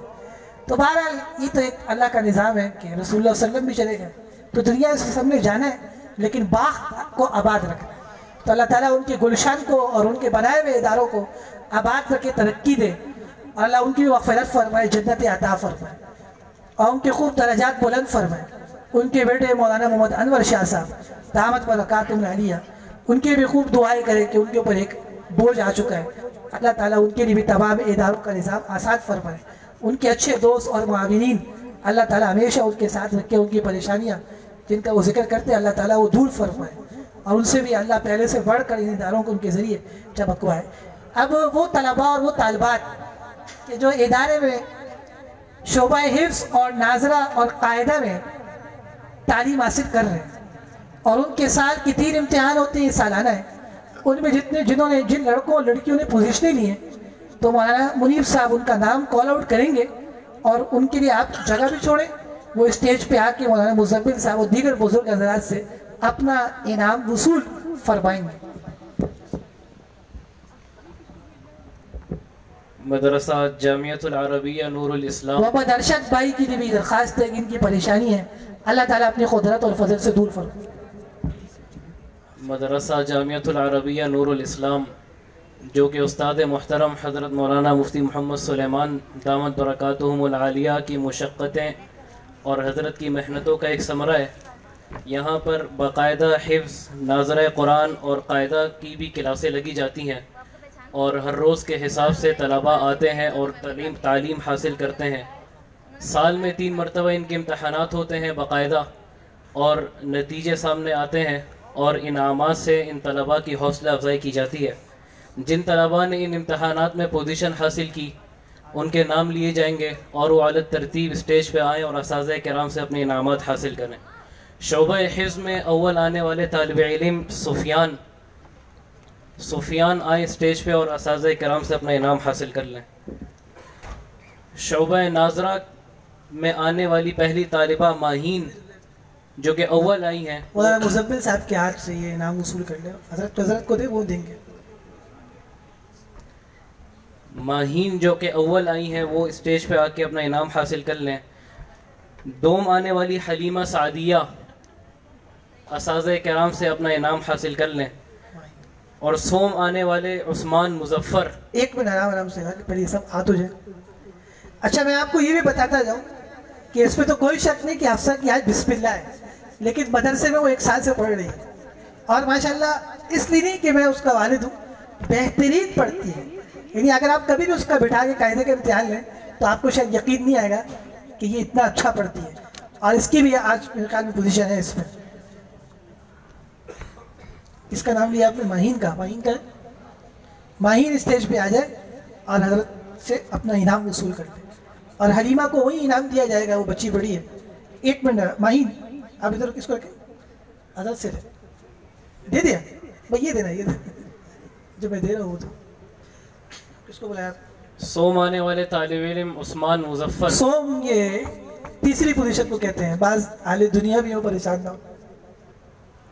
B: تو بہرحال یہ تو ایک اللہ کا نظام ہے کہ رسول اللہ صلی اللہ علیہ وسلم بھی چلے گئے، تو دنیا سے سب نے جانا ہے، لیکن باغ کو آباد رکھنا ہے۔ تو اللہ تعالیٰ ان کے گلشن کو اور ان کے بنائے ہوئے اداروں کو آباد رکھے، ترقی دے، اور اللہ ان کی مغفرت فرمائے، جنت عطا فرمائے، اور ان کے خوب درجات بلند فرمائے۔ ان کے بیٹے مولانا محمد انور شاہ صاحب دامت برکاتہم العالیہ، ان کے بھی خوب دعائیں کریں کہ ان کے اوپر ایک بوجھ آ چکا ہے، اللہ تعالیٰ ان کے لیے بھی تمام اداروں کا نظام آسان فرمائے۔ ان کے اچھے دوست اور معاونین اللہ تعالیٰ ہمیشہ ان کے ساتھ رکھے، ان کی پریشانیاں جن کا وہ ذکر کرتے ہیں اللہ تعالیٰ وہ دور فرمائے، اور ان سے بھی اللہ پہلے سے بڑھ کر ان اداروں کو ان کے ذریعے چمکوائے۔ اب وہ طلباء اور وہ طالبات کہ جو ادارے میں شعبہ حفظ اور ناظرہ اور قاعدہ میں تعلیم حاصل کر رہے ہیں، اور ان کے سال کی 3 امتحان ہوتے ہیں، سالانہ ہے، ان میں جن لڑکوں اور لڑکیوں نے پوزیشنیں لی ہیں، تو مولانا منیب صاحب ان کا نام کال آؤٹ کریں گے، اور ان کے لیے آپ جگہ بھی چھوڑیں، وہ اسٹیج پہ آ کے مولانا مزمل صاحب اور دیگر بزرگ حضرات سے اپنا انعام وصول فرمائیں گے۔
A: مدرسہ جامعۃ العربیہ نور الاسلام،
B: محمد ارشد بھائی کی بھی درخواست ہے کہ ان کی پریشانی ہے، اللہ تعالیٰ اپنی قدرت اور فضل سے دور فرمائے۔
A: مدرسہ جامعۃ العربیہ نور الاسلام، جو کہ استاد محترم حضرت مولانا مفتی محمد سلیمان دامت برکاتہم العالیہ کی مشقتیں اور حضرت کی محنتوں کا ایک ثمرہ ہے۔ یہاں پر باقاعدہ حفظ، ناظرہ قرآن اور قاعدہ کی بھی کلاسیں لگی جاتی ہیں، اور ہر روز کے حساب سے طلباء آتے ہیں اور تعلیم حاصل کرتے ہیں۔ سال میں 3 مرتبہ ان کے امتحانات ہوتے ہیں باقاعدہ، اور نتیجے سامنے آتے ہیں، اور انعامات سے ان طلباء کی حوصلہ افزائی کی جاتی ہے۔ جن طلباء نے ان امتحانات میں پوزیشن حاصل کی ان کے نام لیے جائیں گے، اور وہ اعلیٰ ترتیب اسٹیج پہ آئیں اور اساتذہ کرام سے اپنے انعامات حاصل کریں۔ شعبہ حفظ میں اول آنے والے طالب علم سفیان آئے اسٹیج پہ اور اساتذہ کرام سے اپنا انعام حاصل کر لیں۔ شعبہ ناظرہ میں آنے والی پہلی طالبہ ماہین، جو کہ اول آئی ہیں،
B: مولانا مزمل صاحب کے ہاتھ سے یہ انعام وصول کر لیں، حضرت کو دے، وہ دیں گے۔
A: ماہین جو کہ اول آئی ہیں وہ اسٹیج پہ آ کے اپنا انعام حاصل کر لیں۔ دوم آنے والی حلیمہ سعدیہ اساتذہ کرام سے اپنا انعام حاصل کر لیں، اور سوم آنے والے عثمان مظفر۔
B: ایک منٹ آرام سے پہلے سب ہاتھ ہو جائے۔ اچھا، میں آپ کو یہ بھی بتاتا جاؤں کہ اس پہ تو کوئی شک نہیں کہ حفصہ کی آج بسم اللہ ہے، لیکن مدرسے میں وہ 1 سال سے پڑھ رہی ہے، اور ماشاءاللہ اس لیے نہیں کہ میں اس کا والد ہوں، بہترین پڑھتی ہے۔ یعنی اگر آپ کبھی بھی اس کا بٹھا کے قاعدے کا امتحان لیں تو آپ کو شاید یقین نہیں آئے گا کہ یہ اتنا اچھا پڑھتی ہے، اور اس کی بھی آج میرے خیال میں پوزیشن ہے اس میں۔ اس کا نام لیا آپ نے ماہین کا، ماہین اسٹیج پہ آ جائے اور حضرت سے اپنا انعام وصول کر دے، اور حلیمہ کو وہی انعام دیا جائے گا، وہ بچی بڑی ہے۔ 1 منٹ ماہین، آپ ادھر کس کو رکھیں، حضرت سے دے دیا بھائی، یہ دینا، یہ دینا جو میں دے رہا ہوں۔ تو کس کو بلایا؟
A: سوم آنے والے طالب علم عثمان مظفر۔
B: سوم یہ تیسری پوزیشن کو کہتے ہیں، بعض اہل دنیا بھی ہو پریشان نہ ہو۔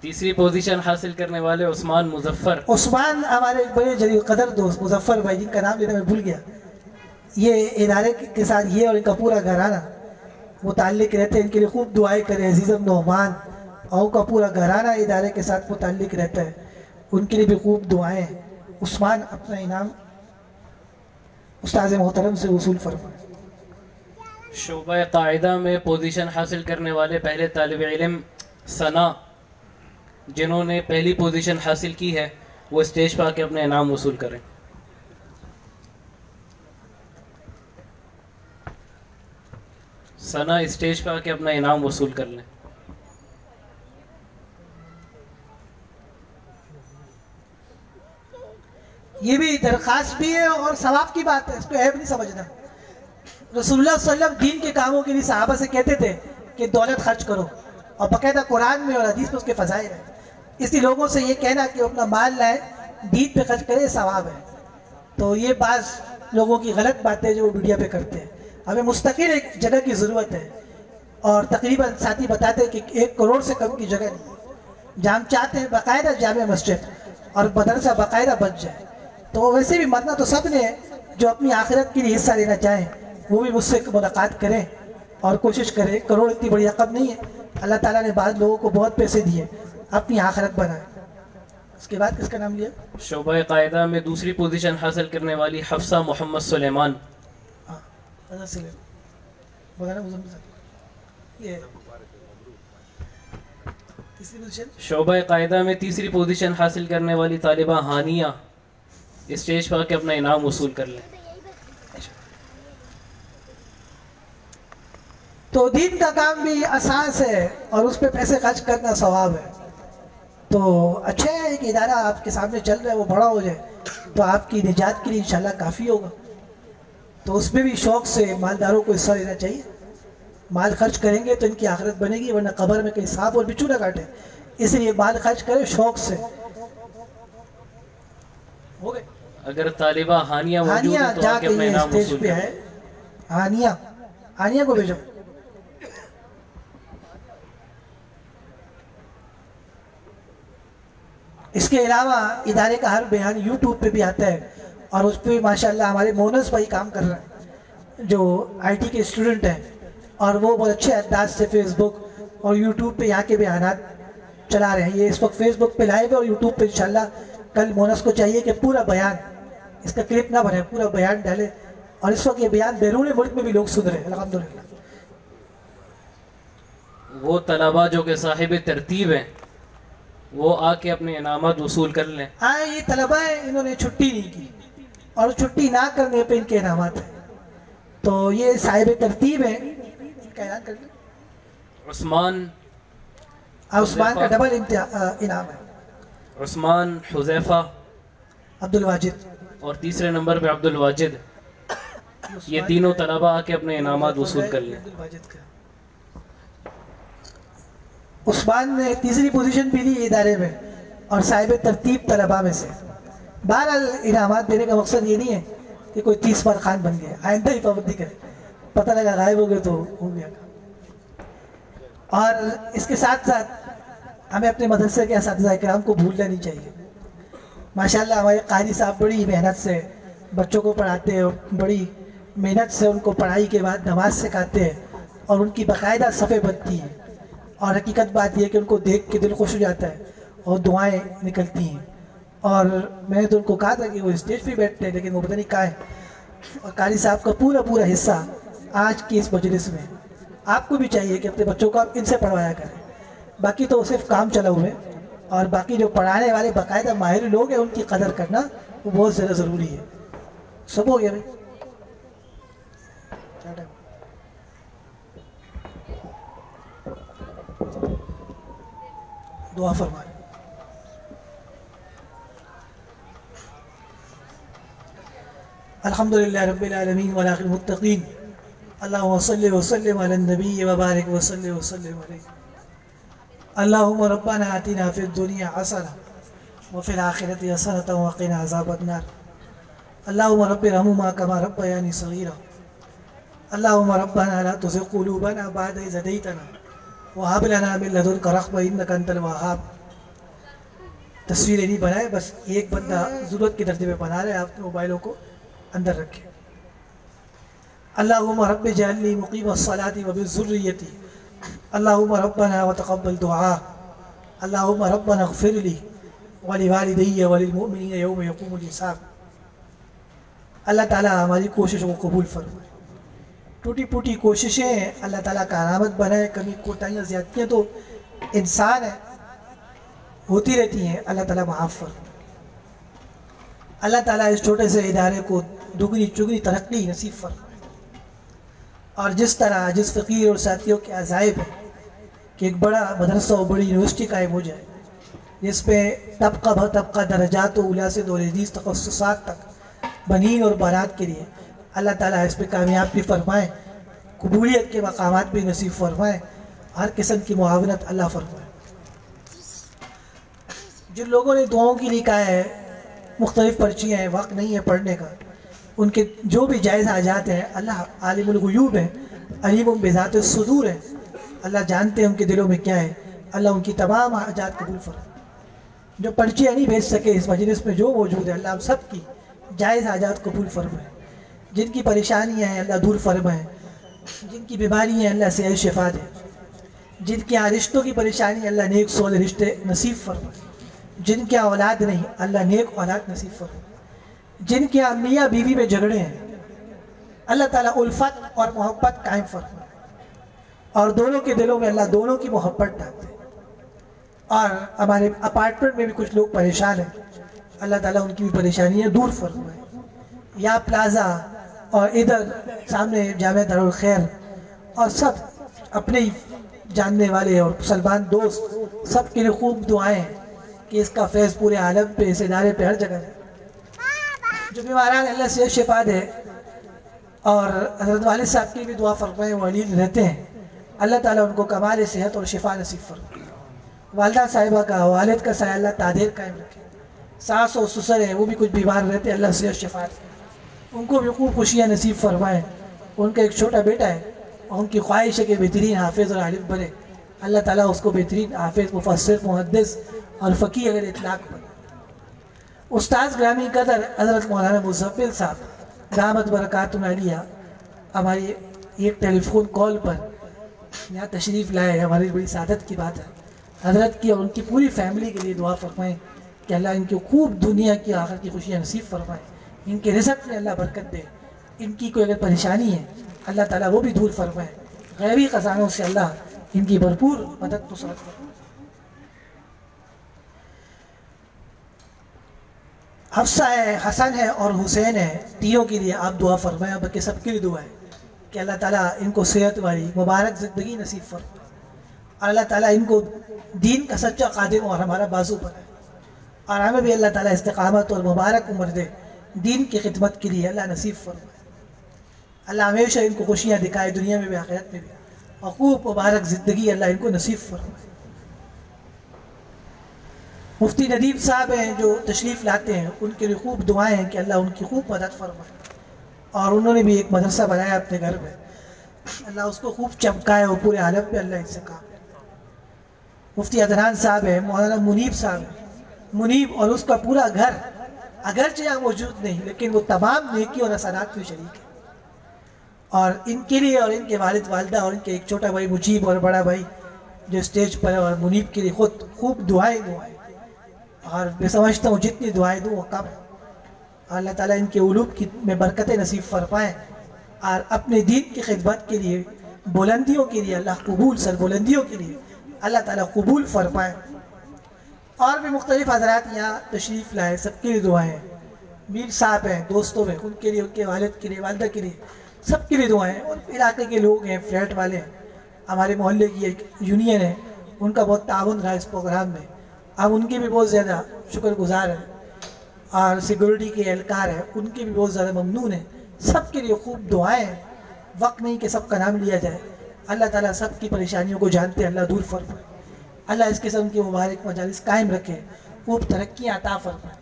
A: تیسری پوزیشن حاصل کرنے والے عثمان مظفر۔
B: عثمان ہمارے ایک بڑے جلیل قدر دوست مظفر بھائی، جن کا نام لینا میں بھول گیا، یہ ادارے کے ساتھ یہ اور ان کا پورا گھرانہ متعلق رہتے ہیں، ان کے لیے خوب دعائیں کریں۔ عزیزم نعمان اور ان کا پورا گھرانہ ادارے کے ساتھ متعلق رہتا ہے، ان کے لیے بھی خوب دعائیں۔ عثمان اپنا انعام استاذ محترم سے وصول فرمائے۔
A: شعبہ قاعدہ میں پوزیشن حاصل کرنے والے پہلے طالب علم ثنا، جنہوں نے پہلی پوزیشن حاصل کی ہے، وہ اسٹیج پہ آ کے اپنے انعام وصول کریں. ثنا اسٹیج پہ آ کے اپنا انعام وصول کر لیں.
B: یہ بھی درخواست بھی ہے اور ثواب کی بات ہے، اس کو عیب نہیں سمجھنا. رسول اللہ صلی اللہ علیہ وسلم دین کے کاموں کے لیے صحابہ سے کہتے تھے کہ دولت خرچ کرو، اور باقاعدہ قرآن میں اور حدیث میں اس کے فضائل ہیں. اس لیے لوگوں سے یہ کہنا کہ اپنا مال لائے دین پہ خرچ کرے ثواب ہے. تو یہ بعض لوگوں کی غلط باتیں جو میڈیا پہ کرتے ہیں. ہمیں مستقل ایک جگہ کی ضرورت ہے، اور تقریباً ساتھی بتاتے ہیں کہ 1 کروڑ سے کم کی جگہ نہیں، جہاں ہم چاہتے ہیں باقاعدہ جامع مسجد اور مدرسہ باقاعدہ بچ جائے. تو ویسے بھی مرنا تو سب نے ہے، جو اپنی آخرت کے لیے حصہ لینا چاہیں وہ بھی مجھ سے ملاقات کریں اور کوشش کریں. 1 کروڑ اتنی بڑی رقم نہیں ہے، اللہ تعالیٰ نے بعض لوگوں کو بہت پیسے دیے، اپنی آخرت بنائیں. اس کے بعد کس کا نام لیا؟
A: شعبہ قاعدہ میں دوسری پوزیشن حاصل کرنے والی حفصہ محمد سلیمان. شعبہ قاعدہ میں تیسری پوزیشن حاصل کرنے والی طالبہ ہانیہ اسٹیج پر آ کے اپنا انعام وصول کر لیں.
B: تو دین کا کام بھی آسان ہے اور اس پہ پیسے خرچ کرنا ثواب ہے. تو اچھا ہے کہ ادارہ آپ کے سامنے چل رہا ہے وہ بڑا ہو جائے تو آپ کی نجات کے لیے انشاءاللہ کافی ہوگا. تو اس میں بھی شوق سے مالداروں کو حصہ لینا چاہیے. مال خرچ کریں گے تو ان کی آخرت بنے گی، ورنہ قبر میں کہیں سانپ اور بچھو نہ کاٹے. اس لیے مال خرچ کریں شوق سے. ہو گئے.
A: اگر طالبہ ہانیہ موجود ہے تو
B: جا
A: آ کے
B: کے
A: اپنا
B: یہ
A: انعام
B: اسٹیج
A: وصول
B: پہ
A: کریں.
B: ہے. ہانیہ کو بھیجو. اس کے علاوہ ادارے کا ہر بیان یوٹیوب پہ بھی آتا ہے، اور اس پہ ماشاءاللہ ہمارے مونس بھائی کام کر رہے ہیں جو آئی ٹی کے اسٹوڈنٹ ہیں، اور وہ بہت اچھے انداز سے فیس بک اور یوٹیوب پہ یہاں کے بیانات چلا رہے ہیں. یہ اس وقت فیس بک پہ لائیو ہے اور یوٹیوب پہ انشاءاللہ کل مونس کو چاہیے کہ پورا بیان، اس کا کلپ نہ بنے، پورا بیان ڈالے. اور اس وقت یہ بیان بیرون ملک میں بھی لوگ سن رہے ہیں الحمدللہ.
A: وہ طلبہ جو کہ صاحب ترتیب ہیں وہ آ کے اپنے انعامات وصول کر لیں.
B: یہ طلبہ ہیں، انہوں نے چھٹی نہیں کی اور چھٹی نہ کرنے پہ ان کے انعامات ہیں. تو یہ صاحب ترتیب ہیں، ان کا اعلان کر لیں.
A: عثمان
B: کا ڈبل انعام ہے.
A: عثمان، حذیفہ،
B: عبد الواجد،
A: اور تیسرے نمبر پہ عبد الواجد. یہ تینوں طلبہ آ کے اپنے انعامات وصول کر لیں.
B: عثمان نے تیسری پوزیشن بھی لی ادارے میں اور صاحب ترتیب طلبہ میں سے. بہرحال انعامات دینے کا مقصد یہ نہیں ہے کہ کوئی 30 بار خان بن گیا، آئندہ ہی پابندی کرے. پتہ لگا غائب ہو گئے تو ہو گیا. اور اس کے ساتھ ساتھ ہمیں اپنے مدرسے کے اساتذہ کرام کو بھولنا نہیں چاہیے. ماشاءاللہ ہمارے قاری صاحب بڑی محنت سے بچوں کو پڑھاتے ہیں، بڑی محنت سے ان کو پڑھائی کے بعد نماز سکھاتے ہیں، اور ان کی باقاعدہ صفیں بنتی ہیں. اور حقیقت بات یہ ہے کہ ان کو دیکھ کے دل خوش ہو جاتا ہے اور دعائیں نکلتی ہیں. اور میں نے تو ان کو کہا تھا کہ وہ اسٹیج پہ بیٹھتے ہیں لیکن وہ پتہ نہیں کہاں ہے. اور قاری صاحب کا پورا حصہ آج کی اس مجلس میں. آپ کو بھی چاہیے کہ اپنے بچوں کو آپ ان سے پڑھوایا کریں. باقی تو صرف کام چلا ہوئے، اور باقی جو پڑھانے والے باقاعدہ ماہر لوگ ہیں ان کی قدر کرنا وہ بہت زیادہ ضروری ہے. سب ہو گیا بھائی؟ دعا فرمائیں. الحمدللہ رب العالمین والعاقبۃ للمتقین. اللہم صلی وسلم علی النبی وبارک وسلم علیہ. اللہم ربنا آتنا فی الدنیا حسنہ وفی الآخرۃ حسنۃ وقنا عذاب النار. اللہم رب ارحمہما کما ربیانی صغیرا. اللہم ربنا لا تزغ قلوبنا بعد اذ ہدیتنا وہب لنا من لدنک رحمۃ انک انت الوہاب. تصویریں نہیں بنائے، بس ایک بندہ ضرورت کی ترتیب میں بنا رہے. آپ موبائلوں کو اندر رکھیں. اللہم رب اجعلنی مقیم الصلاۃ وبذریتی. اللہم ربنا وتقبل دعاء. اللہم ربنا اغفر لی ولوالدی وللمؤمنین یوم یقوم الحساب. اللہ تعالیٰ ہماری کوششوں کو قبول فرمائے. ٹوٹی پوٹی کوششیں اللہ تعالیٰ کا علامت بنائے. کمی کوتاہیاں زیادتیاں تو انسان ہے، ہوتی رہتی ہیں. اللہ تعالیٰ معاف فرمائے. اللہ تعالیٰ اس چھوٹے سے ادارے کو دگنی چگنی ترقی نصیب فرمائے، اور جس طرح جس فقیر اور ساتھیوں کے عزائب ہیں کہ ایک بڑا مدرسہ اور بڑی یونیورسٹی قائم ہو جائے جس پہ طبقہ بہ طبقہ درجات و اولاسد اور حدیث تخصصات تک بنین اور بارات کے لیے اللہ تعالیٰ اس پہ کامیاب بھی فرمائے، قبولیت کے مقامات بھی نصیب فرمائے، ہر قسم کی معاونت اللہ فرمائے۔ جن لوگوں نے دعاؤں کے لیے کہا ہے، مختلف پرچیاں ہیں، وقت نہیں ہے پڑھنے کا، ان کے جو بھی جائز حاجات ہیں اللہ عالم الغیوب ہے، علیم بذات الصدور ہے، اللہ جانتے ہیں ان کے دلوں میں کیا ہے، اللہ ان کی تمام حاجات قبول فرمائے۔ جو پرچیاں نہیں بھیج سکے اس مجلس میں جو موجود ہے، اللہ ہم سب کی جائز حاجات قبول فرمائے، جن کی پریشانیاں ہیں اللہ دور فرمائے، جن کی بیماریاں ہیں اللہ صحت شفا دے، جن کے یہاں رشتوں کی پریشانی اللہ نیک سول رشتے نصیب فرمائے، جن کے یہاں اولاد نہیں اللہ نیک اولاد نصیب فرمائے، جن کے یہاں میاں بیوی میں جھگڑے ہیں اللہ تعالیٰ الفت اور محبت قائم فرمائے، اور دونوں کے دلوں میں اللہ دونوں کی محبت ڈال دے۔ اور ہمارے اپارٹمنٹ میں بھی کچھ لوگ پریشان ہیں، اللہ تعالیٰ ان کی بھی پریشانیاں دور فرمائے۔ یا پلازا اور ادھر سامنے جامعہ دارالخیر اور سب اپنے جاننے والے اور مسلمان دوست سب کے لیے خوب دعائیں کہ اس کا فیض پورے عالم پہ، اس ادارے پہ ہر جگہ ہے۔ جو بیماران اللہ سے شفا دے، اور حضرت والد صاحب کی بھی دعا فرمائے، وہ علیل رہتے ہیں، اللہ تعالیٰ ان کو کمال صحت اور شفا نصیب فرمائے۔ والدہ صاحبہ کا والد کا سایہ اللہ تعدیر قائم رکھے۔ ساس اور سسر ہیں وہ بھی کچھ بیمار رہتے ہیں، اللہ صحت شفا دے، ان کو بھی خوب خوشیاں نصیب فرمائے۔ ان کا ایک چھوٹا بیٹا ہے اور ان کی خواہش ہے کہ بہترین حافظ اور عالم بنے، اللہ تعالیٰ اس کو بہترین حافظ، مفسر، محدث اور فقیہ اگر اطلاق بنے۔ استاذ گرامی قدر حضرت مولانا مزفل صاحب دامت برکاتہ عالیہ ہماری ایک ٹیلی فون کال پر یہاں تشریف لائے، ہماری بڑی سعادت کی بات ہے۔ حضرت کی اور ان کی پوری فیملی کے لیے دعا فرمائیں کہ اللہ ان کی خوب دنیا کی آخر کی خوشیاں نصیب فرمائے، ان کے رزق میں اللہ برکت دے، ان کی کوئی اگر پریشانی ہے اللہ تعالیٰ وہ بھی دور فرمائے، غیبی خزانوں سے اللہ ان کی بھرپور مدد نصرت فرمائے۔ حفصہ ہے، حسن ہے اور حسین ہے، تینوں کے لیے آپ دعا فرمائیں، بلکہ سب کے لیے دعا ہے کہ اللہ تعالیٰ ان کو صحت والی مبارک زندگی نصیب فرمائے، اور اللہ تعالیٰ ان کو دین کا سچا خادم اور ہمارا بازو بنائے، اور ہمیں بھی اللہ تعالیٰ استقامت اور مبارک عمر دے دین کی خدمت کے لیے اللہ نصیب فرمائے۔ اللہ ہمیشہ ان کو خوشیاں دکھائے دنیا میں بھی آخرت میں بھی، اور خوب مبارک زندگی اللہ ان کو نصیب فرمائے۔ مفتی ندیم صاحب ہیں جو تشریف لاتے ہیں، ان کے لیے خوب دعائیں ہیں کہ اللہ ان کی خوب مدد فرمائے، اور انہوں نے بھی ایک مدرسہ بنایا اپنے گھر میں، اللہ اس کو خوب چمکائے اور پورے عالم پہ اللہ ان سے کام لے۔ مفتی عدنان صاحب ہیں، مولانا منیب صاحب ہیں، منیب اور اس کا پورا گھر اگرچہ یہاں موجود نہیں لیکن وہ تمام نیکی اور حسنات میں شریک ہے، اور ان کے لیے اور ان کے والد والدہ اور ان کے ایک چھوٹا بھائی مجیب اور بڑا بھائی جو اسٹیج پر ہے، اور منیب کے لیے خود خوب دعائیں، اور میں سمجھتا ہوں جتنی دعائیں دوں وہ کم ہے۔ اللہ تعالیٰ ان کے علوم کی میں برکتیں نصیب فرمائیں، اور اپنے دین کی خدمت کے لیے بلندیوں کے لیے اللہ قبول، سر بلندیوں کے لیے اللہ تعالیٰ قبول فرمائیں۔ اور بھی مختلف حضرات یہاں تشریف لائے، سب کے لیے دعائیں ہیں۔ میر صاحب ہیں دوستوں میں، ان کے لیے، ان کے والد کے لیے، والدہ کے لیے، سب کے لیے دعائیں ہیں۔ اور علاقے کے لوگ ہیں، فلیٹ والے ہیں، ہمارے محلے کی ایک یونین ہے، ان کا بہت تعاون رہا اس پروگرام میں، ہم ان کے بھی بہت زیادہ شکر گزار ہیں، اور سیکورٹی کے اہلکار ہیں ان کے بھی بہت زیادہ ممنون ہیں۔ سب کے لیے خوب دعائیں ہیں، وقت نہیں کہ سب کا نام لیا جائے۔ اللہ تعالیٰ سب کی پریشانیوں کو جانتے ہیں، اللہ دور فرمائے، اللہ اس قسم کی مبارک مجالس قائم رکھے، خوب ترقیاں عطا فرمائے۔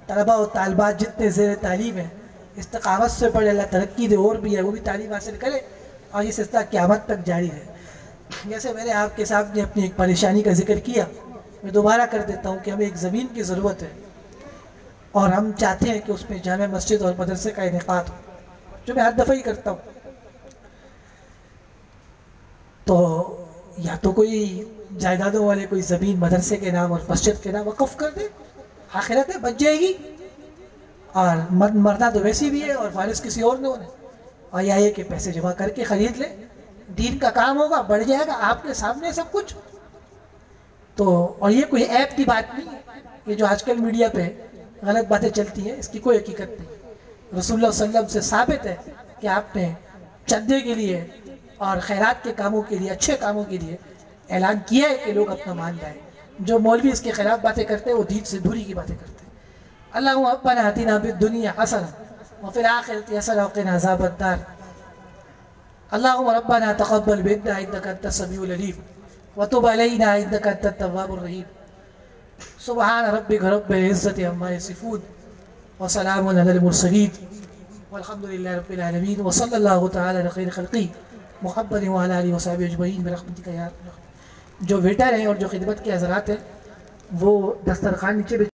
B: طلبہ و طالبات جتنے زیر تعلیم ہیں استقامت سے پڑھے، اللہ ترقی دے، اور بھی ہے وہ بھی تعلیم حاصل کرے، اور یہ سلسلہ قیامت تک جاری رہے۔ جیسے میں نے آپ کے سامنے اپنی ایک پریشانی کا ذکر کیا، میں دوبارہ کر دیتا ہوں کہ ہمیں ایک زمین کی ضرورت ہے، اور ہم چاہتے ہیں کہ اس میں جامع مسجد اور مدرسے کا انعقاد ہو، جو میں ہر دفعہ ہی کرتا ہوں۔ تو یا تو کوئی جائیدادوں والے کوئی زمین مدرسے کے نام اور مسجد کے نام وقف کر دے، آخرت ہے بچ جائے گی، اور مرنا تو ویسی بھی ہے اور وارث کسی اور نے ہونا، اور یا یہ کہ پیسے جمع کر کے خرید لے، دین کا کام ہوگا، بڑھ جائے گا، آپ کے سامنے سب کچھ۔ تو اور یہ کوئی عیب کی بات نہیں ہے، یہ جو آج کل میڈیا پہ غلط باتیں چلتی ہیں، اس کی کوئی حقیقت نہیں۔ رسول اللہ صلی اللہ علیہ وسلم سے ثابت ہے کہ آپ نے چندے کے لیے اور خیرات کے کاموں کے لیے، اچھے کاموں کے لیے اعلان کیا ہے کہ لوگ اپنا مان لائیں۔ جو مولوی اس کے خلاف باتیں کرتے ہیں وہ دین سے دوری کی باتیں کرتے ہیں۔ اللہم ربنا آتنا فی الدنیا حسنہ وفی الآخرۃ حسنہ وقنا عذاب النار۔ اللہم ربنا تقبل منا انک انت السمیع العلیم وتب علینا انک انت التواب الرحیم۔ سبحان ربک رب العزۃ عما یصفون وسلام علی المرسلین والحمد للہ رب العالمین وصلی اللہ تعالی علی خیر خلقہ محمد وعلی آلہ وصحبہ اجمعین برحمتک یا ارحم۔ جو ویٹر ہیں اور جو خدمت کے حضرات ہیں وہ دسترخوان نیچے